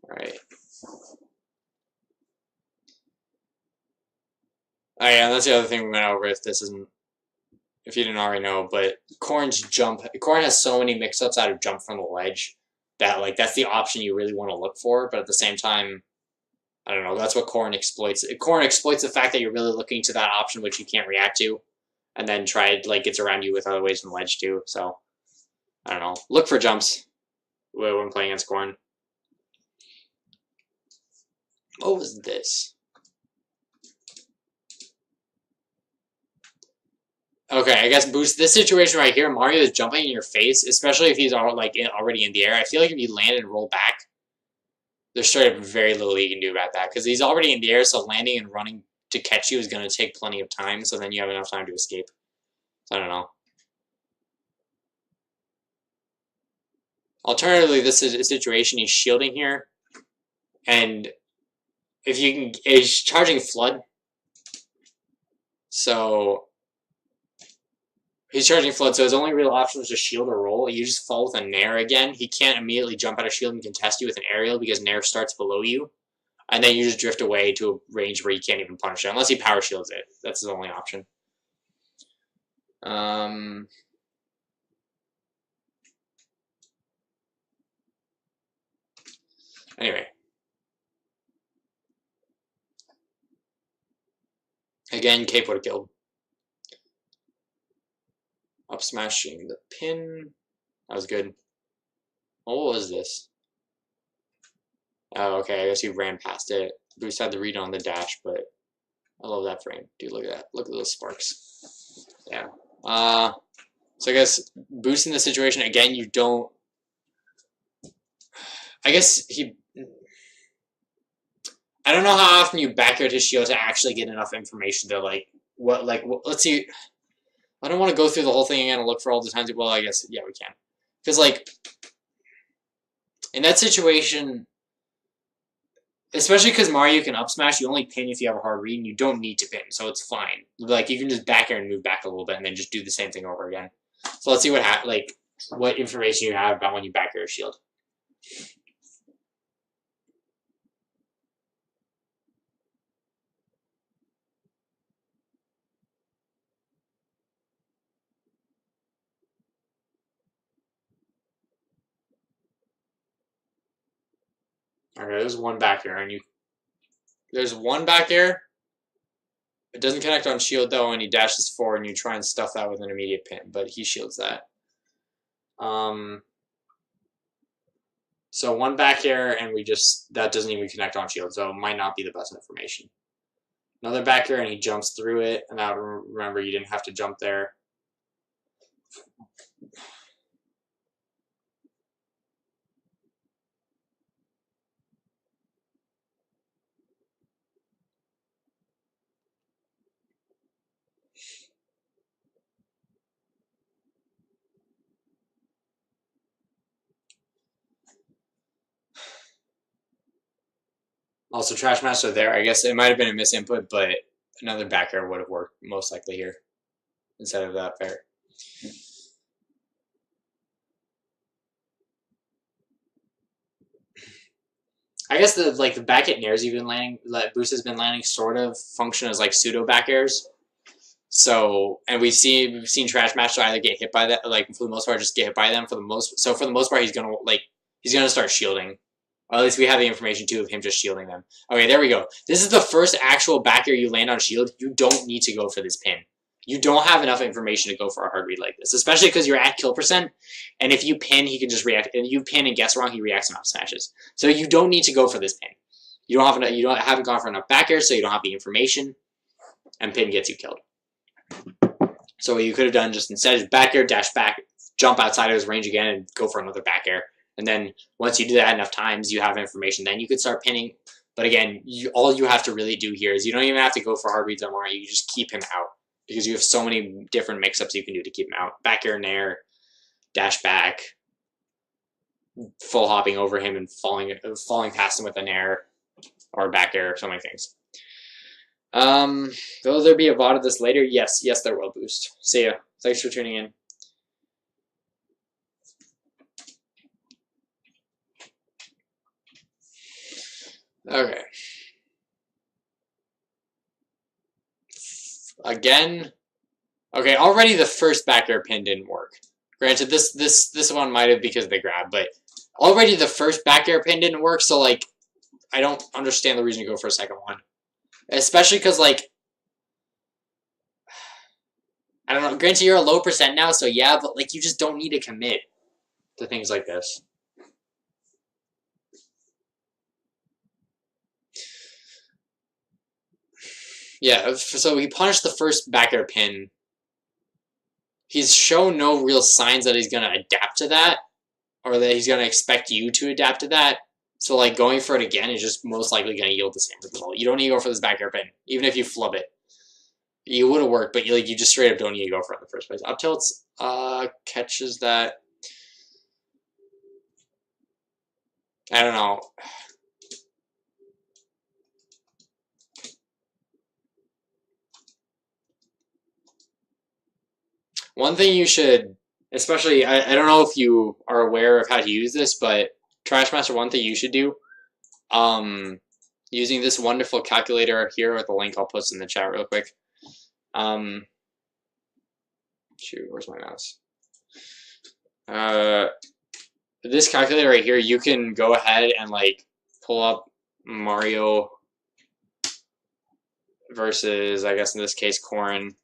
Alright. Oh yeah, that's the other thing we went over if this isn't, if you didn't already know, but Corrin's jump, Corrin has so many mix-ups out of jump from the ledge that, like, that's the option you really want to look for, but at the same time, I don't know, that's what Corrin exploits. Corrin exploits the fact that you're really looking to that option which you can't react to, and then gets around you with other ways than ledge too, so, I don't know. Look for jumps when playing against Corrin. What was this? Okay, I guess Boost, this situation right here, Mario is jumping in your face, especially if he's already in the air. I feel like if you land and roll back, there's straight up very little you can do about that, because he's already in the air, so landing and running to catch you is going to take plenty of time, so then you have enough time to escape. So I don't know. Alternatively, this is a situation he's shielding here, and if you can, he's charging Flood, so he's charging Flood, so his only real option is to shield or roll. You just fall with a Nair again. He can't immediately jump out of shield and contest you with an aerial because Nair starts below you. And then you just drift away to a range where you can't even punish it, unless he power shields it. That's his only option. Anyway. Again, Cape would have killed. Up smashing the pin. That was good. What was this? Oh, okay, I guess he ran past it. Boost had the read on the dash, but I love that frame. Dude, look at that. Look at those sparks. Yeah. So I guess Boost in this situation, again, you don't... I guess he... I don't know how often you back out his shield to actually get enough information to, let's see... I don't want to go through the whole thing again and look for all the times... Well, I guess, yeah, we can. Because, in that situation... Especially because Mario can up smash, you only pin if you have a hard read, and you don't need to pin, so it's fine. You can just back air and move back a little bit, and then just do the same thing over again. So let's see what information you have about when you back air a shield. Okay, there's one back air, and there's one back air. It doesn't connect on shield though, and he dashes forward, and you try and stuff that with an immediate pin, but he shields that. So one back air, and that doesn't even connect on shield, so it might not be the best information. Another back air, and he jumps through it, and now remember you didn't have to jump there. Also, Trash Master there. I guess it might have been a misinput, but another back air would have worked most likely here instead of that fair. I guess the back at nairs you've been landing, Boost has been landing, sort of function as pseudo back airs. So, and we've seen Trash Master either get hit by that, like for the most part, just get hit by them for the most. So for the most part, he's gonna start shielding. Or at least we have the information too of him just shielding them. Okay, there we go. This is the first actual back air you land on shield. You don't need to go for this pin. You don't have enough information to go for a hard read like this, especially because you're at kill percent. And if you pin, he can just react. And you pin and guess wrong, he reacts and up smashes. So you don't need to go for this pin. You don't have enough. Haven't gone for enough back air, so you don't have the information. And pin gets you killed. So what you could have done just instead is back air, dash back, jump outside of his range again, and go for another back air. And then once you do that enough times, you have information. Then you could start pinning. But again, all you have to really do here is you don't even have to go for hard reads on Mario. You just keep him out because you have so many different mix-ups you can do to keep him out. Back air, nair, dash back, full hopping over him and falling past him with a nair or back air, so many things. Will there be a VOD of this later? Yes, there will, Boost. See ya. Thanks for tuning in. Okay. Again. Okay, already the first back air pin didn't work. Granted, this one might have because of the grab, but already the first back air pin didn't work, so like I don't understand the reason to go for a second one. Especially because, like, I don't know, granted you're a low percent now, so yeah, but, like, you just don't need to commit to things like this. Yeah, so he punished the first back air pin. He's shown no real signs that he's going to adapt to that, or that he's going to expect you to adapt to that. So, like, going for it again is just most likely going to yield the same result. You don't need to go for this back air pin, even if you flub it. You would have worked, but you just straight up don't need to go for it in the first place. Up tilts catches that. I don't know. One thing you should, especially, I don't know if you are aware of how to use this, but Trash Master, one thing you should do, using this wonderful calculator here with the link I'll post in the chat real quick. Shoot, where's my mouse? This calculator right here, you can go ahead and like pull up Mario versus, I guess in this case, Corrin,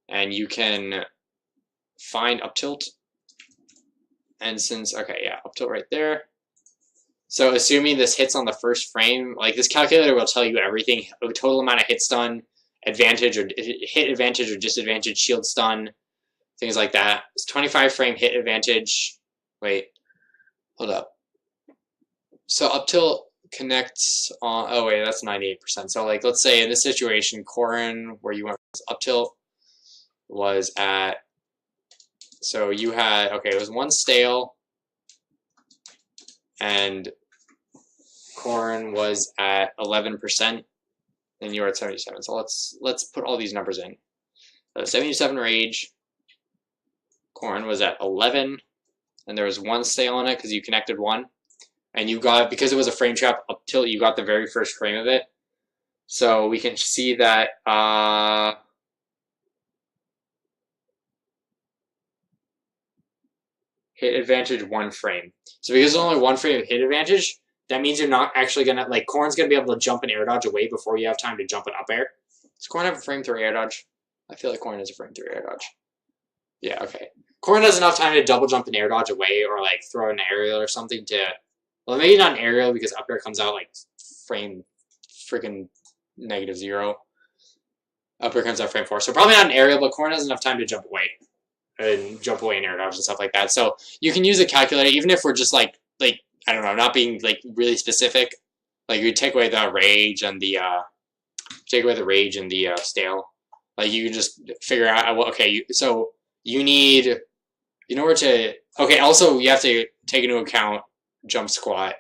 and you can find up tilt. And since, okay, yeah, up tilt right there. So assuming this hits on the first frame, like this calculator will tell you everything, the total amount of hit stun, advantage or hit advantage or disadvantage, shield stun, things like that. It's 25 frame hit advantage. Wait, hold up. So up tilt connects on, oh wait, that's 98%. So like, let's say in this situation, Corrin, where you went up tilt, was at, so you had, okay, it was one stale, and Corrin was at 11%, and you were at 77. So let's put all these numbers in. 77 rage, Corrin was at 11, and there was one stale on it because you connected one, and you got, because it was a frame trap up tilt, you got the very first frame of it. So we can see that hit advantage one frame. So because there's only one frame of hit advantage, that means you're not actually gonna, like, Corrin's gonna be able to jump and air dodge away before you have time to jump and up air. Does Corrin have a frame 3 air dodge? I feel like Corrin has a frame 3 air dodge. Yeah, okay. Corrin has enough time to double jump and air dodge away, or like throw an aerial or something to, well, maybe not an aerial because up air comes out like frame freaking -0. Up air comes out frame 4. So probably not an aerial, but Corrin has enough time to jump away. And jump away and air dodge and stuff like that. So you can use a calculator, even if we're just like I don't know, not being like really specific. Like you take away the rage and the stale. Like you can just figure out, okay, so you need, in order to, okay, also you have to take into account jump squat.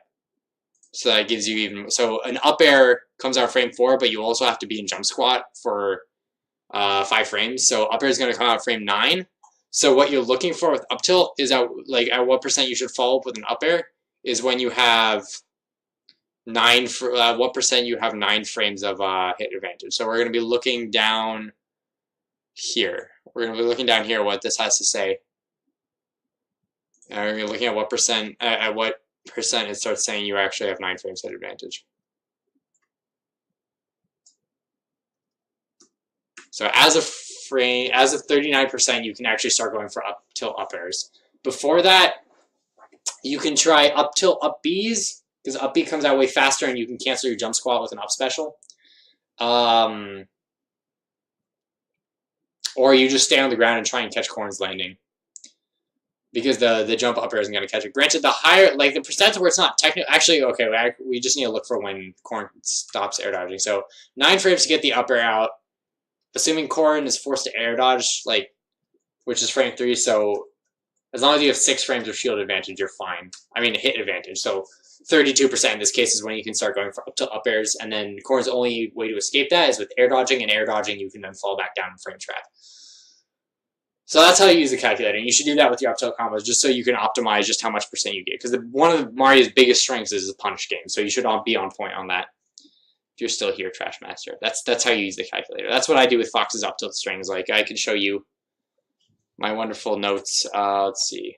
So that gives you even, so an up air comes out frame 4, but you also have to be in jump squat for 5 frames. So up air is going to come out frame 9. So what you're looking for with up tilt is at what percent you should follow up with an up air is when you have what percent you have 9 frames of hit advantage. So we're going to be looking down here. We're going to be looking down here what this has to say. And we're going to be looking at what percent, at what percent it starts saying you actually have 9 frames at advantage. So as of 39%, you can actually start going for up tilt up airs. Before that, you can try up tilt up Bs, because up B comes out way faster and you can cancel your jump squat with an up special. Or you just stay on the ground and try and catch Corrin's landing, because the jump up air isn't going to catch it. Granted, the higher, like the percent where it's not technical, actually, okay, we just need to look for when Corrin stops air dodging. So 9 frames to get the up air out, assuming Corrin is forced to air dodge, like, which is frame 3, so as long as you have 6 frames of shield advantage, you're fine. I mean, hit advantage, so 32% in this case is when you can start going for up airs, and then Corrin's only way to escape that is with air dodging, and air dodging you can then fall back down in frame trap. So that's how you use the calculator. And you should do that with your up tilt combos, just so you can optimize just how much percent you get. Because one of Mario's biggest strengths is the punish game, so you should all be on point on that. If you're still here, Trash Master, that's how you use the calculator. That's what I do with Fox's up tilt strings. Like, I can show you my wonderful notes. Let's see.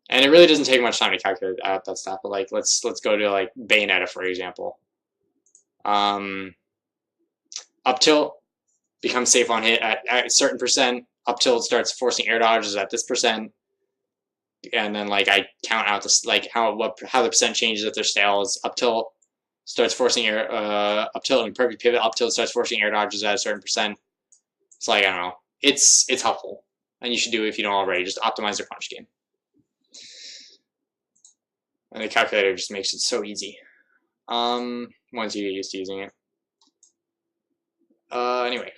And it really doesn't take much time to calculate out that stuff. But like, let's go to like Bayonetta, for example. Up tilt becomes safe on hit at a certain percent. Up tilt starts forcing air dodges at this percent. And then like I count out this, like how the percent changes if they're stale is up tilt starts forcing air up tilt and perfect pivot. Up tilt starts forcing air dodges at a certain percent. It's like, I don't know. It's helpful, and you should do it if you don't already. Just optimize your punch game. And the calculator just makes it so easy. Once you get used to using it. Anyway.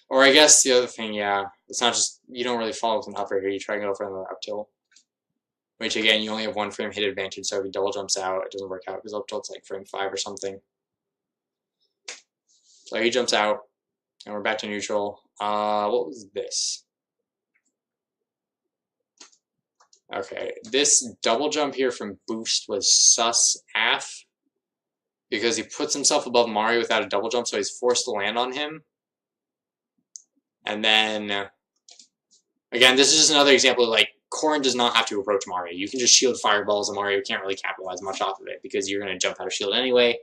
Or I guess the other thing, yeah, it's not just, you don't really follow with an up air here, you try to go for another up tilt. Which again, you only have 1 frame hit advantage, so if he double jumps out, it doesn't work out, because up tilt's like frame 5 or something. So he jumps out, and we're back to neutral. What was this? Okay, this double jump here from Boost was sus AF, because he puts himself above Mario without a double jump, so he's forced to land on him. And then, again, this is just another example of, like, Corrin does not have to approach Mario. You can just shield fireballs, and Mario can't really capitalize much off of it, because you're going to jump out of shield anyway,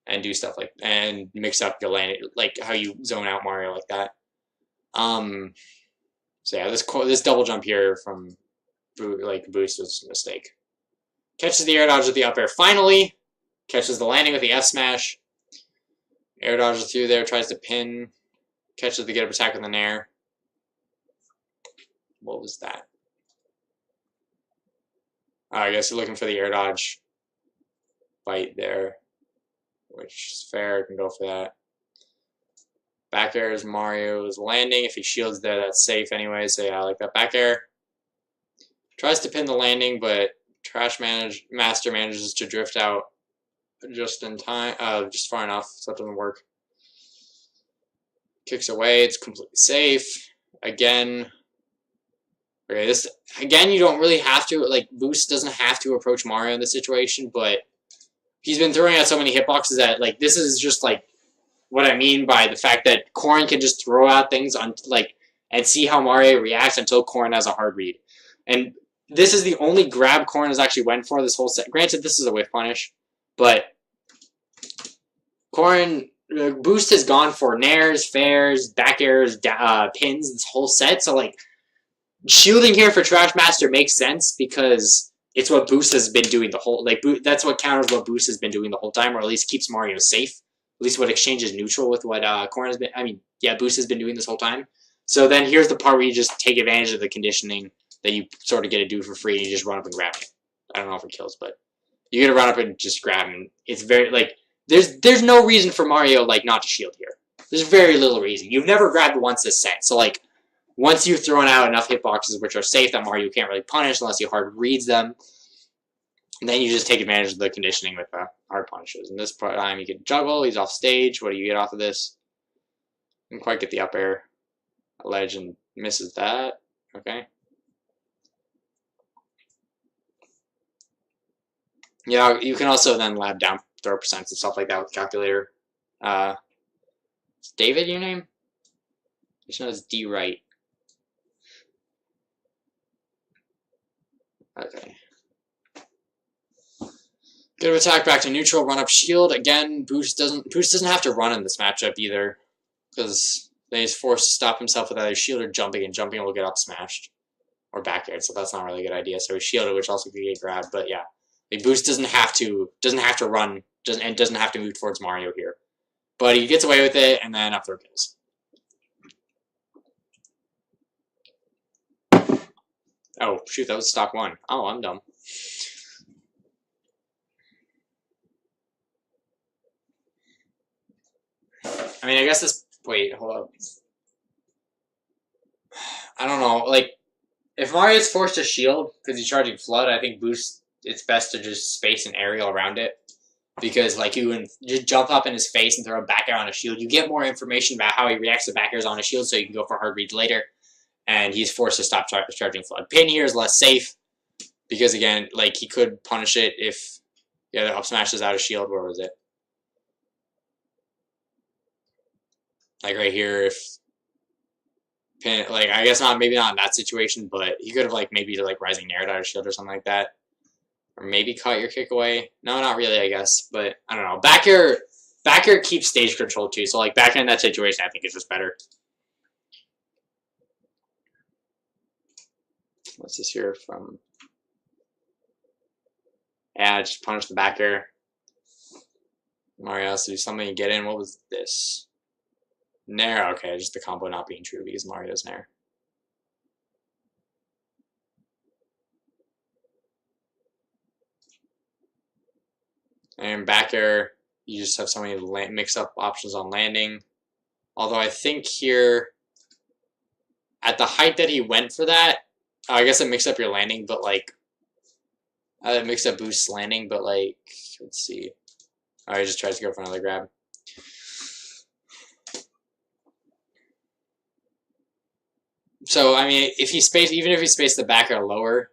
and do stuff like, and mix up your landing, like how you zone out Mario like that. So yeah, this double jump here from, like, Boost was a mistake. Catches the air dodge with the up air finally. Catches the landing with the F smash. Air dodges through there, tries to pin. Catches the get up attack with an air. What was that? I guess you're looking for the air dodge bite there, which is fair. Can go for that. Back air is Mario's landing. If he shields there, that's safe anyway. So yeah, I like that back air. Tries to pin the landing, but Master manages to drift out just in time, just far enough, so that doesn't work. Kicks away, it's completely safe. Again, okay, again, you don't really have to, like, Boost doesn't have to approach Mario in this situation, but he's been throwing out so many hitboxes that, like, this is just, like, what I mean by the fact that Corrin can just throw out things on, like, and see how Mario reacts until Corrin has a hard read. And this is the only grab Corrin has actually went for this whole set. Granted, this is a whiff punish, but Corrin, Boost has gone for nairs, fairs, back airs, pins, this whole set. So, like, shielding here for Trash Master makes sense because it's what Boost has been doing the whole, like, that's what counters what Boost has been doing the whole time, or at least keeps Mario safe. At least what exchanges neutral with what Corrin has been, I mean, yeah, Boost has been doing this whole time. So then here's the part where you just take advantage of the conditioning that you sort of get to do for free, and you just run up and grab it. I don't know if it kills, but you get to run up and just grab him. It's very, like, there's no reason for Mario, like, not to shield here. There's very little reason. You've never grabbed once this set, so, like, once you've thrown out enough hitboxes which are safe that Mario can't really punish unless he hard reads them, then you just take advantage of the conditioning with hard punishes. And this time you can juggle, he's off stage. What do you get off of this? Didn't quite get the up air. Legend misses that. Okay. Yeah, you can also then lab down throw percents and stuff like that with the calculator. Is David your name? I just know it's D right. Okay. Good attack back to neutral, run up shield. Again, Boost doesn't have to run in this matchup either. Because then he's forced to stop himself with either shield or jumping, and jumping will get up smashed. Or back air, so that's not really a good idea. So he's shielded, which also could get grabbed, but yeah. Like Boost doesn't have to run, doesn't have to move towards Mario here. But he gets away with it, and then up throw kills. Oh, shoot, that was stock one. Oh, I'm dumb. I mean, I guess this... Wait, hold up. I don't know. Like, if Mario's forced to shield because he's charging Flood, I think Boost, it's best to just space an aerial around it. Because, like, you can just jump up in his face and throw a back air on a shield. You get more information about how he reacts to back airs on a shield, so you can go for hard reads later. And he's forced to stop charging Flood. Pin here is less safe. Because, again, like, he could punish it if the other up smash is out of shield. Where was it? Like, right here, if... Pin, like, I guess not, maybe not in that situation, but he could have, like, maybe, like, Rising Nair out of shield or something like that. Or maybe caught your kick away. No, not really, I guess. But, I don't know. Back air keeps stage control, too. So, like, back in that situation, I think is just better. What's this here from... Yeah, just punish the back air. Mario has to do something to get in. What was this? Nair. Okay, just the combo not being true because Mario's Nair. And back air, you just have so many mix-up options on landing. Although I think here, at the height that he went for that, I guess it mixed up your landing, but like, it mixed up Boost's landing, but like, let's see. Oh, he just tries to go for another grab. So, I mean, if he spaced, even if he spaced the back air lower,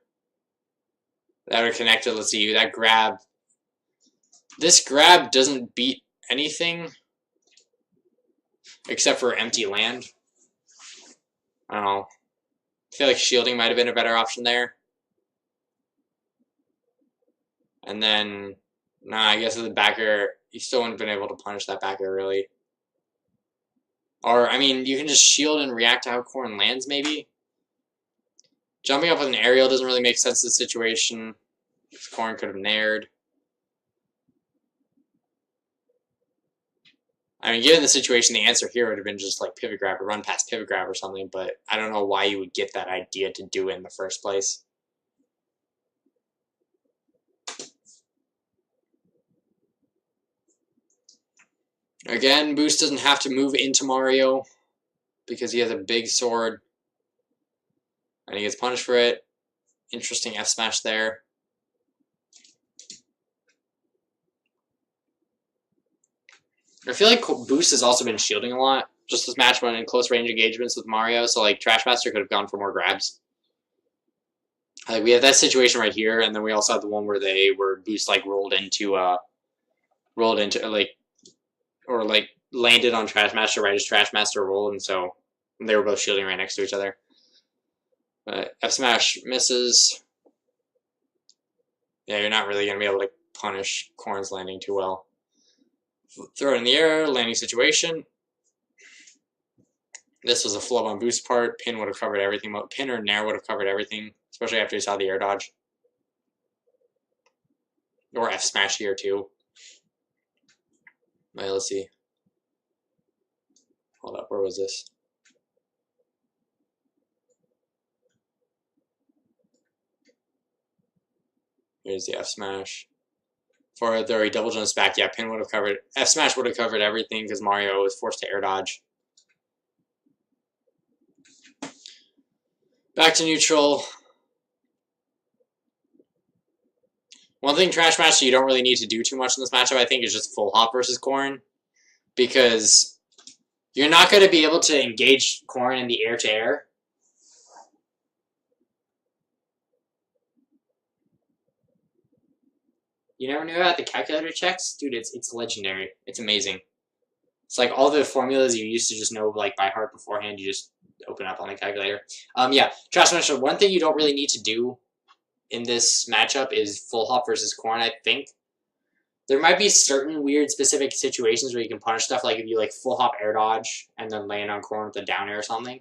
that would connect to, let's see, that grab. This grab doesn't beat anything except for empty land. I don't know. I feel like shielding might have been a better option there. And then, nah, I guess with the back air, you still wouldn't have been able to punish that back air, really. Or, I mean, you can just shield and react to how Corrin lands, maybe? Jumping up with an aerial doesn't really make sense in this situation. Corrin could have nared. I mean, given the situation, the answer here would have been just like pivot grab or run past pivot grab or something, but I don't know why you would get that idea to do it in the first place. Again, Boost doesn't have to move into Mario because he has a big sword. And he gets punished for it. Interesting F smash there. I feel like Boost has also been shielding a lot. Just this match went in close range engagements with Mario, so like Trash Master could have gone for more grabs. Like we have that situation right here, and then we also have the one where Boost like rolled into like landed on Trash Master right as Trash Master rolled, and so they were both shielding right next to each other. But F smash misses. Yeah, you're not really gonna be able to punish Corrin's landing too well. Throw it in the air, landing situation. This was a flub on Boost's part. Pin would have covered everything. Pin or Nair would have covered everything, especially after he saw the air dodge. Or F smash here too. Wait, let's see. Hold up, where was this? Here's the F smash. For there, he double jumps back. Yeah, Pin would have covered. F smash would have covered everything because Mario was forced to air dodge. Back to neutral. One thing Trash Master you don't really need to do too much in this matchup, I think, is just full hop versus Corrin. Because you're not going to be able to engage Corrin in the air-to-air. You never knew about the calculator checks? Dude, it's legendary. It's amazing. It's like all the formulas you used to just know like by heart beforehand, you just open up on the calculator. Yeah, Trash Smasher, one thing you don't really need to do in this matchup is full hop versus Corrin, I think. There might be certain weird specific situations where you can punish stuff, like if you like full hop air dodge and then land on Corrin with a down air or something.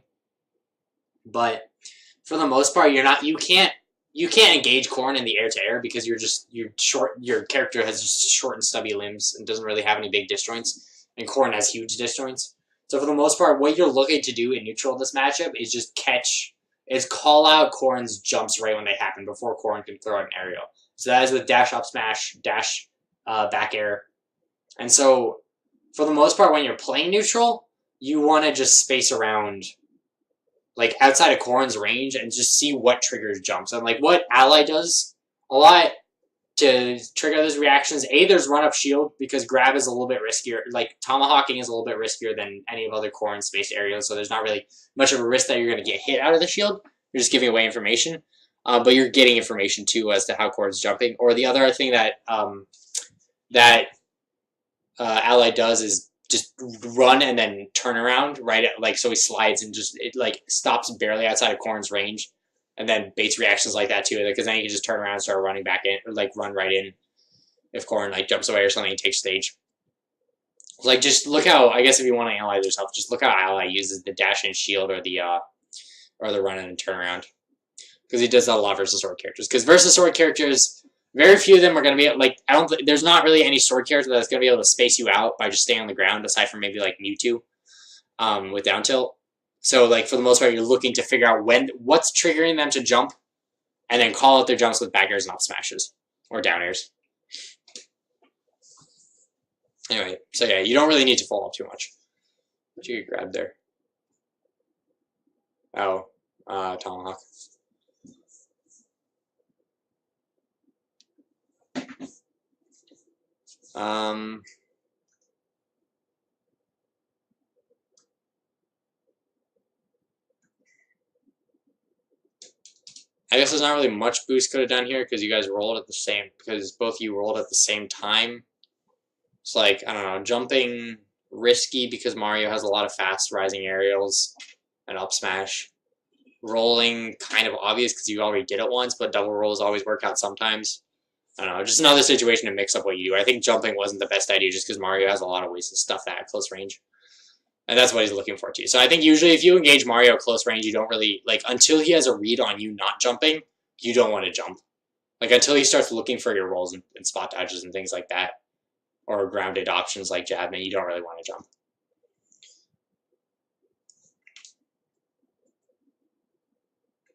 But for the most part, you can't engage Corrin in the air to air because you're short. Your character has just short and stubby limbs and doesn't really have any big disjoints, and Corrin has huge disjoints. So for the most part, what you're looking to do in neutral in this matchup is just call out Corrin's jumps right when they happen before Corrin can throw an aerial. So that is with dash up smash, dash back air, and so for the most part, when you're playing neutral, you want to just space around like outside of Corrin's range and just see what triggers jumps. And like what ally does a lot to trigger those reactions. There's run up shield because grab is a little bit riskier. Like tomahawking is a little bit riskier than any of other Corrin spaced areas, so there's not really much of a risk that you're going to get hit out of the shield. You're just giving away information, but you're getting information too as to how Corrin's jumping. Or the other thing that ally does is just run and then turn around so he slides and it like stops barely outside of Corrin's range, and then baits reactions like that too, because then you can just turn around and start running back in, or like run right in if Corrin like jumps away or something and takes stage. Like just look how, I guess if you want to analyze yourself, just look how ally uses the dash and shield or the run in and turn around, because he does that a lot versus sword characters. Because versus sword characters, very few of them are going to be, like, there's not really any sword character that's going to be able to space you out by just staying on the ground, aside from maybe, like, Mewtwo with down tilt. So, like, for the most part, you're looking to figure out what's triggering them to jump, and then call out their jumps with back airs and up smashes, or down airs. Anyway, so yeah, you don't really need to follow up too much. What you grab there? Oh, Tomahawk. I guess there's not really much boost could have done here because you guys rolled at the same, because both of you rolled at the same time. It's like, I don't know, jumping risky because Mario has a lot of fast rising aerials and up smash. Rolling kind of obvious because you already did it once, but double rolls always work out sometimes. I don't know, just another situation to mix up what you do. I think jumping wasn't the best idea just because Mario has a lot of ways to stuff that at close range. And that's what he's looking for too. So I think usually if you engage Mario at close range, you don't really, like, until he has a read on you not jumping, you don't want to jump. Like, until he starts looking for your rolls and spot dodges and things like that, or grounded options like Jabman, you don't really want to jump.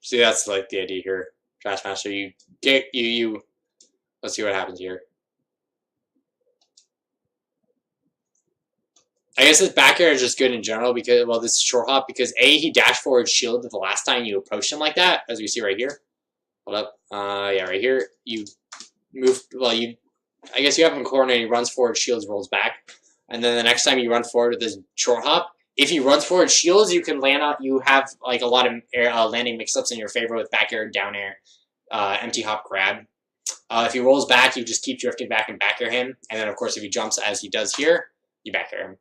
See, that's like the idea here. Trash Master, let's see what happens here. I guess this back air is just good in general because, well, this is short hop because he dash forward shielded the last time you approached him like that, as we see right here. Hold up. Yeah, right here. You move, well, I guess you have him cornered and he runs forward, shields, rolls back. And then the next time you run forward with this short hop, if he runs forward shields, you can land out, you have like a lot of landing mix-ups in your favor with back air, down air, empty hop, grab. If he rolls back, you just keep drifting back and back air him. And then, of course, if he jumps as he does here, you back air him.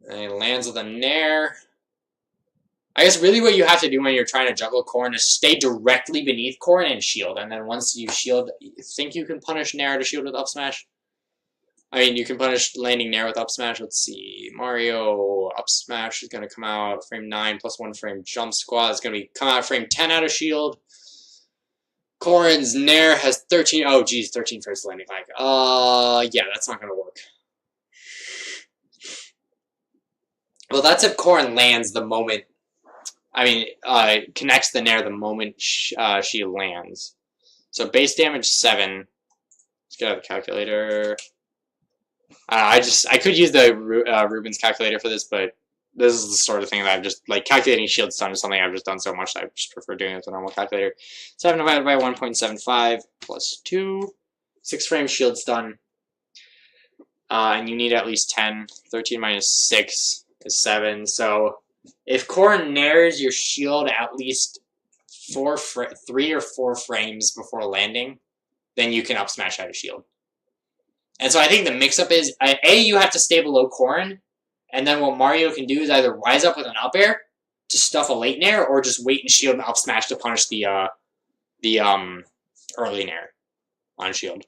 And he lands with a nair. I guess really what you have to do when you're trying to juggle Corrin is stay directly beneath Corrin and shield. And then once you shield, you think you can punish nair to shield with up smash? I mean, you can punish landing nair with up smash. Let's see. Mario up smash is going to come out frame 9 plus 1 frame jump squat. It's going to come out frame 10 out of shield. Corrin's nair has 13. Oh, geez, 13 first landing. Like, yeah, that's not going to work. Well, that's if Corrin lands the moment. I mean, connects the nair the moment she lands. So base damage 7. Let's get out the calculator. I could use the Rubin's calculator for this, but this is the sort of thing that I've just, like, calculating shield stun is something I've just done so much that I just prefer doing it with a normal calculator. 7 divided by 1.75 plus 2. 6 frame shield stun. And you need at least 10. 13 minus 6 is 7. So If Corrin nairs your shield at least 3 or 4 frames before landing, then you can up smash out of shield. And so I think the mix-up is, A, you have to stay below Corrin, and then what Mario can do is either rise up with an up air to stuff a late nair, or just wait and shield and up smash to punish the early nair on shield.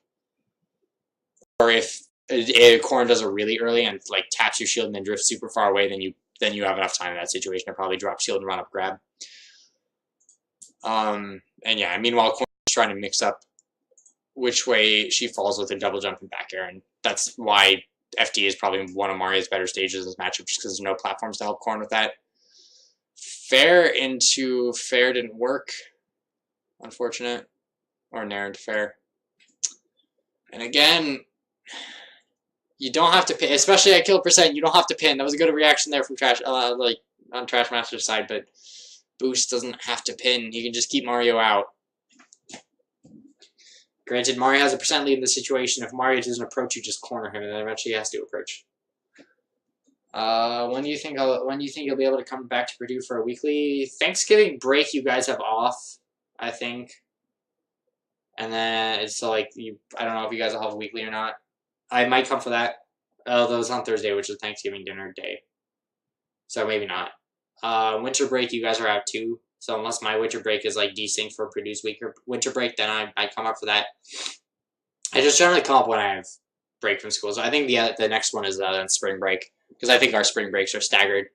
Or if Corrin does it really early and like taps your shield and then drifts super far away, then you have enough time in that situation to probably drop shield and run up grab. And yeah, meanwhile, Corrin's trying to mix up which way she falls with a double jump and back air, and that's why FD is probably one of Mario's better stages in this matchup, just because there's no platforms to help Corrin with that. Fair into fair didn't work. Unfortunate. Or nair into fair. And again, you don't have to pin, especially at kill percent, you don't have to pin. That was a good reaction there from Trash, like on Trash Master's side, but Boost doesn't have to pin. He can just keep Mario out. Granted, Mario has a percent lead in this situation. If Mario doesn't approach, you just corner him, and then eventually he has to approach. When do you think you'll be able to come back to Purdue for a weekly Thanksgiving break? You guys have off, I think, and then it's like I don't know if you guys will have a weekly or not. I might come for that, although it's on Thursday, which is Thanksgiving dinner day, so maybe not. Winter break, you guys are out too. So unless my winter break is like desynced for Purdue's winter break, then I come up for that. I just generally come up when I have break from school. So I think the next one is spring break, because I think our spring breaks are staggered.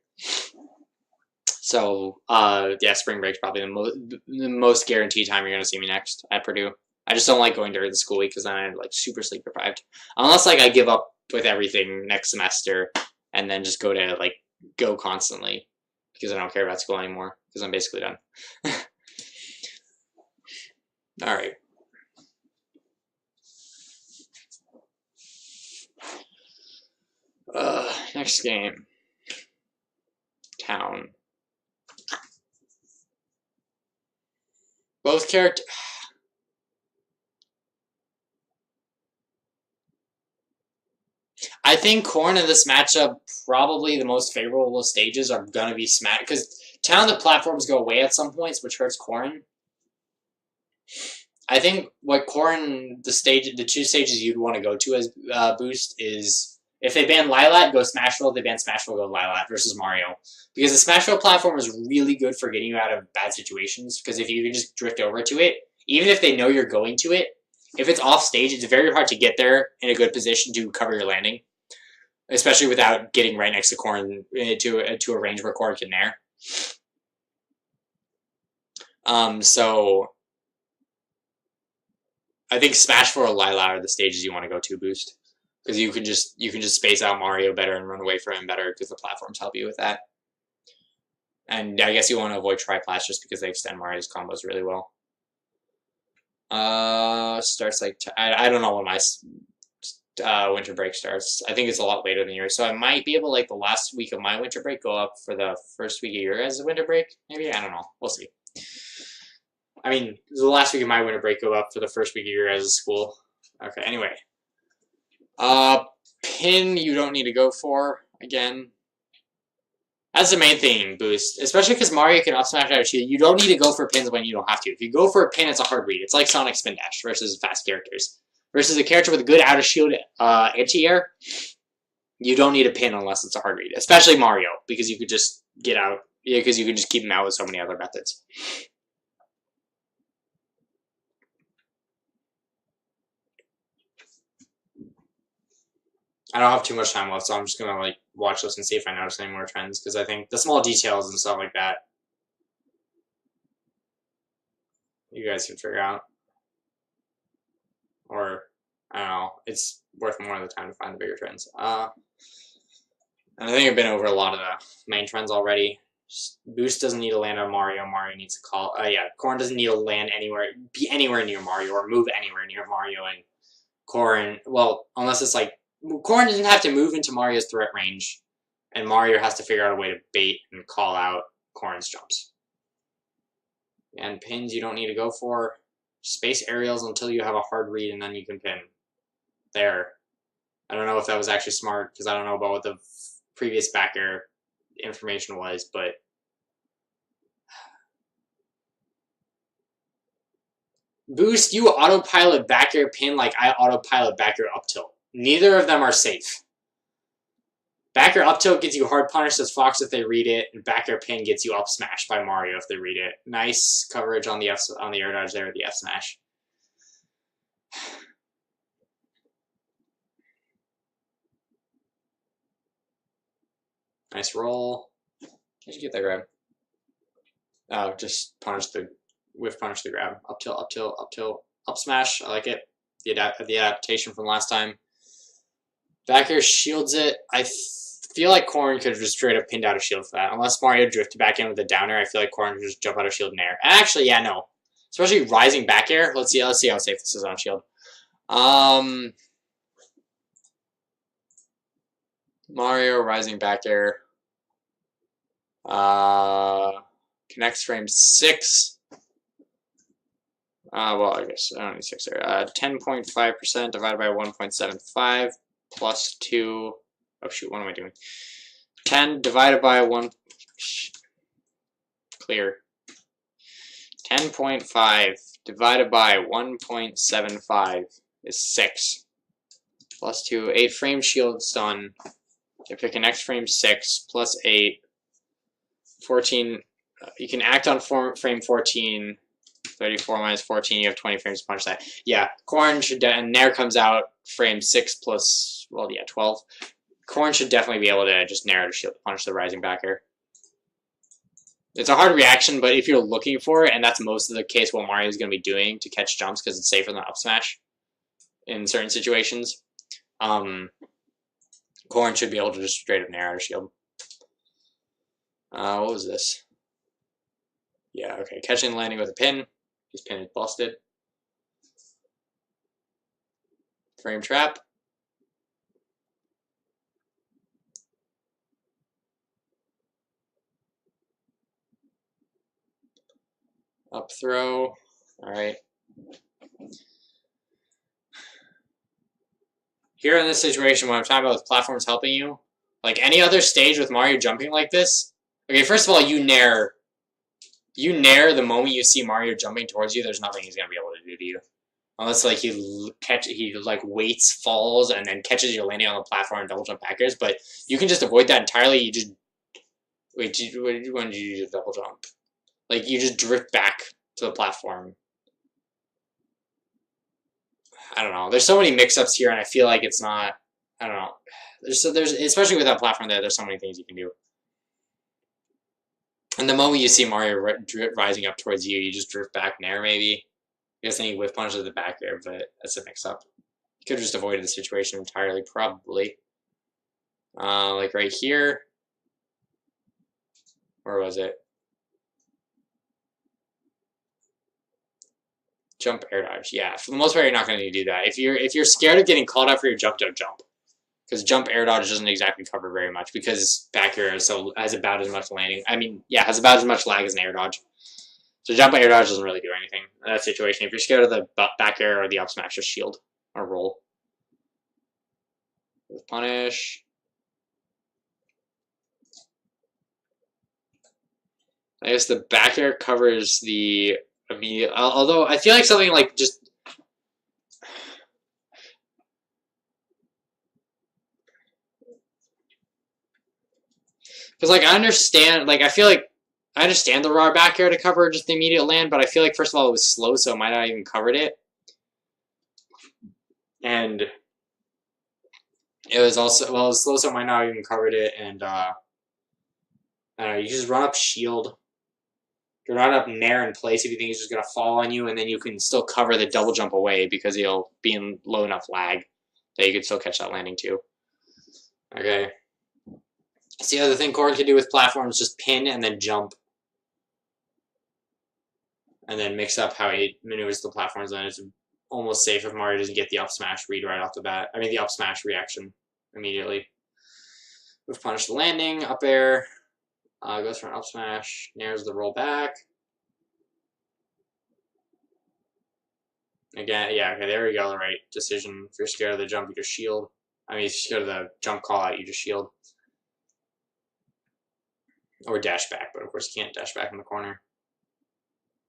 So yeah, spring break's probably the most guaranteed time you're gonna see me next at Purdue. I just don't like going during the school week because then I'm like super sleep deprived. Unless like I give up with everything next semester and then just go constantly because I don't care about school anymore because I'm basically done. All right. Next game. Town. Both characters. I think Corrin in this matchup, probably the most favorable stages are gonna be Smash, because Town the platforms go away at some points, which hurts Corrin. I think what Corrin, the two stages you'd want to go to as boost is if they ban Lilat, go Smashville. If they ban Smashville, go Lilat versus Mario, because the Smashville platform is really good for getting you out of bad situations. Because if you can just drift over to it, even if they know you're going to it, if it's off stage, it's very hard to get there in a good position to cover your landing, especially without getting right next to Corrin to a range where Corrin can nair. So I think Smashville or Lilat are the stages you want to go to boost, because you can just space out Mario better and run away from him better because the platforms help you with that. And I guess you want to avoid triplats just because they extend Mario's combos really well. Starts like I don't know when my winter break starts. I think it's a lot later than yours, so I might be able, like the last week of my winter break, go up for the first week of your guys' winter break. Maybe, I don't know. We'll see. I mean, the last week of my winter break, go up for the first week of your guys' school. Okay. Anyway, pin you don't need to go for again. That's the main thing, boost. Especially because Mario can up smash out of shield. You don't need to go for pins when you don't have to. If you go for a pin, it's a hard read. It's like Sonic Spin Dash versus fast characters. Versus a character with a good out of shield anti-air, you don't need a pin unless it's a hard read. Especially Mario, because you could just get out. Yeah, because you can just keep him out with so many other methods. I don't have too much time left, so I'm just gonna like watch this and see if I notice any more trends, because I think the small details and stuff like that you guys can figure out. Or I don't know, it's worth more of the time to find the bigger trends. And I think I've been over a lot of the main trends already. Boost doesn't need to land on Mario. Mario needs to call. Yeah, Corrin doesn't need to land anywhere, be anywhere near Mario, or move anywhere near Mario. And Corrin, well, unless it's like Corrin doesn't have to move into Mario's threat range, and Mario has to figure out a way to bait and call out Corrin's jumps. And pins you don't need to go for. Space aerials until you have a hard read, and then you can pin. There. I don't know if that was actually smart, because I don't know about what the previous back air information was, but boost, you autopilot back air pin like I autopilot back air up tilt. Neither of them are safe. Back air up tilt gets you hard punished as Fox if they read it, and back air pin gets you up smash by Mario if they read it. Nice coverage on the air dodge there with the F smash. Nice roll. How'd you get that grab? Oh, just punish the whiff punish the grab. Up tilt, up tilt, up tilt, up smash. I like it. The adaptation from last time. Back air shields it. I feel like Corrin could have just straight up pinned out a shield for that. Unless Mario drifted back in with a downer, I feel like Corrin could just jump out of shield and air. Actually, yeah, no. Especially rising back air. Let's see how safe this is on shield. Mario rising back air. Connects frame 6. Well, I guess I don't need 6 there. 10.5% divided by 1.75 plus 2. Oh shoot, what am I doing? 10 divided by 1. Clear. 10.5 divided by 1.75 is 6. Plus 2. 8 frame shield stun. If it connects frame 6 plus 8. 14. You can act on frame 14. 34 minus 14, you have 20 frames to punch that. Yeah, Corrin should, and Nair comes out frame 6 plus, well, yeah, 12. Corrin should definitely be able to just Nair to shield punish the rising back air. It's a hard reaction, but if you're looking for it, and that's most of the case what Mario is going to be doing to catch jumps because it's safer than up smash in certain situations, Corrin should be able to just straight up Nair to shield. What was this? Yeah, okay, catching and landing with a pin. His pin is busted. Frame trap. Up throw. Alright. Here in this situation, when I'm talking about with platforms helping you, like any other stage with Mario jumping like this, okay, first of all, you nair the moment you see Mario jumping towards you, there's nothing he's going to be able to do to you. Unless, like, he waits, falls, and then catches you landing on the platform and double jump back airs, but you can just avoid that entirely. You just... Wait, when did you do double jump? Like, you just drift back to the platform. I don't know. There's so many mix-ups here, and I feel like it's not... I don't know. There's especially with that platform there's so many things you can do. And the moment you see Mario rising up towards you, you just drift back in air, maybe. I guess then you whiff punch at the back air, but that's a mix-up. You could have just avoided the situation entirely, probably. Like right here. Where was it? Jump air dodge. Yeah, for the most part, you're not going to do that. If you're scared of getting called out for your jump, don't jump. Because jump air dodge doesn't exactly cover very much because back air has about as much landing. I mean, yeah, has about as much lag as an air dodge. So jump air dodge doesn't really do anything in that situation. If you're scared of the back air or the up smash, just shield or roll. With punish. I guess the back air covers the immediate. Although I feel like something like just. Because, like, I understand, like, I feel like I understand the raw back air to cover just the immediate land, but I feel like, first of all, it was slow, so it might not even covered it. And it was also, well, it was slow, so it might not even covered it, and, I don't know, you just run up shield. You run up nair in place if you think he's just going to fall on you, and then you can still cover the double jump away because he'll be in low enough lag that you can still catch that landing, too. Okay. So the other thing Corrin can do with platforms, just pin and then jump. And then mix up how he maneuvers the platforms, and it's almost safe if Mario doesn't get the up smash read right off the bat. I mean, the up smash reaction immediately. We've punished the landing, up air, goes for an up smash, nairs the roll back. Again, yeah, okay, there we go, the right decision. If you're scared of the jump, you just shield. I mean, if you're scared of the jump call out, you just shield. Or dash back, but of course you can't dash back in the corner.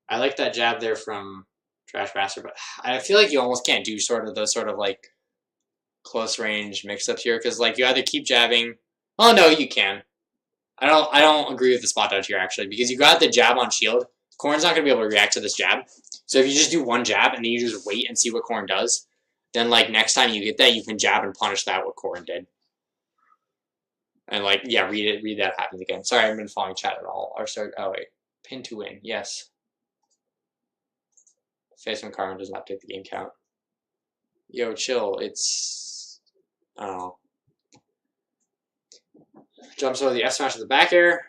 I like that jab there from Trash Master, but I feel like you almost can't do sort of those sort of like close range mix-ups here, because like you either keep jabbing. Oh no, you can. I don't agree with the spot dodge here actually, because you got the jab on shield. Corrin's not gonna be able to react to this jab. So if you just do one jab and then you just wait and see what Corrin does, then like next time you get that, you can jab and punish that what Corrin did. And like, yeah, read that happens again. Sorry, I haven't been following chat at all. Or start. Oh wait, pin to win. Yes. Face from Corrin does not take the game count. Yo, chill. It's I don't know. Jumps over the F smash to the back air.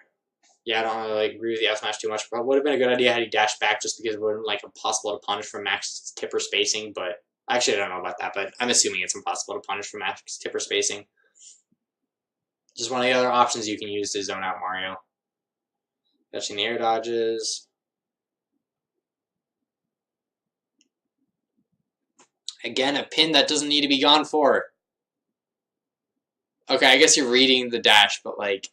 Yeah, I don't really like, agree with the F smash too much. But it would have been a good idea had he dashed back, just because it would have been like impossible to punish from max tipper spacing. But actually, I don't know about that. But I'm assuming it's impossible to punish from max tipper spacing. Just one of the other options you can use to zone out Mario. Catching the air dodges. Again, a pin that doesn't need to be gone for. Okay, I guess you're reading the dash, but like,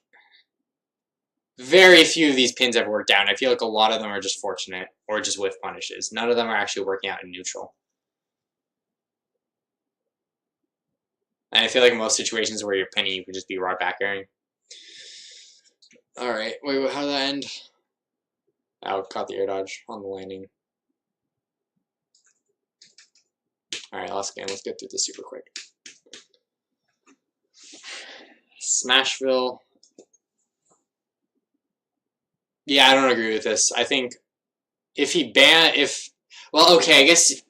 very few of these pins ever work down. I feel like a lot of them are just fortunate, or just whiff punishes. None of them are actually working out in neutral. And I feel like in most situations where you're pinning, you can just be raw back airing. Alright, wait, how did that end? Oh, caught the air dodge on the landing. Alright, last game. Let's get through this super quick. Smashville. Yeah, I don't agree with this. I think if he well, okay, I guess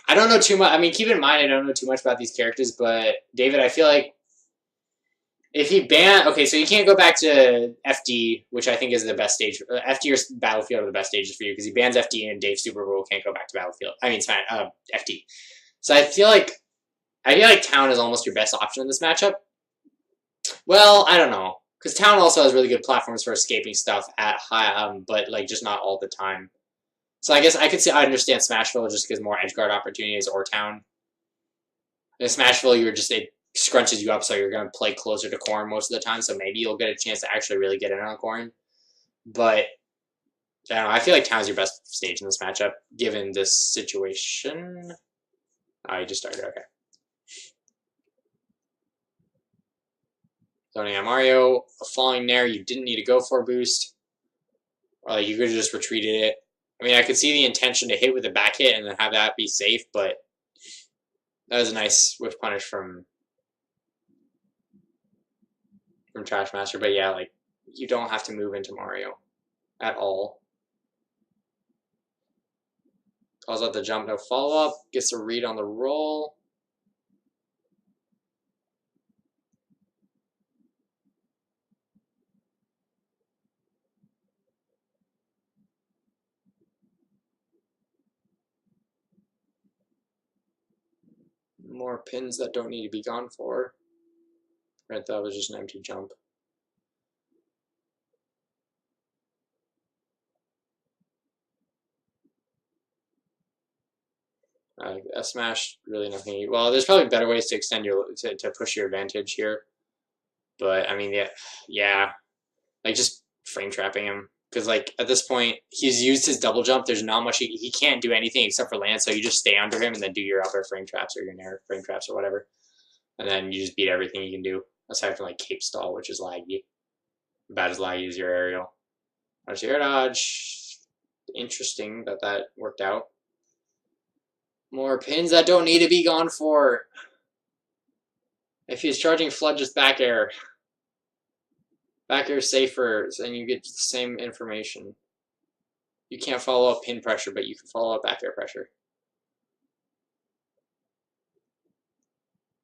I don't know too much. I mean, keep in mind I don't know too much about these characters, but David, I feel like if he okay, so you can't go back to FD, which I think is the best stage. FD or Battlefield are the best stages for you, because he bans FD and Dave Super Bowl can't go back to Battlefield. I mean, FD. So I feel like Town is almost your best option in this matchup. Well, I don't know, because Town also has really good platforms for escaping stuff at high, but like just not all the time. So I guess I understand Smashville just because more edgeguard opportunities, or Town. In Smashville, it scrunches you up, so you're going to play closer to Corrin most of the time, so maybe you'll get a chance to actually really get in on Corrin. But I don't know, I feel like Town's your best stage in this matchup, given this situation. Oh, you just started, okay. Zoning on Mario, a falling Nair you didn't need to go for a boost. Or like you could have just retreated it. I mean, I could see the intention to hit with a back hit and then have that be safe, but that was a nice whiff punish from Trash Master. But yeah, like, you don't have to move into Mario at all. Calls out the jump, no follow-up. Gets a read on the roll. More pins that don't need to be gone for. Right, that was just an empty jump. S smash, really nothing. Well, there's probably better ways to extend to push your advantage here. But I mean, yeah, like just frame trapping him, because like at this point he's used his double jump. There's not much he can't do anything except for land. So you just stay under him and then do your upper frame traps or your nair frame traps or whatever, and then you just beat everything you can do aside from like cape stall, which is laggy. About as laggy as your aerial. There's your air dodge. Interesting that worked out. More pins that don't need to be gone for. If he's charging flood, just back air. Back air safer, and you get the same information. You can't follow up pin pressure, but you can follow up back air pressure.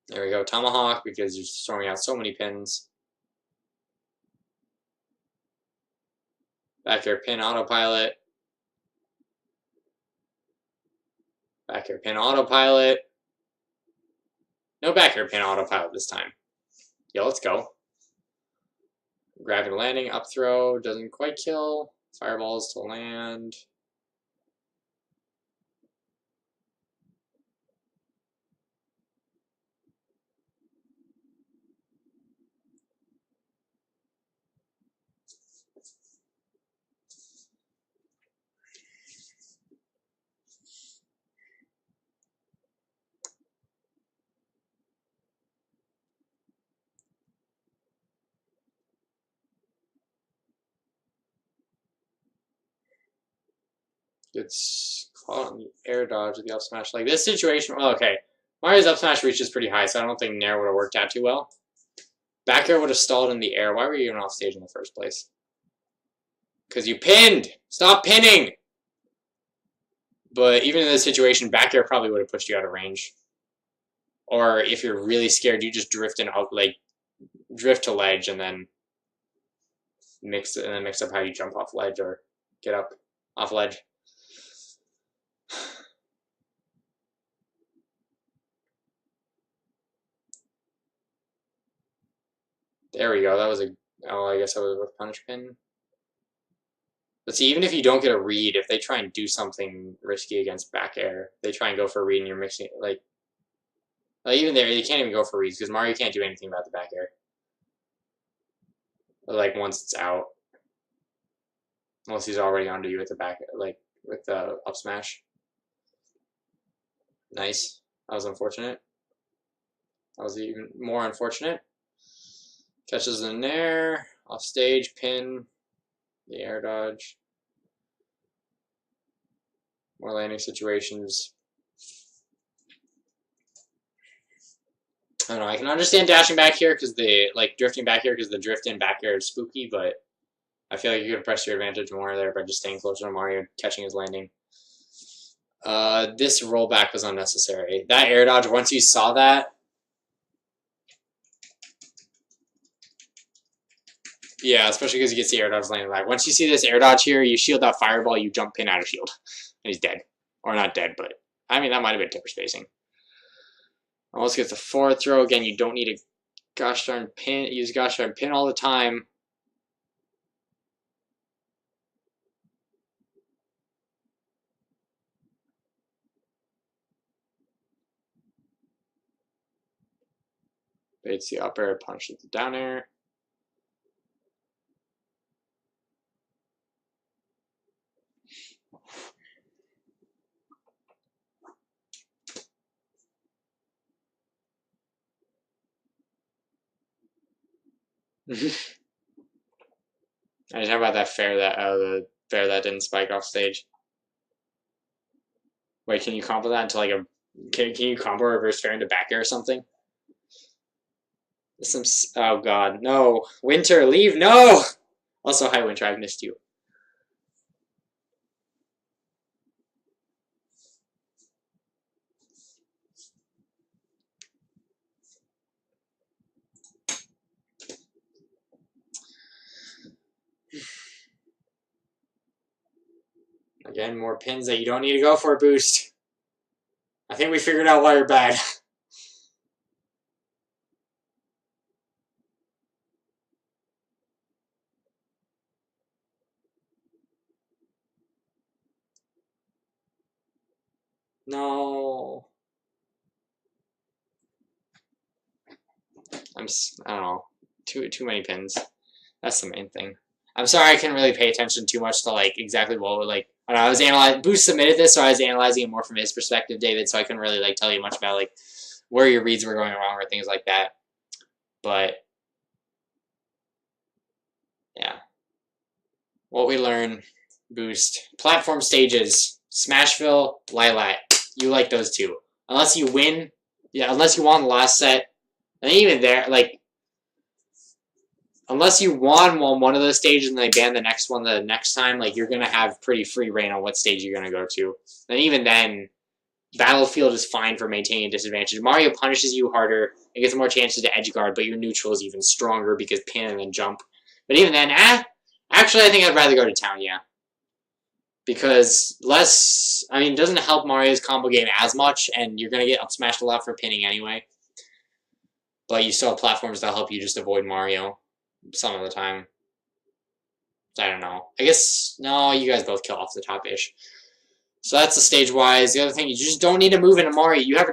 There we go, Tomahawk, because you're just throwing out so many pins. Back air pin autopilot. Back air pin autopilot. No back air pin autopilot this time. Yeah, let's go. Gravity landing, up throw, doesn't quite kill. Fireballs to land. It's caught on the air dodge of the up smash. Like this situation. Oh, okay. Mario's up smash reach is pretty high, so I don't think Nair would have worked out too well. Back air would have stalled in the air. Why were you even off stage in the first place? Because you pinned! Stop pinning! But even in this situation, back air probably would have pushed you out of range. Or if you're really scared, you just drift and out, like drift to ledge and then mix up how you jump off ledge or get up off ledge. There we go. That was a. Oh, I guess I was with punish pin. But see, even if you don't get a read, if they try and do something risky against back air, they try and go for a read and you're mixing it, like even there, you can't even go for reads because Mario can't do anything about the back air. Like once it's out, unless he's already onto you with the back, like with the up smash. Nice. That was unfortunate. That was even more unfortunate. Catches in there, off stage, pin, the air dodge. More landing situations. I don't know, I can understand dashing back here because drifting back here because the drift in back air is spooky, but I feel like you could press your advantage more there by just staying closer to Mario, catching his landing. This rollback was unnecessary. That air dodge, once you saw that, yeah, especially because he gets the air dodge landing back. Once you see this air dodge here, you shield that fireball, you jump pin out of shield, and he's dead. Or not dead, but I mean, that might have been tipper spacing. Almost gets a forward throw. Again, you don't need a gosh darn pin. Use gosh darn pin all the time. Baits the up air, punches the down air. I just how about that fair that the fair that didn't spike off stage. Wait, can you combo that into like a can you combo reverse fair into back air or something? Some oh god, no. Winter, leave, no! Also, hi Winter, I've missed you. Again, more pins that you don't need to go for a boost. I think we figured out why you're bad. No. I don't know. Too many pins. That's the main thing. I'm sorry I couldn't really pay attention too much to like exactly what like I don't know, I was analyzing Boost submitted this, so I was analyzing it more from his perspective, David, so I couldn't really like tell you much about like where your reads were going wrong or things like that. But yeah. What we learn, Boost. Platform stages. Smashville, Lilat. You like those two. Unless you win, yeah, unless you won the last set. And even there, like unless you won one of those stages and they ban the next one the next time, like you're gonna have pretty free reign on what stage you're gonna go to. And even then, Battlefield is fine for maintaining a disadvantage. Mario punishes you harder, it gets more chances to edge guard, but your neutral is even stronger because pin and then jump. But even then, actually I think I'd rather go to town, yeah. Because less, I mean, it doesn't help Mario's combo game as much, and you're gonna get up smashed a lot for pinning anyway. But you still have platforms that help you just avoid Mario some of the time. I don't know. I guess, no, you guys both kill off the top-ish. So that's the stage-wise. The other thing, you just don't need to move into Mario. You have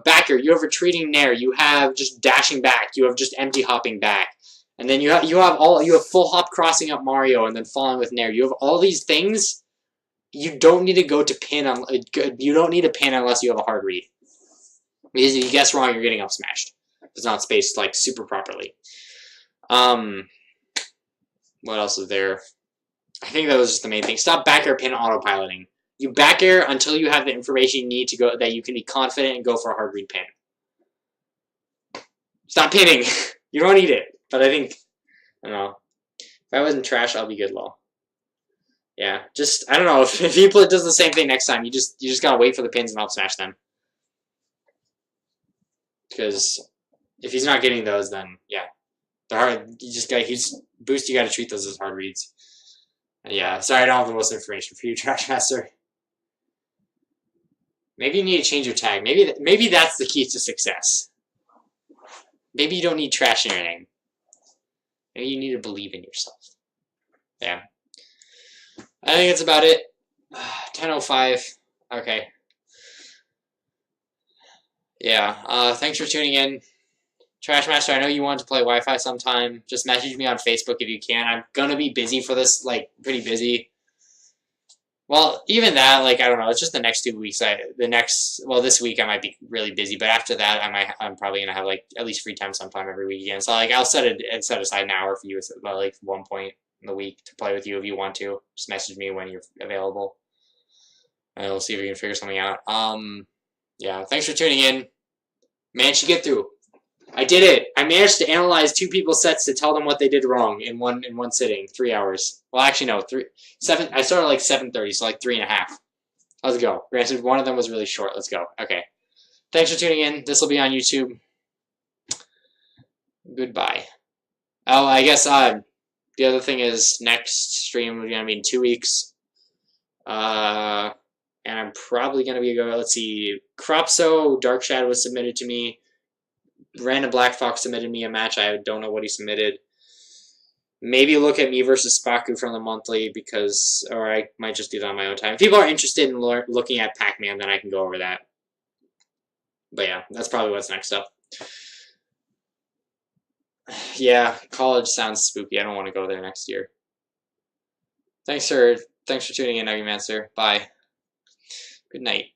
backer, you have retreating Nair, you have just dashing back, you have just empty hopping back. And then you have full hop crossing up Mario and then falling with Nair. You have all these things. You don't need to go to pin you don't need to pin unless you have a hard read. Because if you guess wrong, you're getting up smashed. It's not spaced like super properly. What else is there? I think that was just the main thing. Stop back air pin autopiloting. You back air until you have the information you need to go, that you can be confident and go for a hard read pin. Stop pinning. You don't need it. But I think, I don't know. If I wasn't trash, I'll be good, lol. Yeah, just, I don't know, if he does the same thing next time, you just gotta wait for the pins and I'll smash them. Because if he's not getting those, then, yeah. They're hard, he's boost, you gotta treat those as hard reads. Yeah, sorry I don't have the most information for you, Trash Master. Maybe you need to change your tag. Maybe that's the key to success. Maybe you don't need trash in your name. Maybe you need to believe in yourself. Yeah. I think that's about it. 10:05. Okay. Yeah. Thanks for tuning in. Trash Master, I know you want to play Wi-Fi sometime. Just message me on Facebook if you can. I'm gonna be busy for this, like, pretty busy. Well, even that, like, I don't know. It's just the next 2 weeks. This week I might be really busy, but after that, I'm probably gonna have like at least free time sometime every weekend. So like, I'll set aside an hour for you at like 1 point in the week to play with you if you want to. Just message me when you're available, and we'll see if we can figure something out. Yeah. Thanks for tuning in. Managed to get through. I did it. I managed to analyze 2 people's sets to tell them what they did wrong in one sitting. 3 hours. Well, actually, no. I started like 7:30, so like 3.5. Let's go. Granted, one of them was really short. Let's go. Okay. Thanks for tuning in. This will be on YouTube. Goodbye. Oh, I guess the other thing is next stream is going to be in 2 weeks. And I'm probably going to be going, let's see, Cropso Dark Shadow was submitted to me. Random Black Fox submitted me a match. I don't know what he submitted. Maybe look at me versus Spaku from the monthly or I might just do that on my own time. If people are interested in looking at Pac-Man, then I can go over that. But yeah, that's probably what's next up. Yeah, college sounds spooky. I don't want to go there next year. Thanks for tuning in, Nuggy Mancer. Bye. Good night.